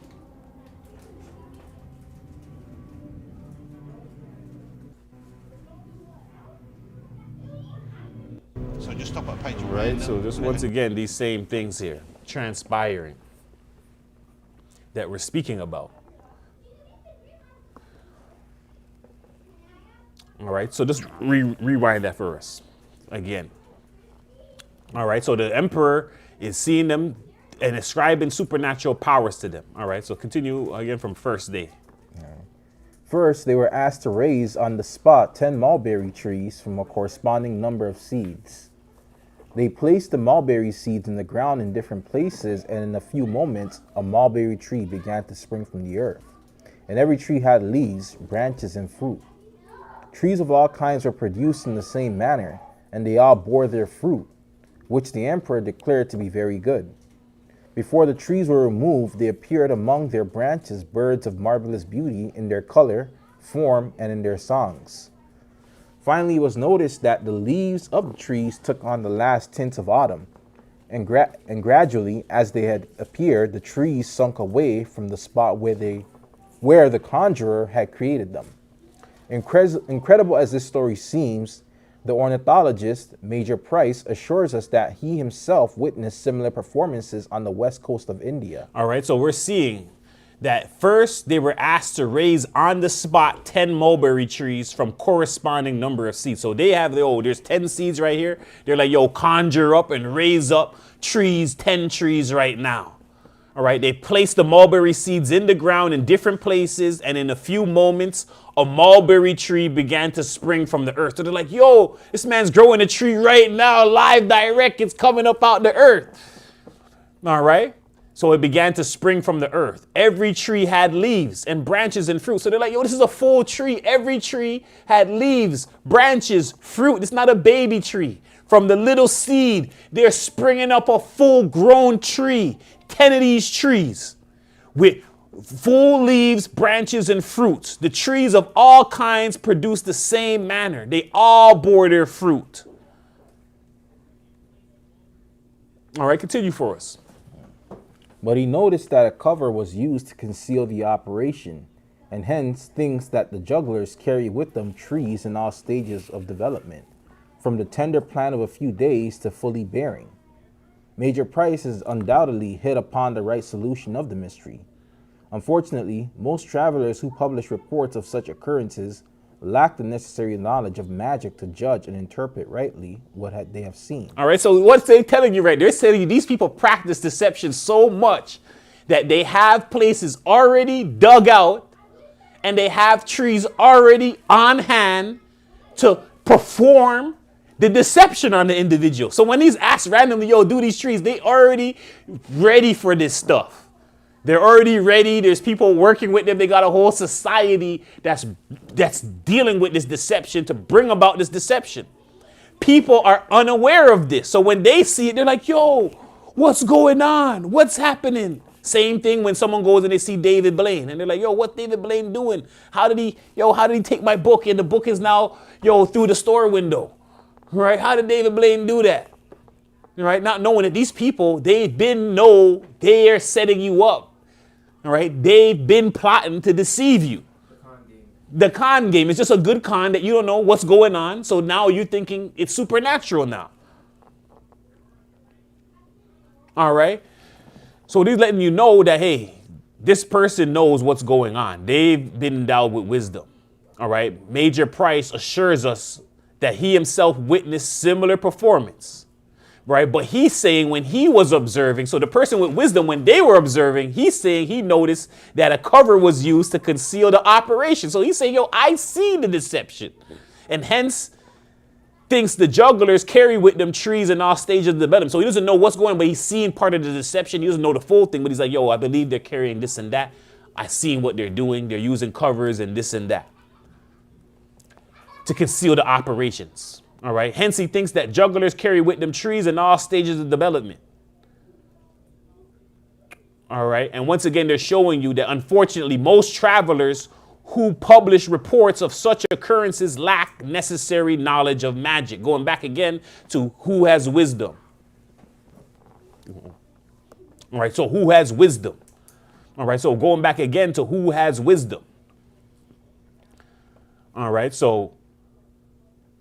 So just stop at page one. Right, so just once again, these same things here, transpiring, that we're speaking about. All right, so just rewind that for us again. All right, so the emperor is seeing them and ascribing supernatural powers to them. All right, so continue again from first day. First, they were asked to raise on the spot 10 mulberry trees from a corresponding number of seeds. They placed the mulberry seeds in the ground in different places, and in a few moments, a mulberry tree began to spring from the earth. and every tree had leaves, branches, and fruit. Trees of all kinds were produced in the same manner, and they all bore their fruit, which the emperor declared to be very good. Before the trees were removed, there appeared among their branches birds of marvelous beauty in their color, form, and in their songs. Finally, it was noticed that the leaves of the trees took on the last tints of autumn, and gradually, as they had appeared, the trees sunk away from the spot where the conjurer had created them. Incredible as this story seems, the ornithologist, Major Price, assures us that he himself witnessed similar performances on the west coast of India. All right, so we're seeing that first they were asked to raise on the spot 10 mulberry trees from corresponding number of seeds. So they have, there's 10 seeds right here. They're like, yo, conjure up and raise up trees, 10 trees right now. All right, they placed the mulberry seeds in the ground in different places, and in a few moments, a mulberry tree began to spring from the earth. So they're like, yo, this man's growing a tree right now, live, direct. It's coming up out the earth. All right. So it began to spring from the earth. Every tree had leaves and branches and fruit. So they're like, yo, this is a full tree. Every tree had leaves, branches, fruit. It's not a baby tree. From the little seed, they're springing up a full-grown tree. 10 of these trees with full leaves, branches, and fruits. The trees of all kinds produce the same manner. They all bore their fruit. All right, continue for us. But he noticed that a cover was used to conceal the operation, and hence thinks that the jugglers carry with them trees in all stages of development, from the tender plant of a few days to fully bearing. Major Price has undoubtedly hit upon the right solution of the mystery. Unfortunately, most travelers who publish reports of such occurrences lack the necessary knowledge of magic to judge and interpret rightly what they have seen. All right, so what's they telling you right? They're telling you these people practice deception so much that they have places already dug out and they have trees already on hand to perform the deception on the individual. So when he's asked randomly, yo, do these trees, they already ready for this stuff. They're already ready. There's people working with them. They got a whole society that's dealing with this deception to bring about this deception. People are unaware of this. So when they see it, they're like, yo, what's going on? What's happening? Same thing when someone goes and they see David Blaine and they're like, yo, what's David Blaine doing? How did he take my book? And the book is now, through the store window. Right? How did David Blaine do that? Right? Not knowing that these people, they're setting you up. All right? They've been plotting to deceive you. The con game is just a good con that you don't know what's going on. So now you're thinking it's supernatural now. All right? So they're letting you know that, hey, this person knows what's going on. They've been endowed with wisdom. All right? Major Price assures us that he himself witnessed similar performance, right? But he's saying when he was observing, so the person with wisdom, when they were observing, he's saying he noticed that a cover was used to conceal the operation. So he's saying, yo, I see the deception. And hence thinks the jugglers carry with them trees in all stages of development. So he doesn't know what's going on, but he's seeing part of the deception. He doesn't know the full thing, but he's like, yo, I believe they're carrying this and that. I seen what they're doing. They're using covers and this and that to conceal the operations. All right. Hence, he thinks that jugglers carry with them trees in all stages of development. All right. And once again, they're showing you that unfortunately, most travelers who publish reports of such occurrences lack necessary knowledge of magic. Going back again to who has wisdom. All right. So who has wisdom? All right. So going back again to who has wisdom. All right. So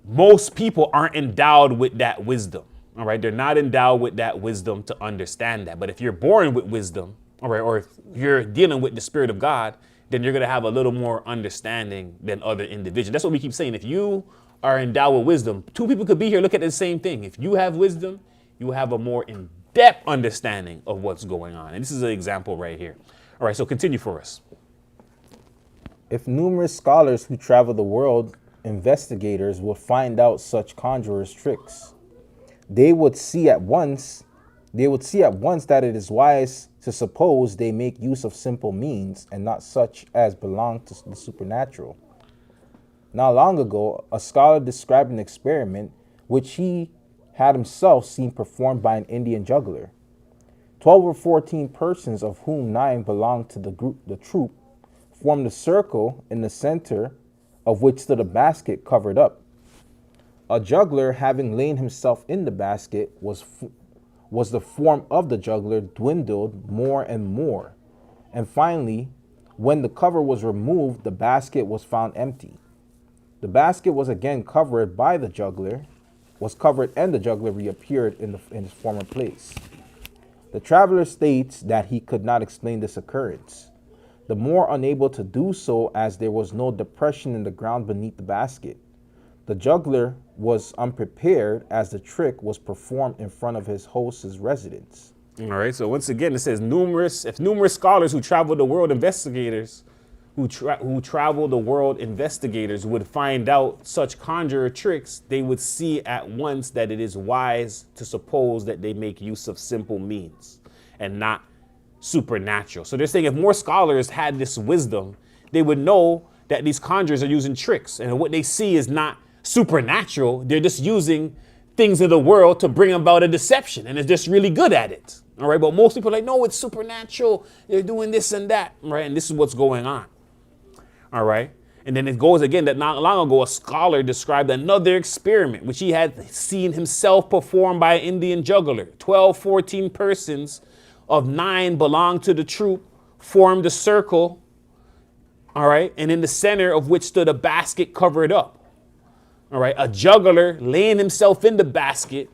most people aren't endowed with that wisdom. All right. They're not endowed with that wisdom to understand that. But if you're born with wisdom, all right, or if you're dealing with the Spirit of God, then you're going to have a little more understanding than other individuals. That's what we keep saying. If you are endowed with wisdom, two people could be here, look at the same thing. If you have wisdom, you have a more in-depth understanding of what's going on. And this is an example right here. All right, so continue for us. If numerous scholars who travel the world, investigators, would find out such conjurers' tricks, they would see at once that it is wise to suppose they make use of simple means and not such as belong to the supernatural. Not long ago, a scholar described an experiment which he had himself seen performed by an Indian juggler. 12 or 14 persons, of whom 9 belonged to the troupe, formed a circle in the center of which stood a basket covered up. A juggler, having lain himself in the basket, was the form of the juggler dwindled more and more, and finally, when the cover was removed, the basket was found empty. The basket was again covered by the juggler, and the juggler reappeared in his former place. The traveler states that he could not explain this occurrence, the more unable to do so as there was no depression in the ground beneath the basket. The juggler was unprepared as the trick was performed in front of his host's residence. All right, so once again, it says numerous scholars who travel the world investigators, would find out such conjurer tricks, they would see at once that it is wise to suppose that they make use of simple means and not supernatural. So they're saying if more scholars had this wisdom, they would know that these conjurers are using tricks, and what they see is not supernatural. They're just using things of the world to bring about a deception, and they're just really good at it. All right, but most people are like, no, it's supernatural. They're doing this and that, right? And this is what's going on. All right. And then it goes again that not long ago, a scholar described another experiment, which he had seen himself performed by an Indian juggler. 12, 14 persons of 9 belonged to the troupe, formed a circle. All right. And in the center of which stood a basket covered up. All right. A juggler laying himself in the basket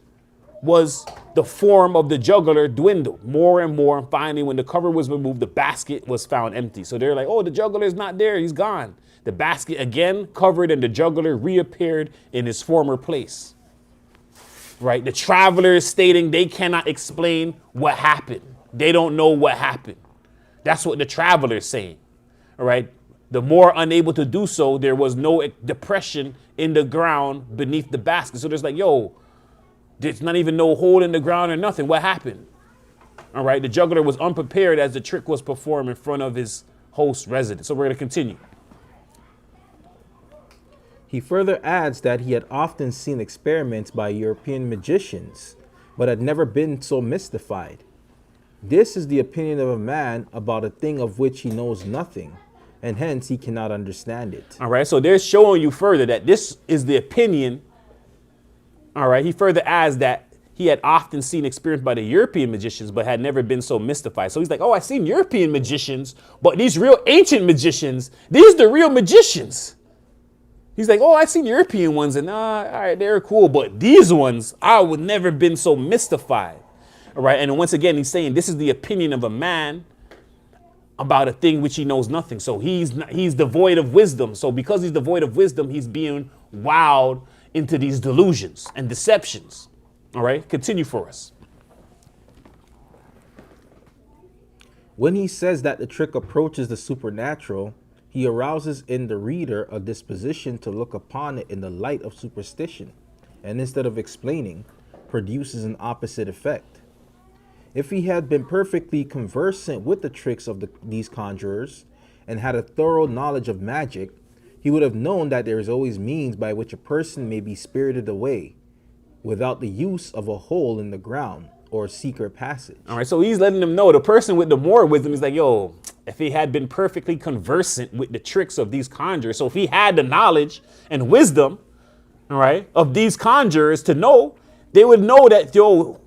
was the form of the juggler dwindled more and more. And finally, when the cover was removed, the basket was found empty. So they're like, oh, the juggler is not there. He's gone. The basket again covered and the juggler reappeared in his former place. Right? The traveler is stating they cannot explain what happened. They don't know what happened. That's what the traveler is saying. All right? The more unable to do so, there was no depression in the ground beneath the basket. So there's like, yo, there's not even no hole in the ground or nothing. What happened? All right. The juggler was unprepared as the trick was performed in front of his host's residence. So we're going to continue. He further adds that he had often seen experiments by European magicians, but had never been so mystified. This is the opinion of a man about a thing of which he knows nothing, and hence he cannot understand it. All right. So they're showing you further that this is the opinion. All right. He further adds that he had often seen experienced by the European magicians, but had never been so mystified. So he's like, oh, I've seen European magicians, but these real ancient magicians, these are the real magicians. He's like, oh, I've seen European ones and all right, they're cool. But these ones, I would never been so mystified. All right. And once again, he's saying this is the opinion of a man about a thing which he knows nothing. So he's devoid of wisdom. So because he's devoid of wisdom, he's being wowed into these delusions and deceptions. All right, continue for us. When he says that the trick approaches the supernatural, he arouses in the reader a disposition to look upon it in the light of superstition, and instead of explaining, produces an opposite effect. If he had been perfectly conversant with the tricks of these conjurers, and had a thorough knowledge of magic, he would have known that there is always means by which a person may be spirited away without the use of a hole in the ground or a secret passage. All right, so he's letting them know, the person with the more wisdom is like, yo, if he had been perfectly conversant with the tricks of these conjurers, so if he had the knowledge and wisdom, all right, of these conjurers to know, they would know that, yo,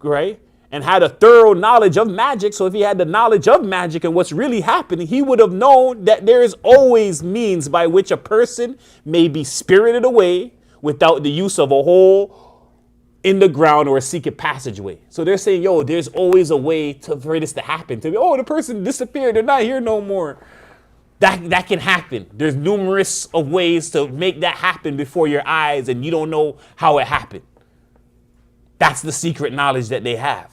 right, and had a thorough knowledge of magic. So if he had the knowledge of magic and what's really happening, he would have known that there is always means by which a person may be spirited away without the use of a hole in the ground or a secret passageway. So they're saying, yo, there's always a way for this to happen. To be, oh, the person disappeared. They're not here no more. That can happen. There's numerous of ways to make that happen before your eyes, and you don't know how it happened. That's the secret knowledge that they have.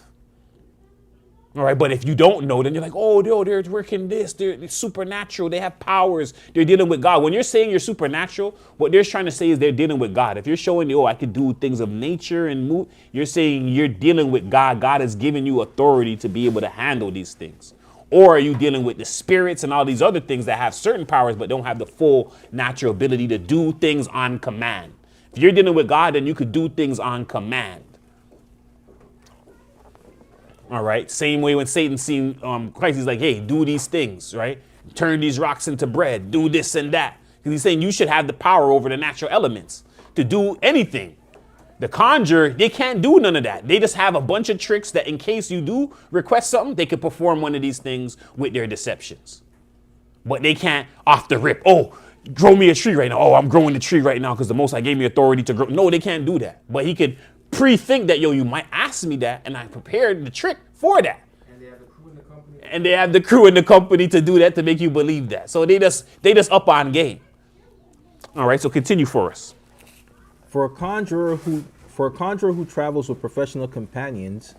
All right, but if you don't know, then you're like, oh, no, they're working this. They're supernatural. They have powers. They're dealing with God. When you're saying you're supernatural, what they're trying to say is they're dealing with God. If you're showing, oh, I could do things of nature and move, you're saying you're dealing with God. God has given you authority to be able to handle these things. Or are you dealing with the spirits and all these other things that have certain powers but don't have the full natural ability to do things on command? If you're dealing with God, then you could do things on command. All right. Same way when Satan seen Christ, he's like, hey, do these things, right? Turn these rocks into bread. Do this and that. Because he's saying you should have the power over the natural elements to do anything. The conjure, they can't do none of that. They just have a bunch of tricks that in case you do request something, they could perform one of these things with their deceptions. But they can't off the rip. Oh, grow me a tree right now. Oh, I'm growing the tree right now because the Most High gave me authority to grow. No, they can't do that. But he could pre-think that, yo, you might ask me that, and I prepared the trick for that. And they have the crew in the company. And they have the crew in the company to do that, to make you believe that. So they just up on game. All right, so continue for us. For a conjurer who travels with professional companions,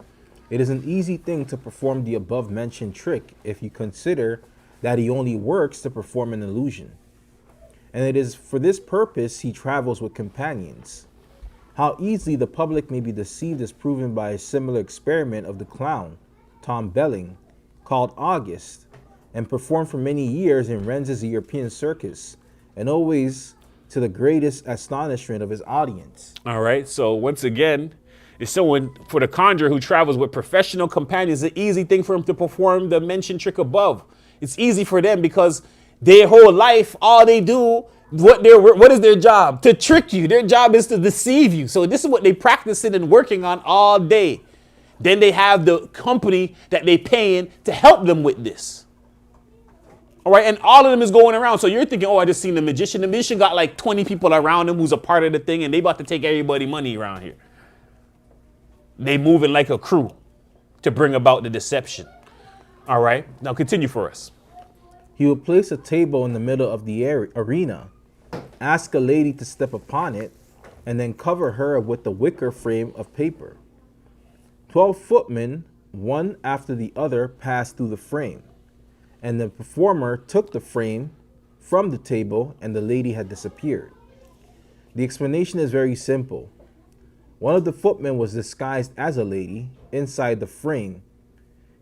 it is an easy thing to perform the above mentioned trick if you consider that he only works to perform an illusion. And it is for this purpose he travels with companions. How easily the public may be deceived is proven by a similar experiment of the clown, Tom Belling, called August, and performed for many years in Renz's European circus, and always to the greatest astonishment of his audience. All right, so once again, it's someone for the conjurer who travels with professional companions, it's an easy thing for him to perform the mentioned trick above. It's easy for them because their whole life, all they do, what is their job? To trick you. Their job is to deceive you. So this is what they practicing and working on all day. Then they have the company that they paying to help them with this. All right, and all of them is going around. So you're thinking, oh, I just seen the magician. The magician got like 20 people around him who's a part of the thing, and they about to take everybody money around here. They moving like a crew to bring about the deception. All right, now continue for us. He would place a table in the middle of the arena, ask a lady to step upon it, and then cover her with a wicker frame of paper. 12 footmen, one after the other, passed through the frame, and the performer took the frame from the table, and the lady had disappeared. The explanation is very simple. One of the footmen was disguised as a lady inside the frame.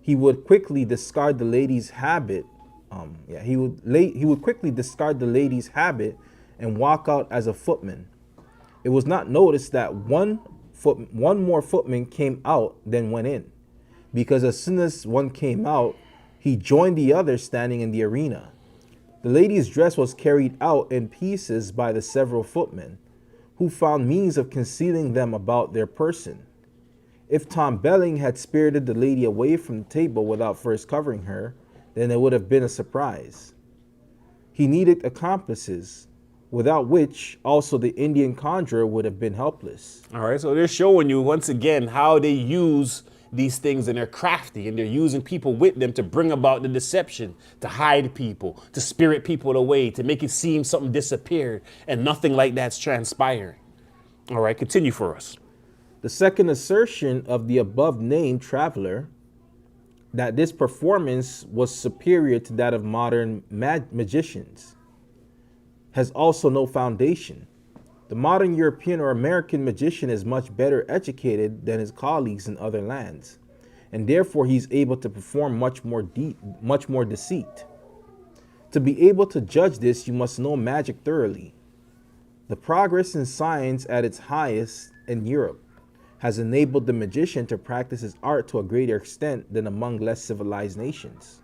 He would quickly discard the lady's habit. He would quickly discard the lady's habit and walk out as a footman. It was not noticed that one more footman came out than went in, because as soon as one came out, he joined the other standing in the arena. The lady's dress was carried out in pieces by the several footmen, who found means of concealing them about their person. If Tom Belling had spirited the lady away from the table without first covering her, then it would have been a surprise. He needed accomplices, without which also the Indian conjurer would have been helpless. All right, so they're showing you once again how they use these things, and they're crafty, and they're using people with them to bring about the deception, to hide people, to spirit people away, to make it seem something disappeared, and nothing like that's transpiring. All right, continue for us. The second assertion of the above named traveler, that this performance was superior to that of modern magicians, has also no foundation. The modern European or American magician is much better educated than his colleagues in other lands, and therefore he's able to perform much more deceit. To be able to judge this, you must know magic thoroughly. The progress in science at its highest in Europe has enabled the magician to practice his art to a greater extent than among less civilized nations.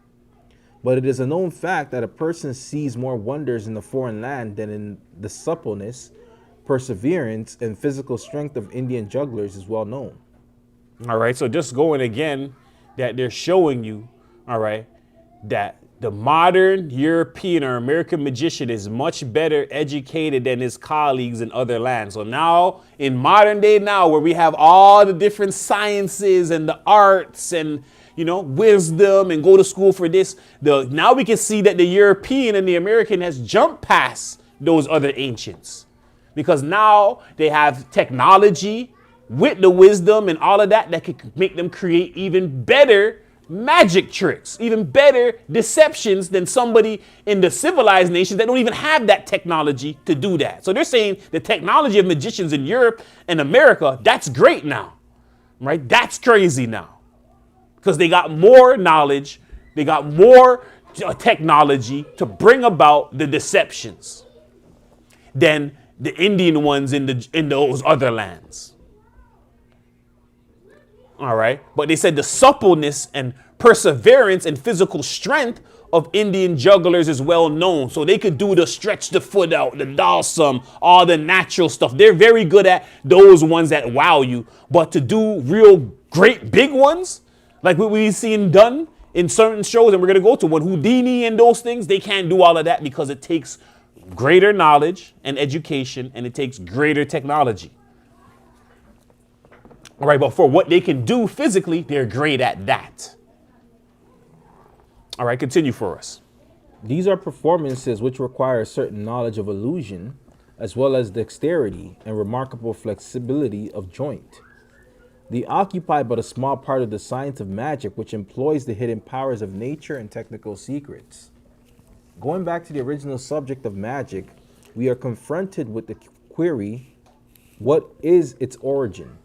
But it is a known fact that a person sees more wonders in the foreign land than in the suppleness, perseverance, and physical strength of Indian jugglers is well known. All right, so just going again, that they're showing you, all right, that the modern European or American magician is much better educated than his colleagues in other lands. So now, in modern day now, where we have all the different sciences and the arts and, you know, wisdom and go to school for this, now we can see that the European and the American has jumped past those other ancients. Because now they have technology with the wisdom and all of that that could make them create even better magic tricks, even better deceptions than somebody in the civilized nations that don't even have that technology to do that. So they're saying the technology of magicians in Europe and America, that's great now, right? That's crazy now because they got more knowledge. They got more technology to bring about the deceptions than the Indian ones in those other lands. All right. But they said the suppleness and perseverance and physical strength of Indian jugglers is well known. So they could do the stretch the foot out, the dalsum, all the natural stuff. They're very good at those ones that wow you. But to do real great big ones, like what we've seen done in certain shows, and we're going to go to one, Houdini and those things, they can't do all of that because it takes greater knowledge and education, and it takes greater technology. All right, but for what they can do physically, they're great at that. All right, continue for us. These are performances which require a certain knowledge of illusion, as well as dexterity and remarkable flexibility of joint. They occupy but a small part of the science of magic, which employs the hidden powers of nature and technical secrets. Going back to the original subject of magic, we are confronted with the query, what is its origin?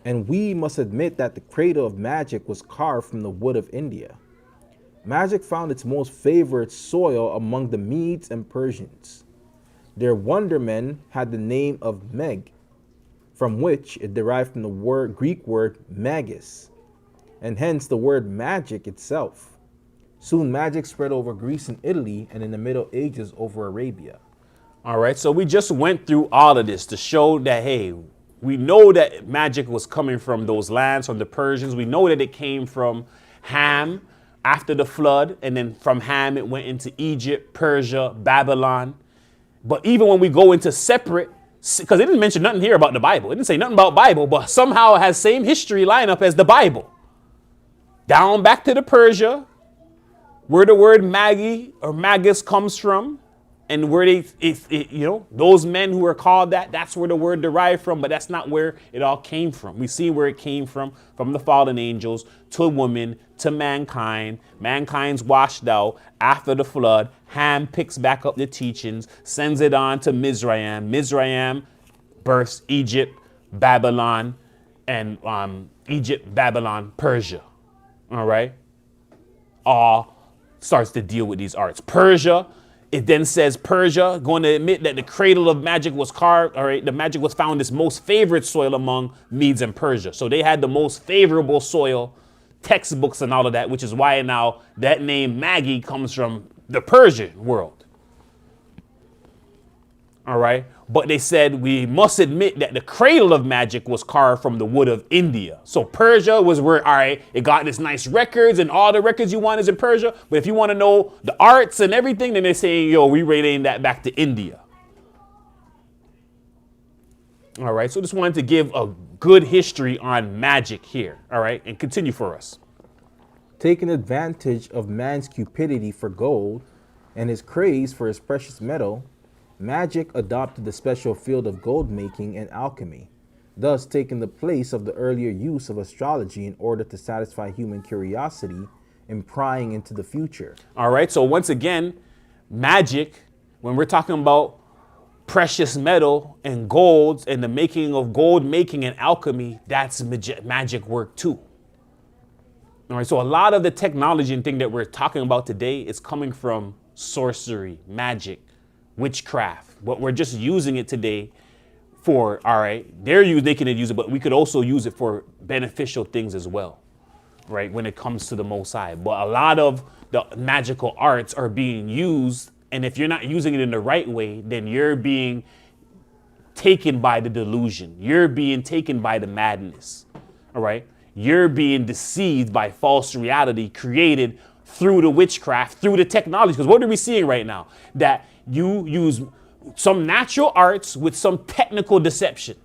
And we must admit that the cradle of magic was carved from the wood of India. Magic found its most favorite soil among the Medes and Persians. Their wondermen had the name of Meg, from which it derived from the Greek word magus, and hence the word magic itself. Soon magic spread over Greece and Italy, and in the Middle Ages over Arabia. All right, so we just went through all of this to show that, hey, we know that magic was coming from those lands, from the Persians. We know that it came from Ham after the flood, and then from Ham it went into Egypt, Persia, Babylon. But even when we go into separate, because it didn't mention nothing here about the Bible. It didn't say nothing about Bible, but somehow it has same history lineup as the Bible. Down back to the Persia, where the word magi or magus comes from, and where those men who are called that, that's where the word derived from, but that's not where it all came from. We see where it came from the fallen angels to woman to mankind. Mankind's washed out after the flood. Ham picks back up the teachings, sends it on to Mizraim. Mizraim births Egypt, Babylon, and Egypt, Babylon, Persia. All right? All starts to deal with these arts. Persia, it then says Persia, going to admit that the cradle of magic was carved, all right, the magic was found its most favorite soil among Medes and Persia. So they had the most favorable soil, textbooks and all of that, which is why now that name Magi comes from the Persian world. All right. But they said we must admit that the cradle of magic was carved from the wood of India. So Persia was where, all right, it got this nice records, and all the records you want is in Persia. But if you want to know the arts and everything, then they're saying, yo, we relating that back to India. All right. So just wanted to give a good history on magic here. All right. And continue for us. Taking advantage of man's cupidity for gold and his craze for his precious metal, magic adopted the special field of gold making and alchemy, thus taking the place of the earlier use of astrology in order to satisfy human curiosity and prying into the future. All right, so once again, magic, when we're talking about precious metal and golds and the making of gold making and alchemy, that's magic work too. All right, so a lot of the technology and thing that we're talking about today is coming from sorcery, magic, witchcraft. But we're just using it today for, all right, they can use it, but we could also use it for beneficial things as well, right, when it comes to the Most High. But a lot of the magical arts are being used, and if you're not using it in the right way, then you're being taken by the delusion. You're being taken by the madness, all right? You're being deceived by false reality created through the witchcraft, through the technology. Because what are we seeing right now? That you use some natural arts with some technical deception.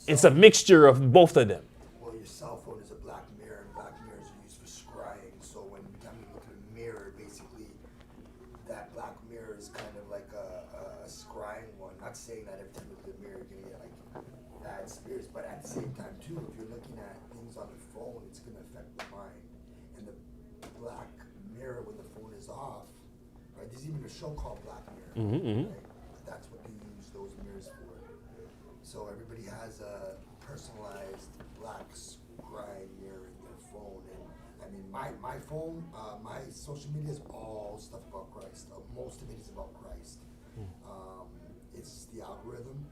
It's a mixture of both of them. Well, your cell phone is a black mirror, and black mirrors are used for scrying. So when you look at a mirror, basically that black mirror is kind of like a scrying one. Not saying that every time you look at the mirror, you're going to get like bad spirits, but at the same time too, if you're looking at things on the phone, it's going to affect the mind. And the black mirror when the phone is off, right? There's even a show called Black Mirror. Right? That's what they use those mirrors for. So everybody has a personalized black scrying mirror in their phone. And I mean, my phone, my social media is all stuff about Christ. Most of it is about Christ. It's the algorithm.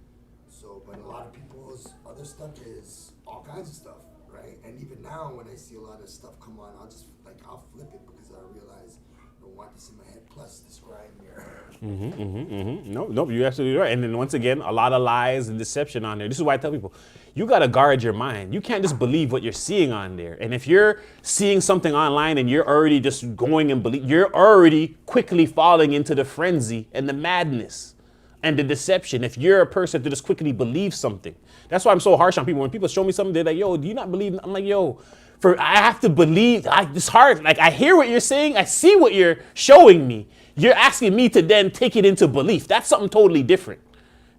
So, but a lot of people's other stuff is all kinds of stuff, right? And even now, when I see a lot of stuff come on, I'll flip it because I realize I don't want this in my head. Plus, the scribe mirror. Nope, you're absolutely right. And then once again, a lot of lies and deception on there. This is why I tell people, you got to guard your mind. You can't just believe what you're seeing on there. And if you're seeing something online and you're already just going and believe, you're already quickly falling into the frenzy and the madness and the deception. If you're a person to just quickly believe something. That's why I'm so harsh on people. When people show me something, they're like, yo, do you not believe? I'm like, yo, I have to believe. It's hard. Like, I hear what you're saying. I see what you're showing me. You're asking me to then take it into belief. That's something totally different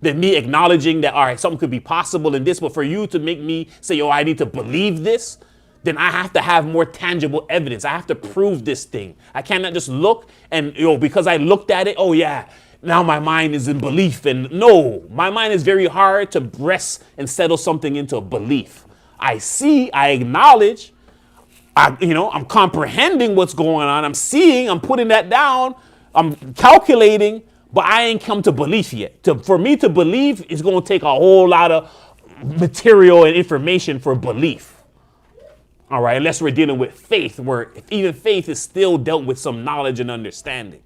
than me acknowledging that, all right, something could be possible in this. But for you to make me say, yo, I need to believe this, then I have to have more tangible evidence. I have to prove this thing. I cannot just look and, because I looked at it, oh, yeah, now my mind is in belief. And no, my mind is very hard to rest and settle something into belief. I see, I acknowledge, I'm comprehending what's going on. I'm seeing, I'm putting that down. I'm calculating, but I ain't come to belief yet. For me to believe, it's going to take a whole lot of material and information for belief. All right, unless we're dealing with faith, where even faith is still dealt with some knowledge and understanding.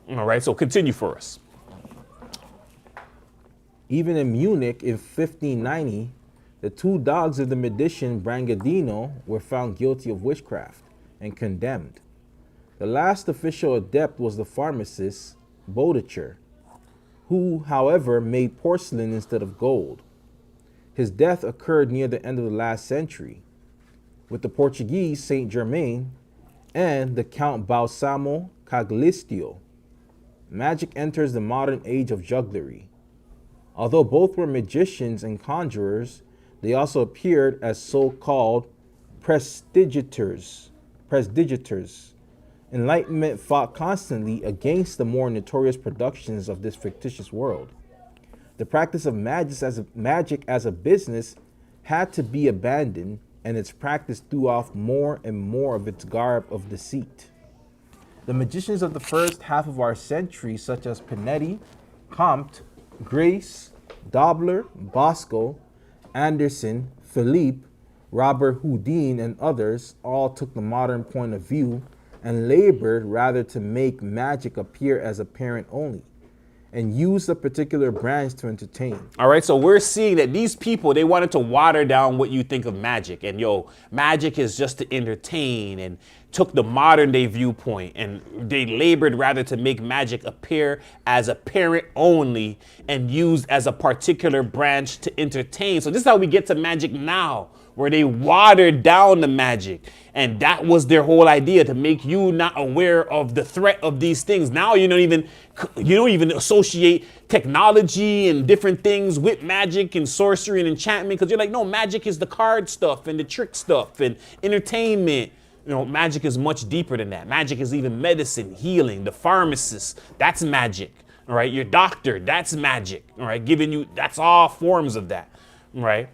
All right, so continue for us. Even in Munich in 1590, the two dogs of the magician Brangadino were found guilty of witchcraft and condemned. The last official adept was the pharmacist Bodecher, who, however, made porcelain instead of gold. His death occurred near the end of the last century, with the Portuguese Saint Germain and the Count Balsamo Cagliostro. Magic enters the modern age of jugglery. Although both were magicians and conjurers, they also appeared as so-called prestigitators. Enlightenment fought constantly against the more notorious productions of this fictitious world. The practice of magic as a business had to be abandoned, and its practice threw off more and more of its garb of deceit. The magicians of the first half of our century, such as Panetti, Comte, Grace, Dobler, Bosco, Anderson, Philippe, Robert Houdin, and others, all took the modern point of view and labored rather to make magic appear as apparent only, and used a particular branch to entertain. All right, so we're seeing that these people, they wanted to water down what you think of magic. And magic is just to entertain, and took the modern day viewpoint, and they labored rather to make magic appear as apparent only and used as a particular branch to entertain. So this is how we get to magic now, where they watered down the magic. And that was their whole idea, to make you not aware of the threat of these things. Now you don't even associate technology and different things with magic and sorcery and enchantment, because you're like, no, magic is the card stuff and the trick stuff and entertainment. Magic is much deeper than that. Magic is even medicine, healing, the pharmacist, that's magic. All right, your doctor, that's magic. All right, that's all forms of that. All right.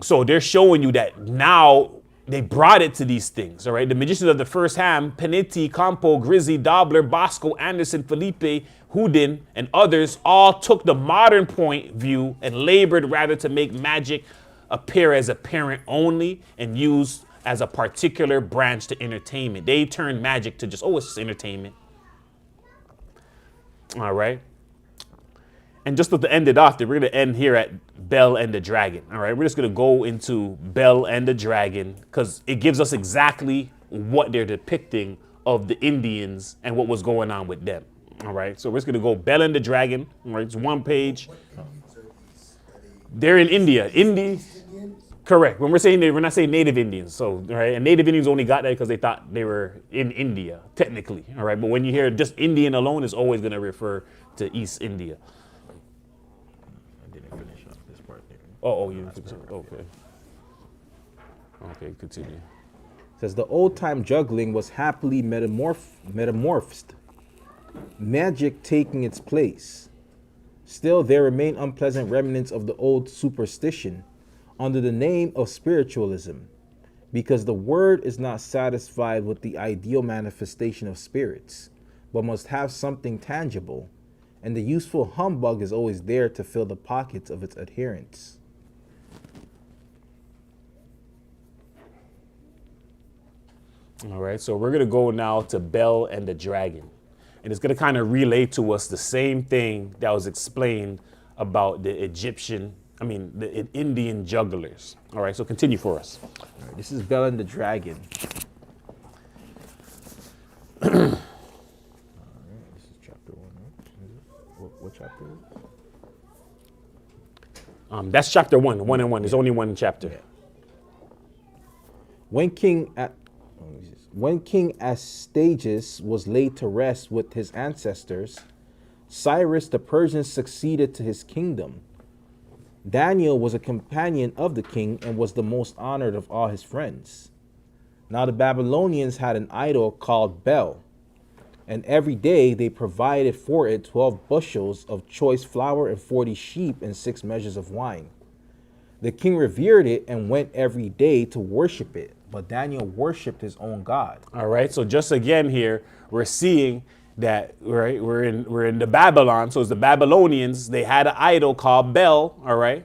So they're showing you that now they brought it to these things. All right, the magicians of the first hand, Panetti, Campo, Grizzi, Dobler, Bosco, Anderson, Felipe, Houdin, and others all took the modern point view and labored rather to make magic appear as apparent only and used as a particular branch to entertainment. They turned magic to just, it's just entertainment. All right. And just to end it off, we're going to end here at Belle and the Dragon. All right. We're just going to go into Belle and the Dragon because it gives us exactly what they're depicting of the Indians and what was going on with them. All right. So we're just going to go Belle and the Dragon. All right. It's one page. They're in India. Correct. When we're not saying native Indians. So, right, and native Indians only got that because they thought they were in India, technically. All right. But when you hear just Indian alone, it's always going to refer to East India. I didn't finish off this part there. you okay. Okay, continue. It says the old time juggling was happily metamorphosed, magic taking its place. Still, there remain unpleasant remnants of the old superstition under the name of spiritualism, because the word is not satisfied with the ideal manifestation of spirits, but must have something tangible, and the useful humbug is always there to fill the pockets of its adherents. All right, so we're going to go now to Bel and the dragon. And it's going to kind of relay to us the same thing that was explained about the the Indian jugglers. All right, so continue for us. All right, this is Bel and the dragon. All right, this is chapter 1, right? What chapter is it? That's chapter 1, 1 and 1. There's only one chapter. Yeah. When King Astyages was laid to rest with his ancestors, Cyrus the Persian succeeded to his kingdom. Daniel was a companion of the king and was the most honored of all his friends. Now the Babylonians had an idol called Bel, and every day they provided for it 12 bushels of choice flour and 40 sheep and 6 measures of wine. The king revered it and went every day to worship it, but Daniel worshipped his own God. All right, so just again here, we're seeing that, right, we're in the Babylon. So it's the Babylonians, they had an idol called Bel, all right?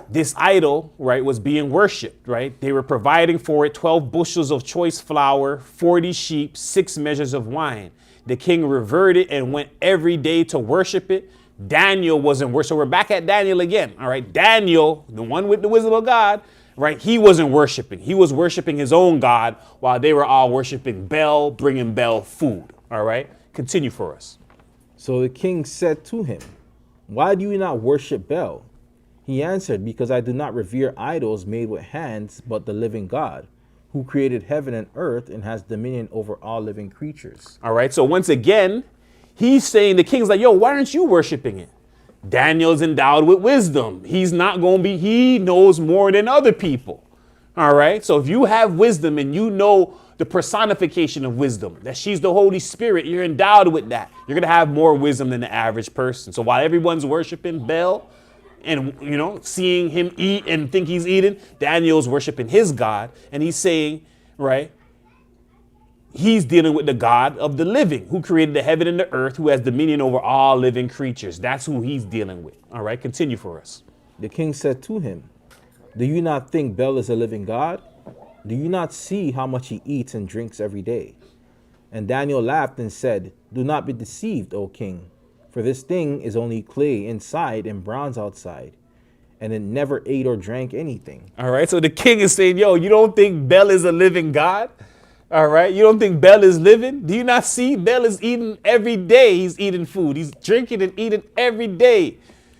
This idol, right, was being worshipped, right? They were providing for it 12 bushels of choice flour, 40 sheep, 6 measures of wine. The king revered it and went every day to worship it. Daniel wasn't worshiping. So we're back at Daniel again, all right? Daniel, the one with the wisdom of God, right? He wasn't worshiping. He was worshiping his own God while they were all worshiping Bel, bringing Bel food, all right? Continue for us. So the king said to him, "Why do you not worship Bel?" He answered, "Because I do not revere idols made with hands, but the living God, who created heaven and earth and has dominion over all living creatures." All right, so once again, he's saying, the king's like, yo, why aren't you worshiping it? Daniel's endowed with wisdom. He's not going to be, he knows more than other people. All right, so if you have wisdom and you know the personification of wisdom, that she's the Holy Spirit, you're endowed with that. You're going to have more wisdom than the average person. So while everyone's worshiping Bel and, you know, seeing him eat and think he's eating, Daniel's worshiping his God. And he's saying, right, he's dealing with the God of the living, who created the heaven and the earth, who has dominion over all living creatures. That's who he's dealing with. All right, continue for us. The king said to him, "Do you not think Bel is a living God? Do you not see how much he eats and drinks every day?" And Daniel laughed and said, "Do not be deceived, O king, for this thing is only clay inside and bronze outside, and it never ate or drank anything." All right, so the king is saying, yo, you don't think Bel is a living God? All right, you don't think Bel is living? Do you not see Bel is eating every day? He's eating food. He's drinking and eating every day.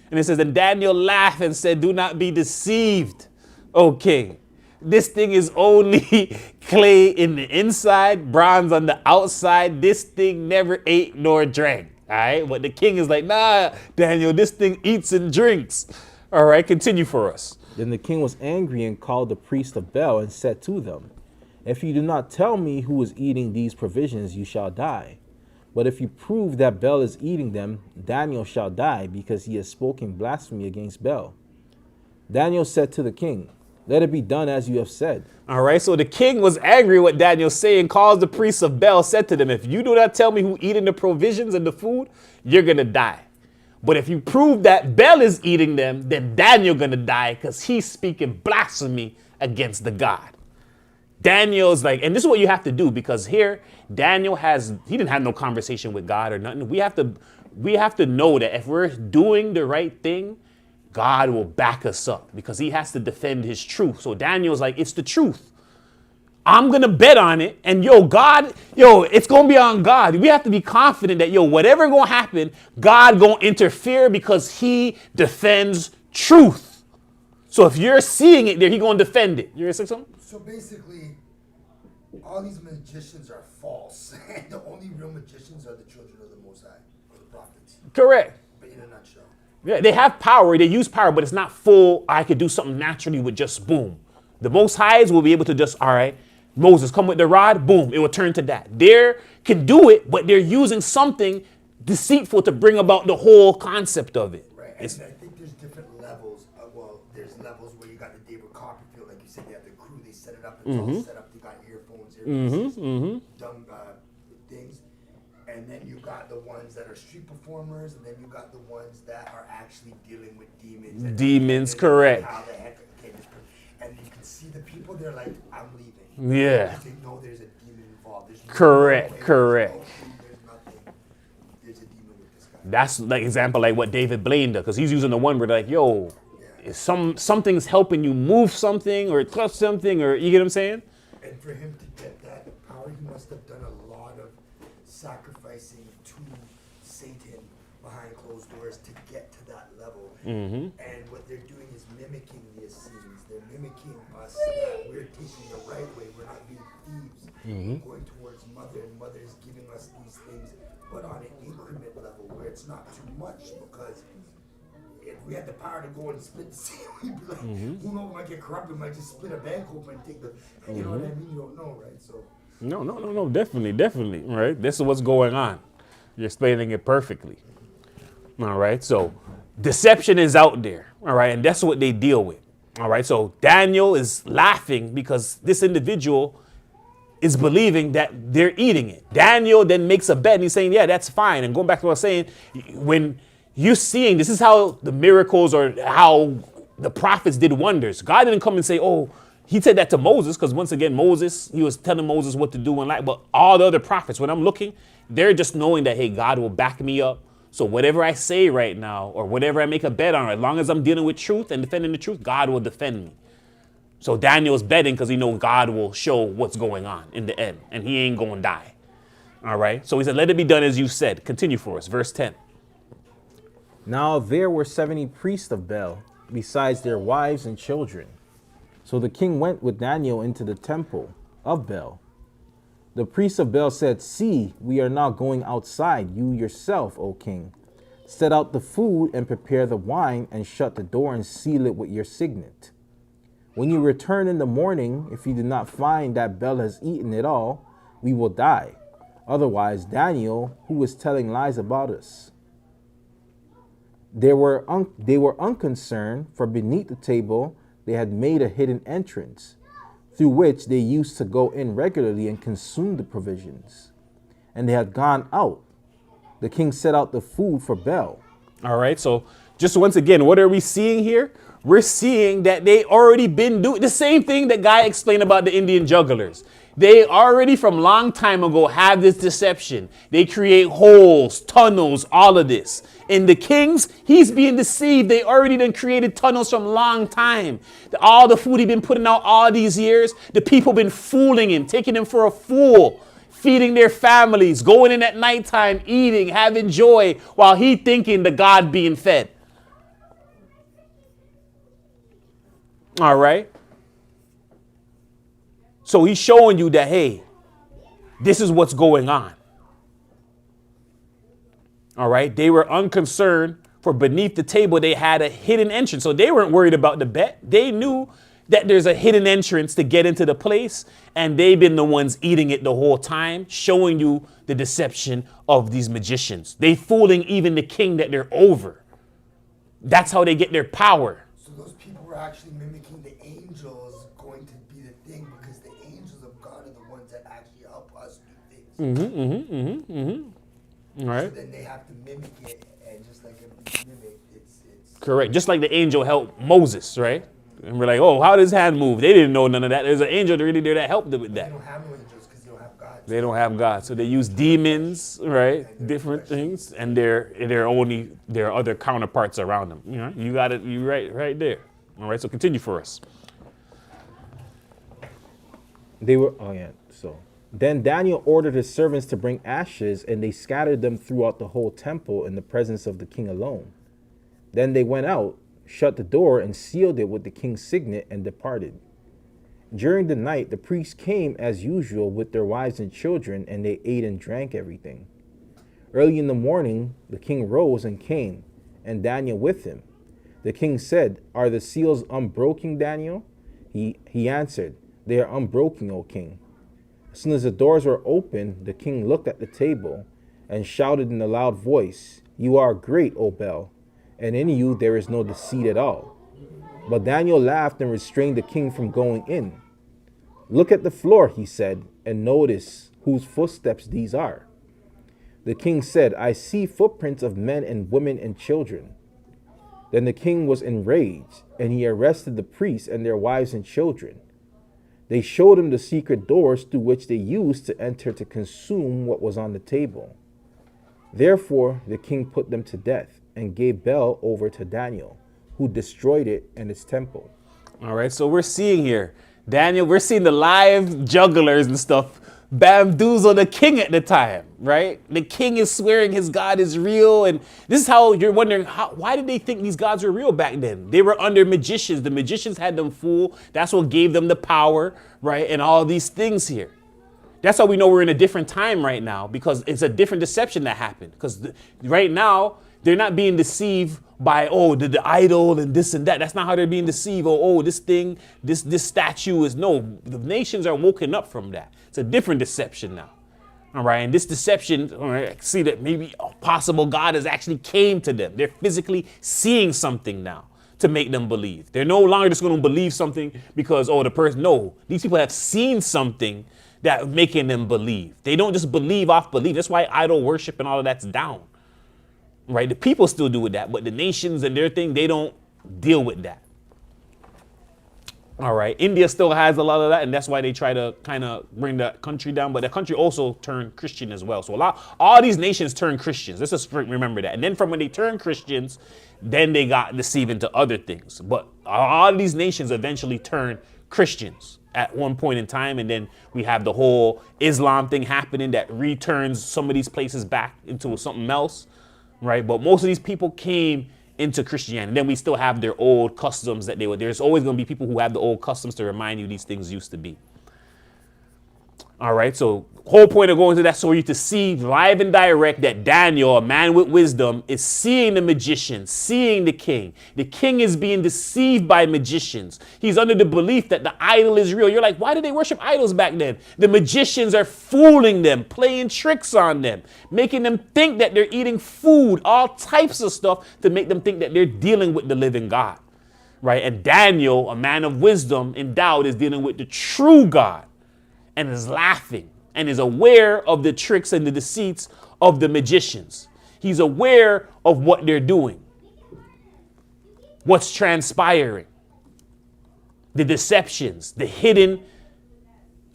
And it says, and Daniel laughed and said, "Do not be deceived, O king. This thing is only clay in the inside, bronze on the outside. This thing never ate nor drank." All right, but the king is like, nah, Daniel, this thing eats and drinks. All right, continue for us. Then the king was angry and called the priest of Bel and said to them, "If you do not tell me who is eating these provisions, you shall die. But if you prove that Bel is eating them, Daniel shall die, because he has spoken blasphemy against Bel." Daniel said to the king, "Let it be done as you have said." All right, so the king was angry with Daniel, saying, calls the priests of Bel, said to them, "If you do not tell me who eating the provisions and the food, you're going to die. But if you prove that Bel is eating them, then Daniel going to die, because he's speaking blasphemy against the God." Daniel's like, and this is what you have to do, because here Daniel he didn't have no conversation with God or nothing. We have to know that if we're doing the right thing, God will back us up, because he has to defend his truth. So Daniel's like, it's the truth. I'm going to bet on it. And God, it's going to be on God. We have to be confident that, whatever going to happen, God going to interfere, because he defends truth. So if you're seeing it there, he going to defend it. You're going to say something? So basically, all these magicians are false. And the only real magicians are the children of the Most High, or the prophets. Correct. But in a nutshell. Yeah, they have power, they use power, but it's not full. I could do something naturally with just boom. The Most Highs will be able to just, all right, Moses, come with the rod, boom, it will turn to that. They can do it, but they're using something deceitful to bring about the whole concept of it. Right, and I think there's different levels. Well, there's levels where you got the David Copperfield, like you said, they have the crew, they set it up, it's all set up, they got earphones, dumb things. And then you got the ones that are street performers, and then you got the ones that are actually dealing with demons. And Demons, correct. How the heck, and you can see the people, they're like, I'm leaving. Yeah. Because they know there's a demon involved. There's Correct, no way, correct. There's nothing. There's a demon with this guy. That's like example like what David Blaine does, because he's using the one where like, yo, is something's helping you move something or touch something, or you get what I'm saying? And for him to get that power, he must have done a lot of sacrificing to Satan behind closed doors to get to that level. And what they're doing is mimicking the Essenes. They're mimicking us so that we're taking the right way. We're not being thieves. We're going towards Mother, and Mother is giving us these things, but on an increment level where it's not too much, because if we had the power to go and split the sea, we'd be like, who knows, we might get corrupted, we might just split a bank open and take the, you know what I mean? You don't know, right? So. No, definitely, right? This is what's going on. You're explaining it perfectly. All right, so deception is out there, all right, and that's what they deal with. All right, so Daniel is laughing because this individual is believing that they're eating it. Daniel then makes a bet and he's saying, yeah, that's fine. And going back to what I was saying, when you're seeing, this is how the miracles or how the prophets did wonders. God didn't come and say, oh, he said that to Moses, because once again, Moses, he was telling Moses what to do in life. But all the other prophets, when I'm looking, they're just knowing that, hey, God will back me up. So whatever I say right now, or whatever I make a bet on, as long as I'm dealing with truth and defending the truth, God will defend me. So Daniel's betting because he knows God will show what's going on in the end, and he ain't going to die. All right. So he said, let it be done as you said. Continue for us. Verse 10. Now there were 70 priests of Baal, besides their wives and children. So the king went with Daniel into the temple of Baal. The priests of Baal said, see, we are now going outside. You yourself, O king, set out the food and prepare the wine and shut the door and seal it with your signet. When you return in the morning, if you do not find that Baal has eaten it all, we will die. Otherwise, Daniel, who is telling lies about us. They were unconcerned, for beneath the table they had made a hidden entrance, through which they used to go in regularly and consume the provisions. And they had gone out. The king set out the food for Baal. All right, so just once again, what are we seeing here? We're seeing that they already been doing the same thing that Guy explained about the Indian jugglers. They already from long time ago have this deception. They create holes, tunnels, all of this. In the kings, he's being deceived. They already done created tunnels from long time. All the food he been putting out all these years, the people been fooling him, taking him for a fool, feeding their families, going in at nighttime, eating, having joy, while he thinking the God being fed. All right. So he's showing you that, hey, this is what's going on. All right. They were unconcerned, for beneath the table they had a hidden entrance. So they weren't worried about the bet. They knew that there's a hidden entrance to get into the place, and they've been the ones eating it the whole time, showing you the deception of these magicians. They fooling even the king that they're over. That's how they get their power. So those people were actually mimicking the angels going to be the thing, because the angels of God are the ones that actually help us do things. All right. So then they have to mimic it, and just like every mimic, it's Correct. Just like the angel helped Moses, right? And we're like, oh, how does his hand move? They didn't know none of that. There's an angel really there that helped them with that. They don't have no angels because they don't have God. They don't have God, so they use demons, right? Different things, and their other counterparts around them. You know, you got it. You right there. All right. So continue for us. Then Daniel ordered his servants to bring ashes, and they scattered them throughout the whole temple in the presence of the king alone. Then they went out, shut the door, and sealed it with the king's signet, and departed. During the night, the priests came as usual with their wives and children, and they ate and drank everything. Early in the morning, the king rose and came, and Daniel with him. The king said, "Are the seals unbroken, Daniel?" He answered, "They are unbroken, O king." As soon as the doors were opened, the king looked at the table and shouted in a loud voice, "You are great, O Bel, and in you there is no deceit at all." But Daniel laughed and restrained the king from going in. "Look at the floor," he said, "and notice whose footsteps these are." The king said, "I see footprints of men and women and children." Then the king was enraged, and he arrested the priests and their wives and children. They showed him the secret doors through which they used to enter to consume what was on the table. Therefore the king put them to death and gave Bel over to Daniel, who destroyed it and its temple. All right, so we're seeing here, Daniel, we're seeing the live jugglers and stuff bamboozle the king at the time, right? The king is swearing his God is real. And this is how you're wondering, why did they think these gods were real back then? They were under magicians. The magicians had them fooled. That's what gave them the power, right? And all these things here. That's how we know we're in a different time right now, because it's a different deception that happened. Because right now, they're not being deceived by, oh, the idol and this and that. That's not how they're being deceived. Oh, this thing, this statue is, no. The nations are woken up from that. It's a different deception now. All right. And this deception, all right, see that maybe a possible God has actually came to them. They're physically seeing something now to make them believe. They're no longer just going to believe something because, oh, the person, no, these people have seen something that making them believe. They don't just believe off belief. That's why idol worship and all of that's down. Right? The people still do with that, but the nations and their thing, they don't deal with that. All right. India still has a lot of that, and that's why they try to kind of bring that country down. But the country also turned Christian as well. So all these nations turned Christians. Let's just remember that. And then from when they turned Christians, then they got deceived into other things. But all these nations eventually turned Christians at one point in time. And then we have the whole Islam thing happening that returns some of these places back into something else. Right. But most of these people came into Christianity. Then we still have their old customs that there's always going to be people who have the old customs to remind you these things used to be. All right. So whole point of going to that story to see live and direct that Daniel, a man with wisdom, is seeing the magician, seeing the king. The king is being deceived by magicians. He's under the belief that the idol is real. You're like, why did they worship idols back then? The magicians are fooling them, playing tricks on them, making them think that they're eating food, all types of stuff to make them think that they're dealing with the living God. Right. And Daniel, a man of wisdom, endowed, is dealing with the true God and is laughing and is aware of the tricks and the deceits of the magicians. He's aware of what they're doing, what's transpiring, the deceptions, the hidden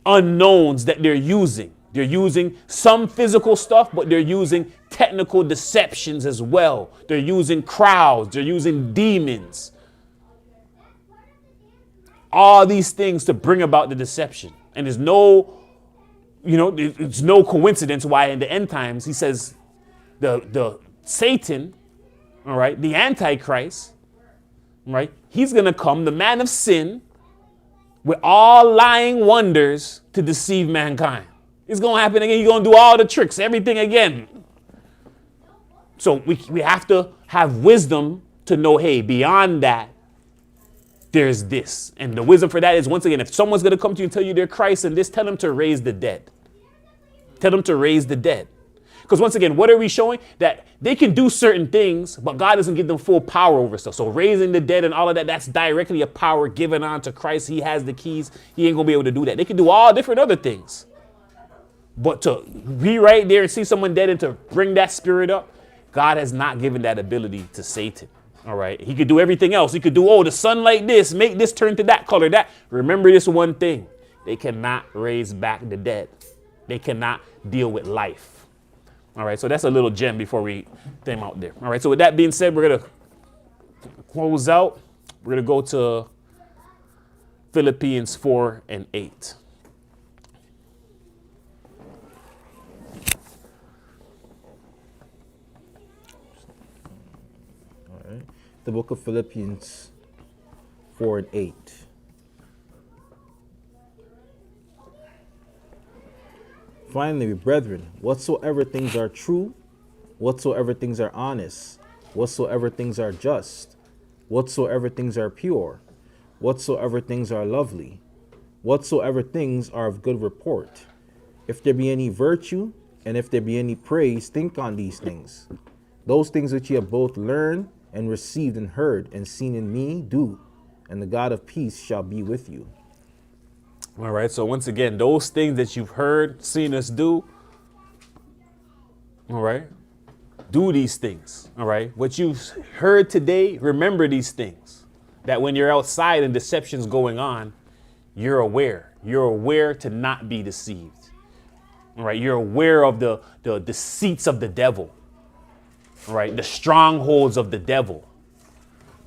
unknowns that they're using. They're using some physical stuff, but they're using technical deceptions as well. They're using crowds. They're using demons. All these things to bring about the deception. And there's no, it's no coincidence why in the end times he says the Satan, all right, the Antichrist, right, he's going to come, the man of sin, with all lying wonders to deceive mankind. It's going to happen again. He's going to do all the tricks, everything again. So we have to have wisdom to know, hey, beyond that, there's this. And the wisdom for that is, once again, if someone's going to come to you and tell you they're Christ and this, tell them to raise the dead. Tell them to raise the dead. Because once again, what are we showing? That they can do certain things, but God doesn't give them full power over stuff. So raising the dead and all of that, that's directly a power given on to Christ. He has the keys. He ain't going to be able to do that. They can do all different other things. But to be right there and see someone dead and to bring that spirit up, God has not given that ability to Satan. All right. He could do everything else. He could do, the sun like this, make this turn to that color, that. Remember this one thing. They cannot raise back the dead. They cannot deal with life. All right. So that's a little gem before we them out there. All right. So with that being said, we're going to close out. We're going to go to Philippians 4 and 8. The book of Philippians 4 and 8. Finally, brethren, whatsoever things are true, whatsoever things are honest, whatsoever things are just, whatsoever things are pure, whatsoever things are lovely, whatsoever things are of good report, if there be any virtue, and if there be any praise, think on these things. Those things which ye have both learned and received and heard and seen in me, do, and the God of peace shall be with you. All right, so once again, those things that you've heard, seen us do, all right, do these things, all right? What you've heard today, remember these things. That when you're outside and deception's going on, you're aware. You're aware to not be deceived. All right, you're aware of the deceits of the devil, all right, the strongholds of the devil.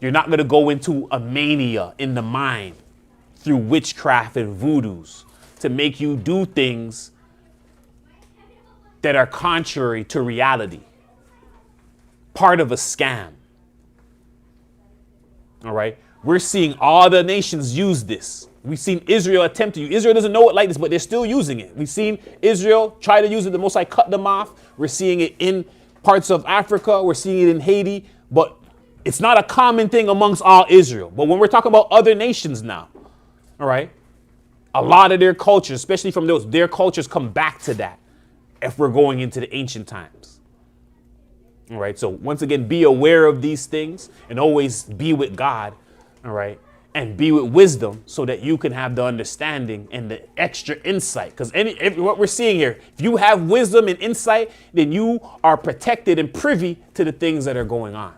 You're not going to go into a mania in the mind through witchcraft and voodoos to make you do things that are contrary to reality, part of a scam. All right, we're seeing all the nations use this. We've seen Israel attempt to use. Israel doesn't know it like this, but they're still using it. We've seen Israel try to use it. The Most High cut them off. We're seeing it in parts of Africa. We're seeing it in Haiti. But it's not a common thing amongst all Israel. But when we're talking about other nations now, all right, a lot of their cultures, especially from their cultures come back to that if we're going into the ancient times. All right, so once again, be aware of these things and always be with God, all right, and be with wisdom so that you can have the understanding and the extra insight. Because what we're seeing here, if you have wisdom and insight, then you are protected and privy to the things that are going on.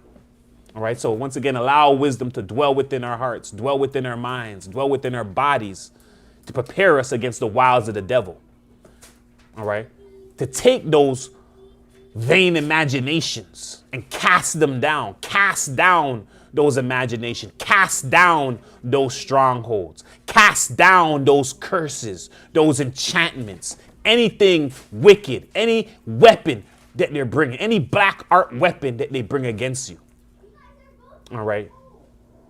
All right, so once again, allow wisdom to dwell within our hearts, dwell within our minds, dwell within our bodies to prepare us against the wiles of the devil. All right, to take those vain imaginations and cast them down, cast down those imaginations, cast down those strongholds, cast down those curses, those enchantments, anything wicked, any weapon that they're bringing, any black art weapon that they bring against you. All right.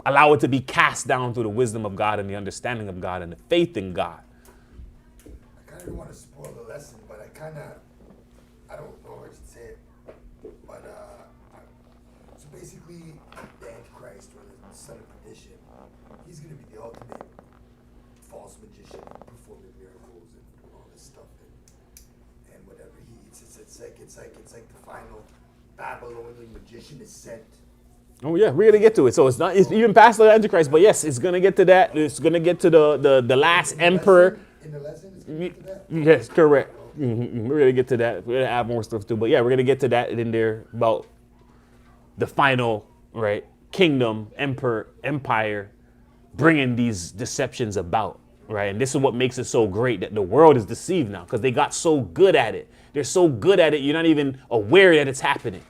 Allow it to be cast down through the wisdom of God and the understanding of God and the faith in God. I kind of want to spoil the lesson, but I don't know what to say. But, so basically, the Antichrist, or the son of perdition, he's going to be the ultimate false magician, performing miracles and all this stuff and whatever. It's like the final Babylonian magician is sent. Oh yeah, we're gonna get to it. So it's even past the Antichrist, but yes, it's gonna get to that. It's gonna get to the last emperor. In the lesson, it's going to get to that? Yes, correct. We're gonna get to that. We're gonna add more stuff too, but yeah, we're gonna get to that in there about the final, right, kingdom, empire, bringing these deceptions about, right? And this is what makes it so great that the world is deceived now because they got so good at it. They're so good at it, you're not even aware that it's happening.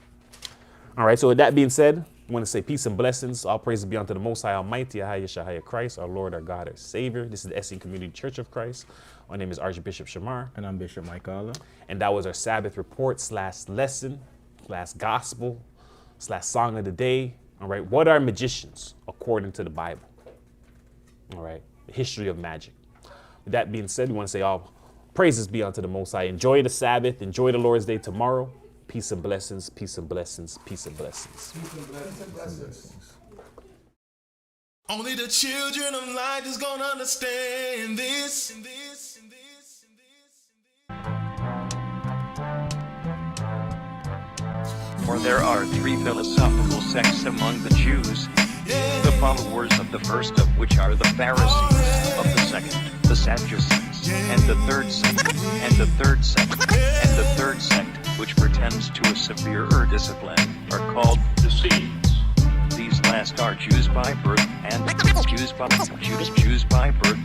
All right. So with that being said, I want to say peace and blessings. All praises be unto the Most High Almighty, Ahaya Shahaya Christ, our Lord, our God, our Savior. This is the SC Community Church of Christ. My name is Archbishop Shamar. And I'm Bishop Michaela. And that was our Sabbath report / lesson / gospel / song of the day. All right. What are magicians according to the Bible? All right. The history of magic. With that being said, we want to say all praises be unto the Most High. Enjoy the Sabbath. Enjoy the Lord's Day tomorrow. Peace and blessings, peace and blessings, peace and blessings. Peace and blessings. Only the children of light is gonna understand this. For there are 3 philosophical sects among the Jews, the followers of the first of which are the Pharisees, of the second, the Sadducees, and the third sect, and the third sect, and the third sect, which pretends to a severer discipline, are called Essenes. These last are Jews by birth, and Jews by birth,